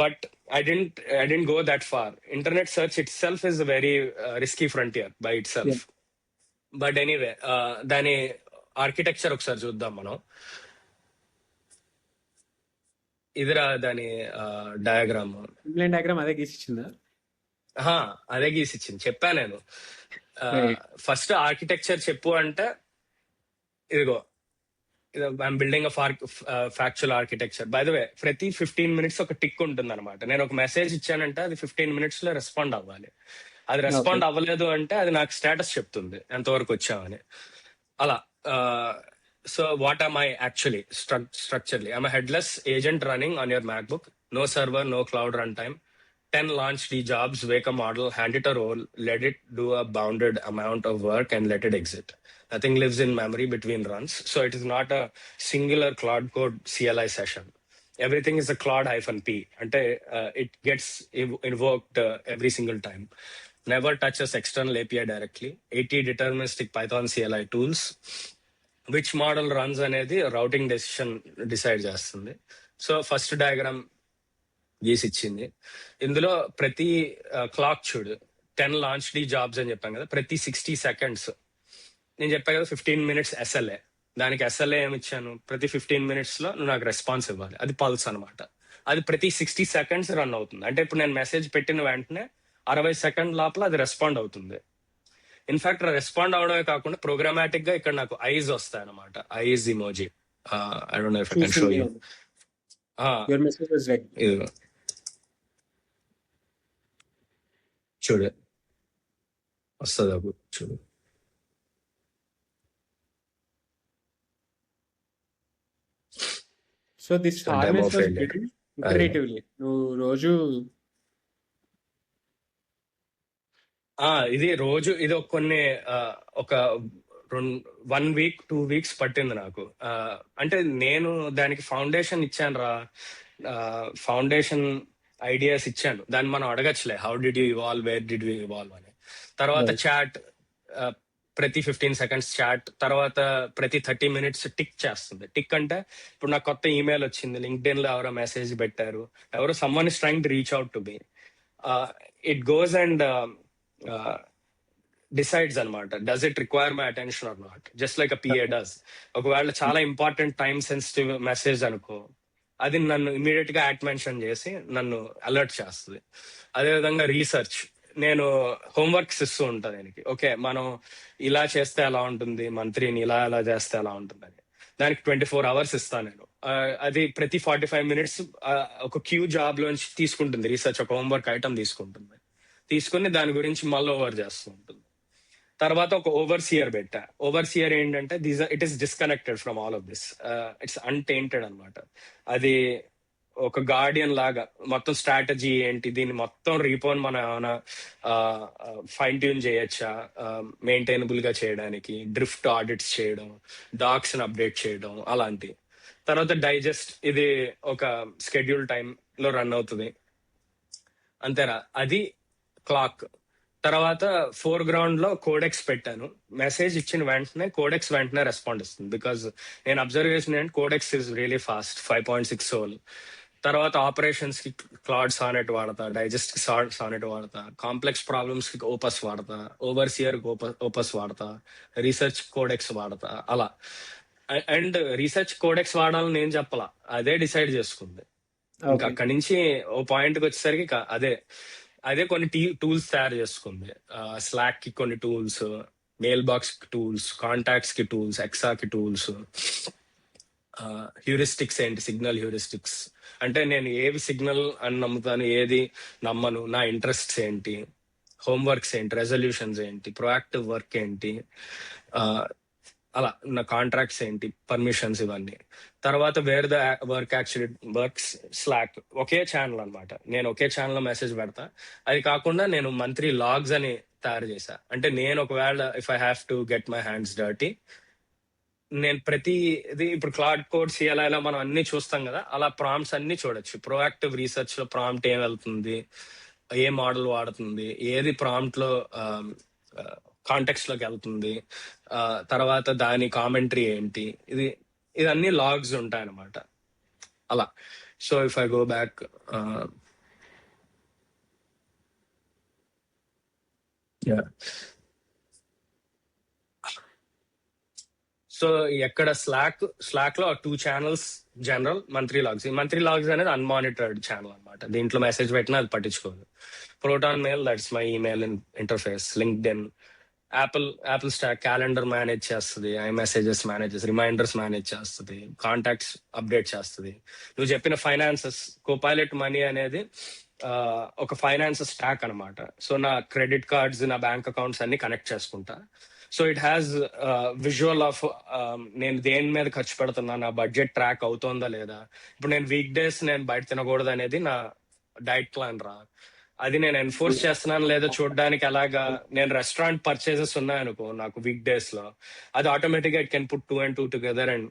But I didn't go that far. Internet search itself is a very risky frontier by itself. Yeah. But anyway, దాని architecture ఒకసారి చూద్దాం మనం. ఇదిరా దాని diagram. ఇంప్లైన్ diagram అదే గీసిచ్చిందా? అదే గీసిచ్చింది, చెప్పా నేను. Right. ఫస్ట్ ఆర్కిటెక్చర్ చెప్పు అంటే ఇదిగో, I'm building factual architecture. By the way, ప్రతి 15 minutes ఒక టిక్ ఉంటుంది అనమాట. నేను ఒక మెసేజ్ ఇచ్చానంటే అది 15 minutes లో రెస్పాండ్ అవ్వాలి. అది రెస్పాండ్ Okay. అవ్వలేదు అంటే అది నాకు స్టేటస్ చెప్తుంది ఎంతవరకు వచ్చామని. అలా. So what am I actually structurally? I'm headless agent running on your MacBook. No server, no cloud run time. 10 launched jobs, wake a model, hand it a role, let it do a bounded amount of work and let it exit. Nothing lives in memory between runs. So it is not a singular Claude Code CLI session. Everything is a Claude-P. Ante, it gets invoked every single time. Never touches external API directly. 80 deterministic Python CLI tools. Which model runs అనేది routing decision decide చేస్తుంది. So first diagram గీసి ఇచ్చింది. ఇందులో ప్రతి clock చూడు, 10 launched jobs అని చెప్పాను కదా, ప్రతి 60 seconds. నేను చెప్పా కదా 15 minutes SLA. దానికి SLA ఏమి ఇచ్చాను? ప్రతి 15 minutes లో నువ్వు నాకు రెస్పాన్స్ ఇవ్వాలి. అది పల్స్ అనమాట. అది ప్రతి 60 seconds రన్ అవుతుంది. అంటే ఇప్పుడు నేను మెసేజ్ పెట్టిన వెంటనే 60 seconds లోపల అది రెస్పాండ్ అవుతుంది. ఇన్ఫాక్ట్ రెస్పాండ్ అవడమే కాకుండా ప్రోగ్రామాటిక్ గా ఇక్కడ నాకు ఐజ్ వస్తాయి అనమాట. Eyes emoji. I don't know if I can show you. Your message was read. ఇదిగో చూడు, వస్తుంది అప్పుడు చూడు. So this So demo harness was failure. built iteratively. నువ్వు రోజు ఇది రోజు, ఇది ఒక 1 week 2 weeks పట్టింది నాకు. అంటే నేను దానికి ఫౌండేషన్ ఇచ్చాను రా, ఫౌండేషన్ ఐడియాస్ ఇచ్చాను. దాన్ని మనం అడగచ్చులే, how did you evolve, where did you evolve అని. తర్వాత Right. చాట్, ప్రతి 15 seconds చాట్, తర్వాత ప్రతి 30 minutes టిక్ చేస్తుంది. టిక్ అంటే ఇప్పుడు నాకు కొత్త ఈమెయిల్ వచ్చింది, లింక్డ్ఇన్ లో ఎవరో మెసేజ్ పెట్టారు, ఎవరో someone is trying to reach out to me. It goes and decides అనమాట, does it require my attention or not, just like a PA does. ఒకవేళ చాలా ఇంపార్టెంట్ టైం సెన్సిటివ్ మెసేజ్ అనుకో, అది నన్ను ఇమీడియట్ గా యాక్ట్ మెన్షన్ చేసి నన్ను alert చేస్తుంది. అదేవిధంగా రీసెర్చ్, నేను హోంవర్క్స్ ఇస్తూ ఉంటాను దీనికి. ఓకే, మనం ఇలా చేస్తే ఎలా ఉంటుంది, మంత్రిని ఇలా చేస్తే ఎలా ఉంటుంది అని. దానికి 24 hours ఇస్తాను నేను. అది ప్రతి 45 minutes ఒక క్యూ జాబ్ లోంచి తీసుకుంటుంది. రీసెర్చ్ ఒక హోంవర్క్ ఐటమ్ తీసుకుంటుంది, తీసుకుని దాని గురించి మళ్ళీ ఓవర్ చేస్తూ ఉంటుంది. తర్వాత ఒక ఓవర్సియర్ పెట్టా. ఓవర్సియర్ ఏంటంటే it is disconnected from all of this. It's untainted అనమాట. అది ఒక గార్డియన్ లాగా మొత్తం స్ట్రాటజీ ఏంటి, దీన్ని మొత్తం రీపోన్ మనం ఏమైనా ఫైన్ ట్యూన్ చేయొచ్చా, మెయింటైనబుల్ గా చేయడానికి, డ్రిఫ్ట్ ఆడిట్స్ చేయడం, డాక్స్ అప్డేట్ చేయడం అలాంటి. తర్వాత డైజెస్ట్, ఇది ఒక స్కెడ్యూల్ టైం లో రన్ అవుతుంది, అంతేరా. అది క్లాక్. తర్వాత ఫోర్గ్రౌండ్ లో కోడెక్స్ పెట్టాను. మెసేజ్ ఇచ్చిన వెంటనే కోడెక్స్ వెంటనే రెస్పాండ్ ఇస్తుంది. బికాజ్ నేను అబ్జర్వ్ చేసిన కోడెక్స్ ఇస్ రియలీ ఫాస్ట్, 5.6 సోల్. తర్వాత ఆపరేషన్స్ కి క్లాడ్ సానెట్ వాడతా, డైజెస్ట్ కి సానెట్ వాడతా, కాంప్లెక్స్ ప్రాబ్లమ్స్ కి ఓపస్ వాడతా, ఓవర్సియర్ ఓపస్ వాడతా, రీసెర్చ్ కోడెక్స్ వాడతా, అలా. అండ్ రీసెర్చ్ కోడెక్స్ వాడాలని నేను చెప్పలా, అదే డిసైడ్ చేసుకుంది. ఇంకా Okay. అక్కడి నుంచి ఓ పాయింట్కి వచ్చేసరికి అదే కొన్ని టూల్స్ తయారు చేసుకుంది. స్లాక్ కి కొన్ని టూల్స్, మెయిల్ బాక్స్ కి టూల్స్, కాంటాక్ట్స్ కి టూల్స్, ఎక్సా కి టూల్స్. హ్యూరిస్టిక్స్ ఏంటి, సిగ్నల్ హ్యూరిస్టిక్స్ అంటే నేను ఏవి సిగ్నల్ అని నమ్ముతాను, ఏది నమ్మను, నా ఇంట్రెస్ట్స్ ఏంటి, హోంవర్క్స్ ఏంటి, రెజల్యూషన్స్ ఏంటి, ప్రొయాక్టివ్ వర్క్ ఏంటి, అలా నా కాంట్రాక్ట్స్ ఏంటి, పర్మిషన్స్, ఇవన్నీ. తర్వాత wear the work actually works, slack okay channel అనమాట. నేను ఒకే ఛానల్ లో మెసేజ్ పెడతా. అది కాకుండా నేను మంత్లీ లాగ్స్ అని తయారు చేశా. అంటే నేను ఒకవేళ if I have to get my hands dirty, నేను ప్రతిది ఇప్పుడు క్లాడ్ కోడ్ CLIలో మనం అన్ని చూస్తాం కదా, అలా ప్రాంప్ట్స్ అన్ని చూడొచ్చు. ప్రోయాక్టివ్ రీసెర్చ్ లో ప్రాంప్ట్ ఏం వెళ్తుంది, ఏ మోడల్ వాడుతుంది, ఏది ప్రాంప్ట్ లో కాంటెక్స్ట్ లోకి వెళ్తుంది, తర్వాత దాని కామెంటరీ ఏంటి, ఇదన్నీ లాగ్స్ ఉంటాయన్నమాట. అలా so if I go back, so ఎక్కడ స్లాక్ లో 2 ఛానల్స్, జనరల్, మంత్లీ లాగ్స్. ఈ మంత్లీ లాగ్స్ అనేది అన్మానిటర్డ్ ఛానల్ అనమాట. దీంట్లో మెసేజ్ పెట్టినా అది పట్టించుకోదు. Proton Mail, that's my email interface. LinkedIn, Apple stack calendar manage చేస్తుంది, ఐ మెసేజెస్ రిమైండర్స్ మేనేజ్ చేస్తుంది, కాంటాక్ట్స్ అప్డేట్ చేస్తుంది. నువ్వు చెప్పిన ఫైనాన్సెస్, కోపైలట్ మనీ అనేది ఒక ఫైనాన్స్ స్టాక్ అనమాట. సో నా క్రెడిట్ కార్డ్స్, నా బ్యాంక్ అకౌంట్స్ అన్ని కనెక్ట్ చేసుకుంటా. So it has visual of నేను దేని మీద ఖర్చు పెడుతున్నా, నా బడ్జెట్ ట్రాక్ అవుతోందా లేదా. ఇప్పుడు నేను వీక్ డేస్ నేను బయట తినకూడదు అనేది నా డైట్ ప్లాన్ రా. అది నేను ఎన్ఫోర్స్ చేస్తున్నాను లేదో చూడడానికి. అలాగా నేను రెస్టారెంట్ పర్చేసెస్ ఉన్నాయనుకో నాకు వీక్ డేస్ లో, అది ఆటోమేటిక్ గా it can put 2 and 2 together and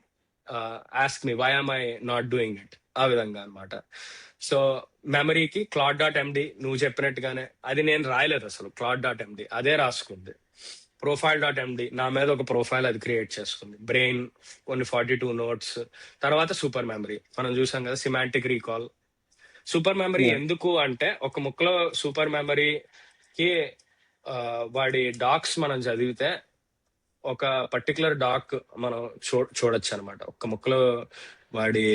ask me why am I not doing it. ఆ విధంగా అనమాట. సో మెమరీకి claude.md నువ్వు చెప్పినట్టుగానే అది నేను రాయలేదు అసలు. claude.md అదే రాసుకుంది. profile.md నా మీద ఒక ప్రొఫైల్ అది క్రియేట్ చేసుకుంది. బ్రెయిన్ కొన్ని 42 నోట్స్. తర్వాత సూపర్ మెమరీ మనం చూసాం కదా, సిమాంటిక్ రీకాల్. సూపర్ మెమరీ ఎందుకు అంటే, ఒక ముక్కలో సూపర్ మెమరీకి వాడి డాక్స్ మనం చదివితే ఒక పర్టికులర్ డాక్ మనం చూడొచ్చు అనమాట ఒక ముక్కలో. వాడి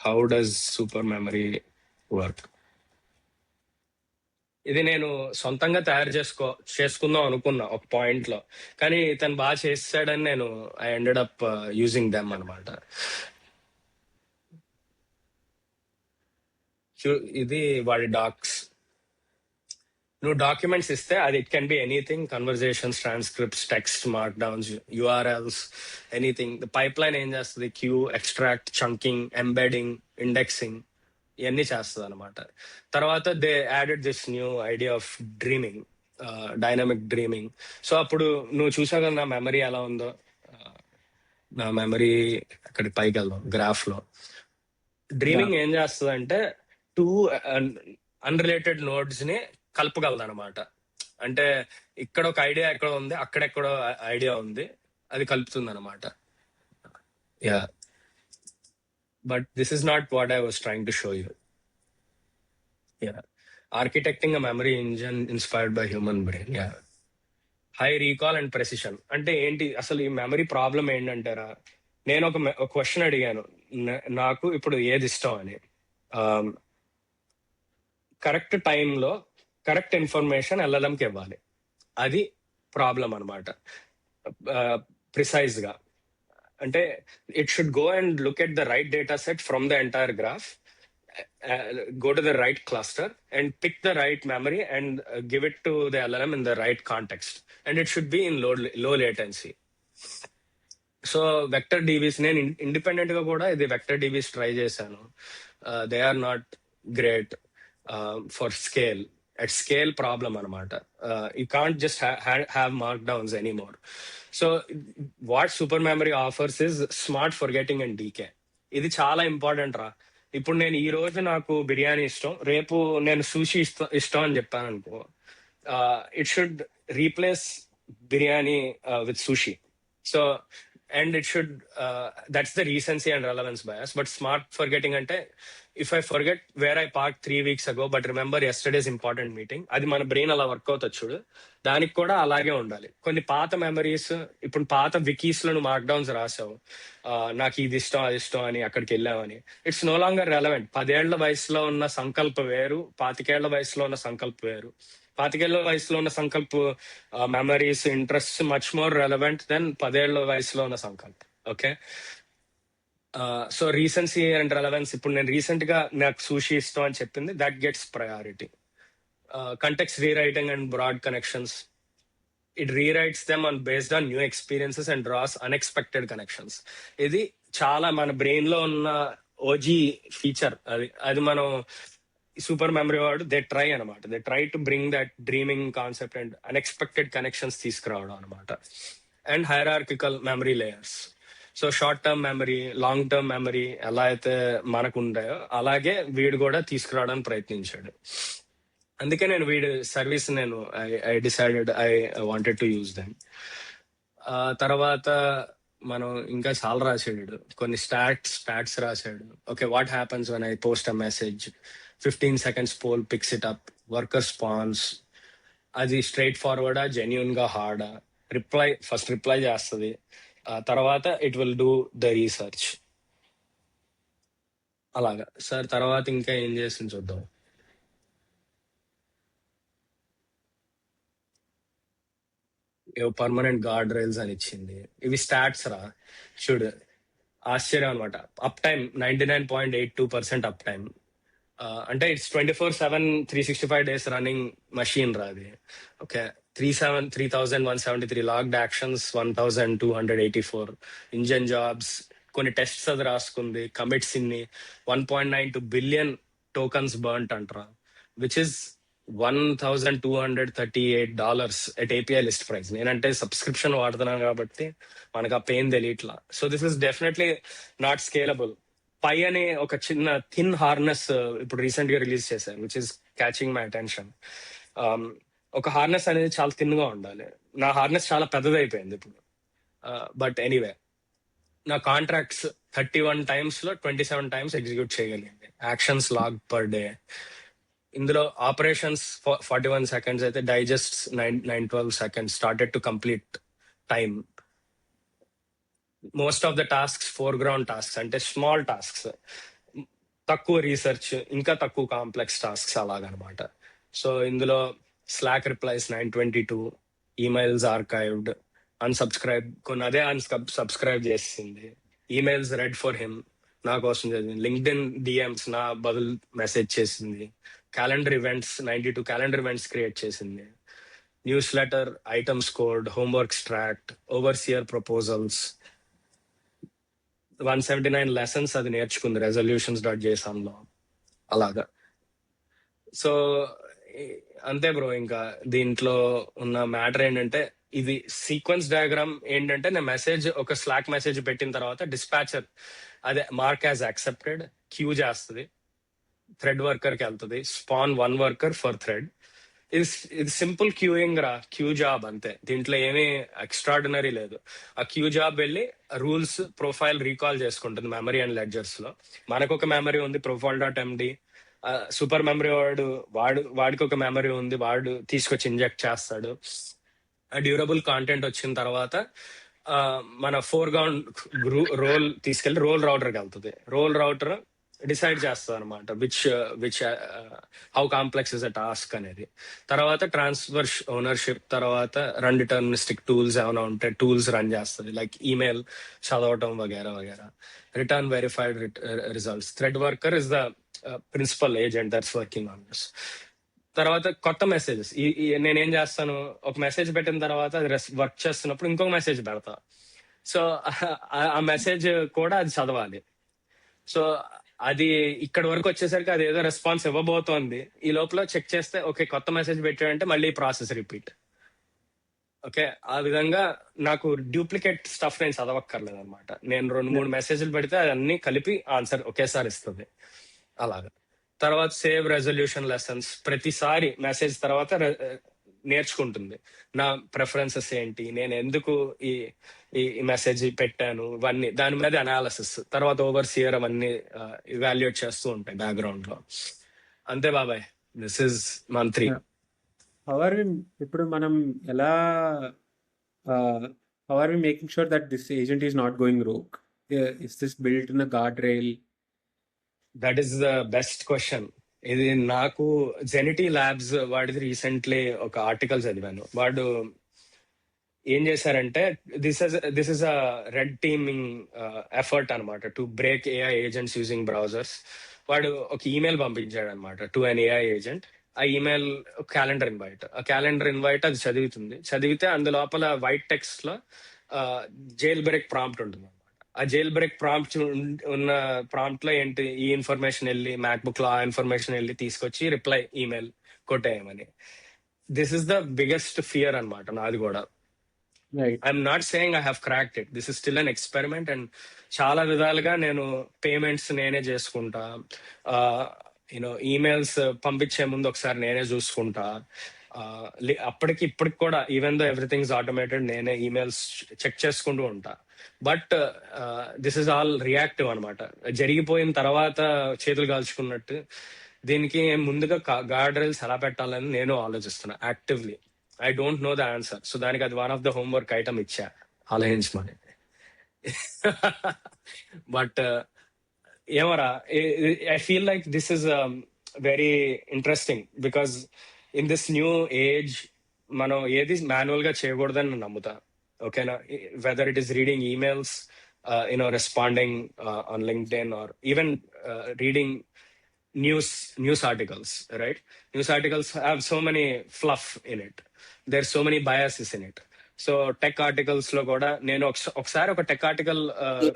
how does super memory work. ఇది నేను సొంతంగా తయారు చేసుకుందాం అనుకున్నా ఒక పాయింట్ లో, కానీ తను బాగా చేసాడని నేను I ended up using them అనమాట. ఇది వాడి డాక్స్. నువ్వు డాక్యుమెంట్స్ ఇస్తే అది it can be anything, conversations, transcripts, text, markdowns, URLs, anything. Pipeline ఏం చేస్తుంది, queue, extract, chunking, embedding, indexing, ఇవన్నీ చేస్తుంది అనమాట. తర్వాత they added this new idea of dreaming, dynamic dreaming. So అప్పుడు నువ్వు చూసావు కదా నా మెమరీ ఎలా ఉందో. నా మెమరీ అక్కడి పైకి వెళ్దాం గ్రాఫ్ లో. డ్రీమింగ్ ఏం చేస్తుంది అంటే 2 అన్రిలేటెడ్ నోడ్స్ ని కలపగలదు అనమాట. అంటే ఇక్కడ ఒక ఐడియా ఎక్కడ ఉంది, అక్కడెక్కడో ఐడియా ఉంది, అది కలుపుతుంది అనమాట. Yeah, but this is not what I was trying to show you. Yeah, architecting a memory engine inspired by human brain. Yeah, high recall and precision. అంటే ఏంటి అసలు ఈ మెమరీ ప్రాబ్లం ఏంటంటారా, నేను ఒక క్వశ్చన్ అడిగాను, నాకు ఇప్పుడు ఏది ఇష్టం అని. కరెక్ట్ టైంలో కరెక్ట్ ఇన్ఫర్మేషన్ ఎల్ఎల్ఎంకి ఇవ్వాలి, అది ప్రాబ్లం అనమాట. ప్రిసైజ్ గా అంటే it should go and look at the right data set from the entire graph, go to the right cluster and pick the right memory and give it to the LLM in the right context, and it should be in low latency. So vector DBs నేను independent గా కూడా ఇది vector DBs try చేశాను. They are not great for scale. At scale problem అనమాట. You can't just have markdowns anymore. So what super memory offers is smart forgetting and decay. ఇది చాలా important రా. ఇప్పుడు నేను ఈ రోజు నాకు బిర్యానీ ఇష్టం, రేపు నేను సూషి ఇష్టం అని చెప్పాను అనుకో, it should replace biryani with sushi. So and it should that's the recency and relevance bias. But smart forgetting ante, if I forget where I parked 3 weeks ago but remember yesterday's important meeting, అది మన brain అలా work అవుతుంది చూడు. దానికి కూడా అలాగే ఉండాలి. కొన్ని పాత మెమరీస్, ఇప్పుడు పాత వికీస్ లో నువ్వు మార్క్ డౌన్స్ రాసావు, నాకు ఇది ఇష్టం అది ఇష్టం అని, అక్కడికి వెళ్ళావని, ఇట్స్ నో లాంగర్ రెలవెంట్. 10 ఏళ్ల వయసులో ఉన్న సంకల్ప వేరు, 25 ఏళ్ల వయసులో ఉన్న సంకల్ప వేరు. 25 ఏళ్ల వయసులో ఉన్న Sankalp memories, interest much more relevant than 10 ఏళ్ల వయసులో ఉన్న Sankalp. Okay, so recency and relevance. ఇప్పుడు నేను రీసెంట్ గా నాకు సూషి ఇష్టం అని చెప్పింది, that gets priority. Context rewriting and broad connections, it rewrites them on based on new experiences and draws unexpected connections. ఇది చాలా మన బ్రెయిన్ లో ఉన్న ఓజీ ఫీచర్. అది మనం సూపర్ మెమరీ వాడు దే ట్రై అనమాట. They try to bring that dreaming concept and unexpected connections తీసుకురావడం అనమాట. And hierarchical memory layers. So short term memory, long term memory ఎలా అయితే మనకు ఉండాయో అలాగే వీడు కూడా తీసుకురావడానికి ప్రయత్నించాడు. అందుకే నేను వీడి సర్వీస్ నేను I decided I wanted to use them. తర్వాత మనం ఇంకా చాలా రాసాడు వీడు. కొన్ని స్టాట్స్ రాశాడు. Okay, what happens when I post a message, 15 seconds poll picks it up, worker spawns, అది స్ట్రైట్ ఫార్వర్డా, జెన్యున్ గా హార్డా, ఫస్ట్ రిప్లై చేస్తుంది, తర్వాత it will do the research. అలాగా సార్. తర్వాత ఇంకా ఏం చేసింది చూద్దాం. పర్మనెంట్ గార్డ్ రైల్స్ అని ఇచ్చింది. ఇవి స్టాట్స్ రా, చూడు ఆశ్చర్యం అనమాట. Uptime 99.82% uptime. అంటే ఇట్స్ 24/7 365 days రన్నింగ్ మషీన్ రా అది. Okay, 3,173 logged actions, 1,284 engine jobs, కొన్ని టెస్ట్స్ అది రాసుకుంది, కమిట్స్ ఇన్ని, 1.92 బిలియన్ టోకన్స్ బర్న్ట్ అంటారా, which is $1,238 at API list price. నేనంటే సబ్స్క్రిప్షన్ వాడుతున్నాను కాబట్టి మనకు ఆ పెయిన్ తెలియట్లా. So this is definitely not scalable. Pi అనే ఒక చిన్న థిన్ హార్నెస్ ఇప్పుడు రీసెంట్ గా రిలీజ్ చేశారు, which is catching my attention. ఒక హార్నెస్ అనేది చాలా థిన్ గా ఉండాలి. నా హార్నెస్ చాలా పెద్దదైపోయింది ఇప్పుడు. బట్ ఎనీవే, నా కాంట్రాక్ట్స్ 31 times లో 27 times ఎగ్జిక్యూట్ చేయగలిగింది. Actions log per day. ఇందులో ఆపరేషన్స్ 41 seconds అయితే, digest 912 seconds, started to complete time. Most of the tasks foreground tasks, అంటే స్మాల్ టాస్క్స్, తక్కువ రీసెర్చ్, ఇంకా తక్కువ కాంప్లెక్స్ టాస్క్స్ అలాగనమాట. సో ఇందులో Slack replies 922, emails archived, unsubscribe, కొన్ని అదే సబ్స్క్రైబ్ చేసింది, ఈమెయిల్స్ రెడ్ ఫర్ హిమ్, నా కోసం చదివింది, లింక్డ్ఇన్ డిఎంస్ నా బదులు మెసేజ్ చేసింది, calendar events 92 calendar events create చేసింది, newsletter, items code, homework tracked, overseer proposals, 179 lessons అది నేర్చుకుంది resolutions.json లో అలాగా. సో అంతే బ్రో. ఇంకా దీంట్లో ఉన్న మ్యాటర్ ఏంటంటే, ఇది సీక్వెన్స్ డయాగ్రామ్ ఏంటంటే, నేను మెసేజ్, ఒక స్లాక్ మెసేజ్ పెట్టిన తర్వాత డిస్పాచర్ అదే మార్క్ యాజ్ యాక్సెప్టెడ్ క్యూ చేస్తుంది, థ్రెడ్ వర్కర్ కి వెళ్తుంది, స్పాన్ 1 worker ఫర్ థ్రెడ్. ఇది సింపుల్ క్యూయింగ్ రా, క్యూ జాబ్ అంతే. దీంట్లో ఏమీ ఎక్స్ట్రాడినరీ లేదు. ఆ క్యూ జాబ్ వెళ్ళి రూల్స్ ప్రొఫైల్ రీకాల్ చేసుకుంటుంది మెమరీ అండ్ లెడ్జర్స్ లో. మనకు ఒక మెమరీ ఉంది, profile.md. సూపర్ మెమరీ వాడికి ఒక మెమరీ ఉంది, వాడు తీసుకొచ్చి ఇంజెక్ట్ చేస్తాడు. డ్యూరబుల్ కాంటెంట్ వచ్చిన తర్వాత మన ఫోర్గ్రౌండ్ రోల్ తీసుకెళ్లి రోల్ రౌటర్కి వెళ్తుంది. రోల్ రౌటర్ డిసైడ్ చేస్తుంది అనమాట which how complex is a task అనేది. తర్వాత ట్రాన్స్ఫర్ ఓనర్షిప్, తర్వాత రన్ డిటర్మినిస్టిక్ టూల్స్ ఏమైనా ఉంటే టూల్స్ రన్ చేస్తుంది, లైక్ ఈమెయిల్ చదవటం వగేరా వగేరా. Return verified results. Thread worker is the principal agent that's working on this. తర్వాత కొత్త మెసేజెస్, నేనేం చేస్తాను, ఒక మెసేజ్ పెట్టిన తర్వాత అది వర్క్ చేస్తున్నప్పుడు ఇంకొక మెసేజ్ పెడతా. సో ఆ మెసేజ్ కూడా అది చదవాలి. సో అది ఇక్కడ వరకు వచ్చేసరికి అది ఏదో రెస్పాన్స్ ఇవ్వబోతోంది, ఈ లోపల చెక్ చేస్తే ఓకే కొత్త మెసేజ్ పెట్టాడంటే మళ్ళీ ప్రాసెస్ రిపీట్. ఓకే, ఆ విధంగా నాకు డూప్లికేట్ స్టఫ్ నేను చదవక్కర్లేదు అనమాట. నేను 2-3 మెసేజ్లు పెడితే అన్ని కలిపి ఆన్సర్ ఒకేసారి ఇస్తుంది అలాగా. తర్వాత సేవ్ రెజల్యూషన్ లెసన్స్, ప్రతిసారి మెసేజ్ తర్వాత నేర్చుకుంటుంది నా ప్రిఫరెన్సెస్ ఏంటి, నేను ఎందుకు ఈ మెసేజ్ పెట్టాను, ఇవన్నీ దాని మీద అనాలిసిస్. తర్వాత ఓవర్సియర్ అవన్నీ ఇవాల్యుయేట్ చేస్తూ ఉంటాయి బ్యాక్గ్రౌండ్ లో. అంతే బాబాయ్, దిస్ ఇస్ మంత్రి. ఇప్పుడు మనం ఎలా how are we making sure that this agent is not going rogue? Is this built in a guardrail? That is the best question. ఇది నాకు జెనిటీ ల్యాబ్స్ వాడిది రీసెంట్లీ ఒక ఆర్టికల్ చదివాను. వాడు ఏం చేశారంటే, this is a red teaming effort అనమాట to break AI agents using browsers. వాడు ఒక ఈమెయిల్ పంపించాడు అనమాట టు అన్ ఏఐ ఏజెంట్. ఆ ఈమెయిల్ క్యాలెండర్ ఇన్వైట్, ఆ క్యాలెండర్ ఇన్వైట్ అది చదివితే అందులోపల వైట్ టెక్స్ట్ లో జైల్ బ్రేక్ ప్రాంప్ట్ ఉంటుంది. ఆ జైల్ బ్రేక్ ప్రాంప్ట్ ఉన్న ప్రాంప్ట్ లో ఏంటి, ఈ ఇన్ఫర్మేషన్ వెళ్ళి మ్యాక్బుక్ లో ఆ ఇన్ఫర్మేషన్ వెళ్ళి తీసుకొచ్చి రిప్లై ఈమెయిల్ కొట్టేయమని. This is the biggest fear అనమాట నాది కూడా. I'm not saying I have cracked it, this is still an experiment. And చాలా విధాలుగా నేను పేమెంట్స్ నేనే చేసుకుంటా, ఈమెయిల్స్ పంపించే ముందు ఒకసారి నేనే చూసుకుంటా. ఇప్పటికి కూడా even though everything is automated, నేనే ఈమెయిల్స్ చెక్ చేసుకుంటూ ఉంటా. But this is all reactive అనమాట. జరిగిపోయిన తర్వాత చేతులు కాల్చుకున్నట్టు దీనికి ముందుగా గార్డ్ రైల్స్ ఎలా పెట్టాలని నేను ఆలోచిస్తున్నా actively. I don't know the answer, so దానికి అది one of the homework item ఇచ్చా ఆలోచించమని. బట్ ఏమరా, I feel like this is very interesting because in this new age మనం ఏది మాన్యువల్ గా చేయకూడదని నేను నమ్ముతా. ఓకేనా? Whether it is reading emails, responding on LinkedIn, or even reading news articles, right? News articles have so many fluff in it. There's so many biases in it. So tech articles లో కూడా నేను ఒకసారి ఒక tech article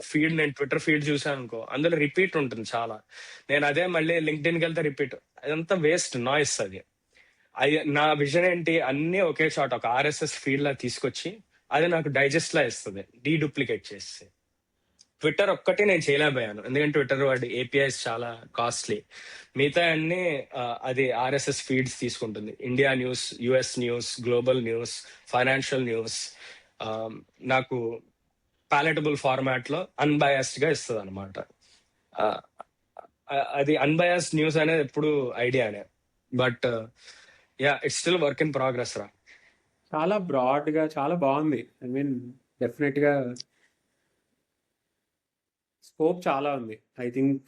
feed, నేను Twitter feed చూసాను అనుకో, అందులో repeat ఉంటుంది చాలా. నేను అదే మళ్ళీ లింక్డ్ఇన్కి వెళ్తే రిపీట్, అదంతా వేస్ట్ నాయిస్. అది నా విజన్ ఏంటి, అన్ని ఒకే చోట ఒక ఆర్ఎస్ఎస్ ఫీడ్ లా తీసుకొచ్చి అది నాకు డైజెస్ట్ లా ఇస్తుంది, డీడూప్లికేట్ చేసి. ట్విట్టర్ ఒక్కటి నేను చేయలేకపోయాను, ఎందుకంటే ట్విట్టర్ వాడి ఏపీఐస్ చాలా కాస్ట్లీ. మిగతా అన్ని అది ఆర్ఎస్ఎస్ ఫీడ్స్ తీసుకుంటుంది. India news, US news, global news, financial news నాకు పాలెటబుల్ ఫార్మాట్ లో అన్బయాస్డ్ గా ఇస్తుంది అనమాట. అది అన్బయాస్డ్ న్యూస్ అనేది ఎప్పుడు ఐడియానే, but yeah, it's still work in progress రా. చాలా బ్రాడ్ గా చాలా బాగుంది. ఐ మీన్ డెఫినెట్ గా స్కోప్ చాలా ఉంది. I think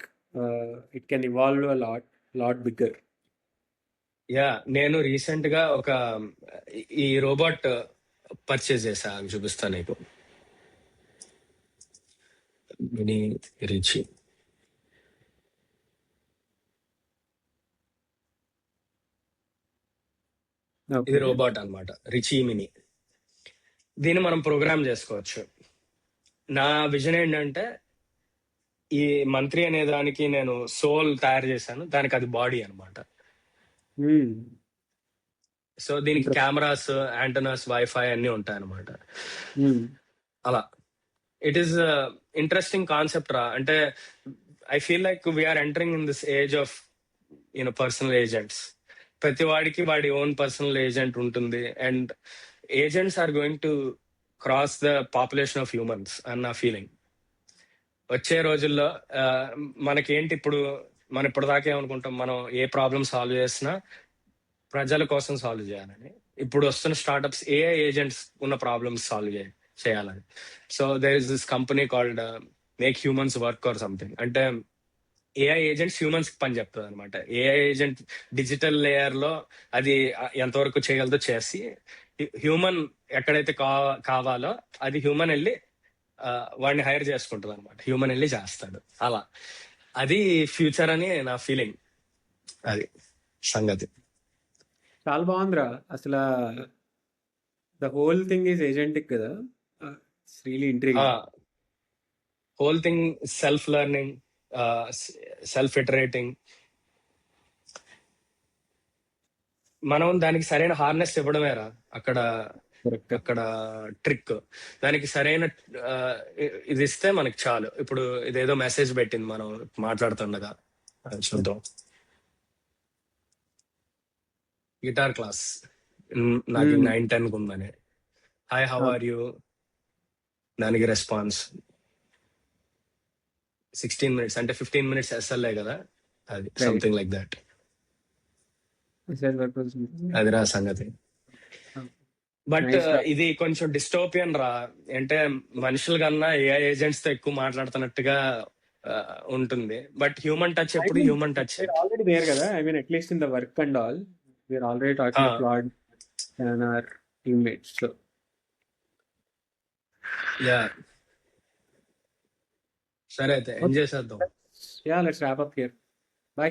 it can evolve lot bigger. Yeah, నేను రీసెంట్ గా ఒక ఈ రోబోట్ పర్చేజ్ చేసా, అవి చూపిస్తాను నీకు. మినీ రిచి, ఇది రోబోట్ అన్నమాట, రిచి మినీ. దీన్ని మనం ప్రోగ్రామ్ చేసుకోవచ్చు. నా విజన్ ఏంటంటే, ఈ మంత్రి అనే దానికి నేను సోల్ తయారు చేశాను, దానికి అది బాడీ అన్నమాట. సో దీనికి కెమెరాస్, యాంటనాస్, వైఫై అన్ని ఉంటాయి అన్నమాట. అలా ఇట్ ఈస్ ఇంట్రెస్టింగ్ కాన్సెప్ట్ రా. అంటే I feel like we're entering in this age of personal agents. ప్రతి వాడికి వాడి ఓన్ పర్సనల్ ఏజెంట్ ఉంటుంది, and agents are going to cross the population of humans అని నా ఫీలింగ్. వచ్చే రోజుల్లో మనకేంటి, మనం ఇప్పటిదాకా ఏమనుకుంటాం, మనం ఏ ప్రాబ్లమ్ సాల్వ్ చేసినా ప్రజల కోసం సాల్వ్ చేయాలని. ఇప్పుడు వస్తున్న స్టార్ట్అప్స్ ఏఐ ఏజెంట్స్ ఉన్న ప్రాబ్లమ్స్ సాల్వ్ చేయాలని. So there is this company called make humans work or something. అంటే ఏఐ ఏజెంట్స్ హ్యూమన్స్ కి పని చెప్తుంది అనమాట. ఏఐ ఏజెంట్ డిజిటల్ లేయర్ లో అది ఎంతవరకు చేయగలదో చేసి, హ్యూమన్ ఎక్కడైతే కావాలో అది హ్యూమన్ వెళ్ళి వాడిని హైర్ చేసుకుంటుంది అనమాట. హ్యూమన్ వెళ్ళి చేస్తాడు. అలా అది ఫ్యూచర్ అని నా ఫీలింగ్. అది సంగతి. చాలా బాగుందిరా. అసలు the whole thing is agentic కదా. It's really intriguing. Whole thing self learning, self iterating. మనం దానికి సరైన హార్నెస్ ఇవ్వడమేరా అక్కడ ట్రిక్. దానికి సరైన ఇది ఇస్తే మనకి చాలు. ఇప్పుడు ఇదేదో మెసేజ్ పెట్టింది మనం మాట్లాడుతుండగా, చూద్దాం. గిటార్ క్లాస్ నాకు 9-10 ఉందని, హాయ్ హౌ ఆర్ యూ, దానికి రెస్పాన్స్ 16 minutes, అంటే 15 minutes ఎస్ఎల్ఏ కదా, అది సంథింగ్ లైక్ దట్. అది రా సంగతి. బట్ ఇది కొంచెం డిస్టోపియన్ రా. అంటే మనుషుల కన్నా ఏఐ ఏజెంట్స్ తో ఎక్కువ మాట్లాడుతున్నట్టుగా ఉంటుంది. బట్ హ్యూమన్ టచ్ ఎప్పుడు హ్యూమన్ టచ్ ఆల్రెడీ దేర్ కదా. I mean at least in the work and all we're already talking about and our teammates. So yeah, సరే అయితే ఎంజాయ్ చేద్దాం. Yeah, let's wrap up here. By.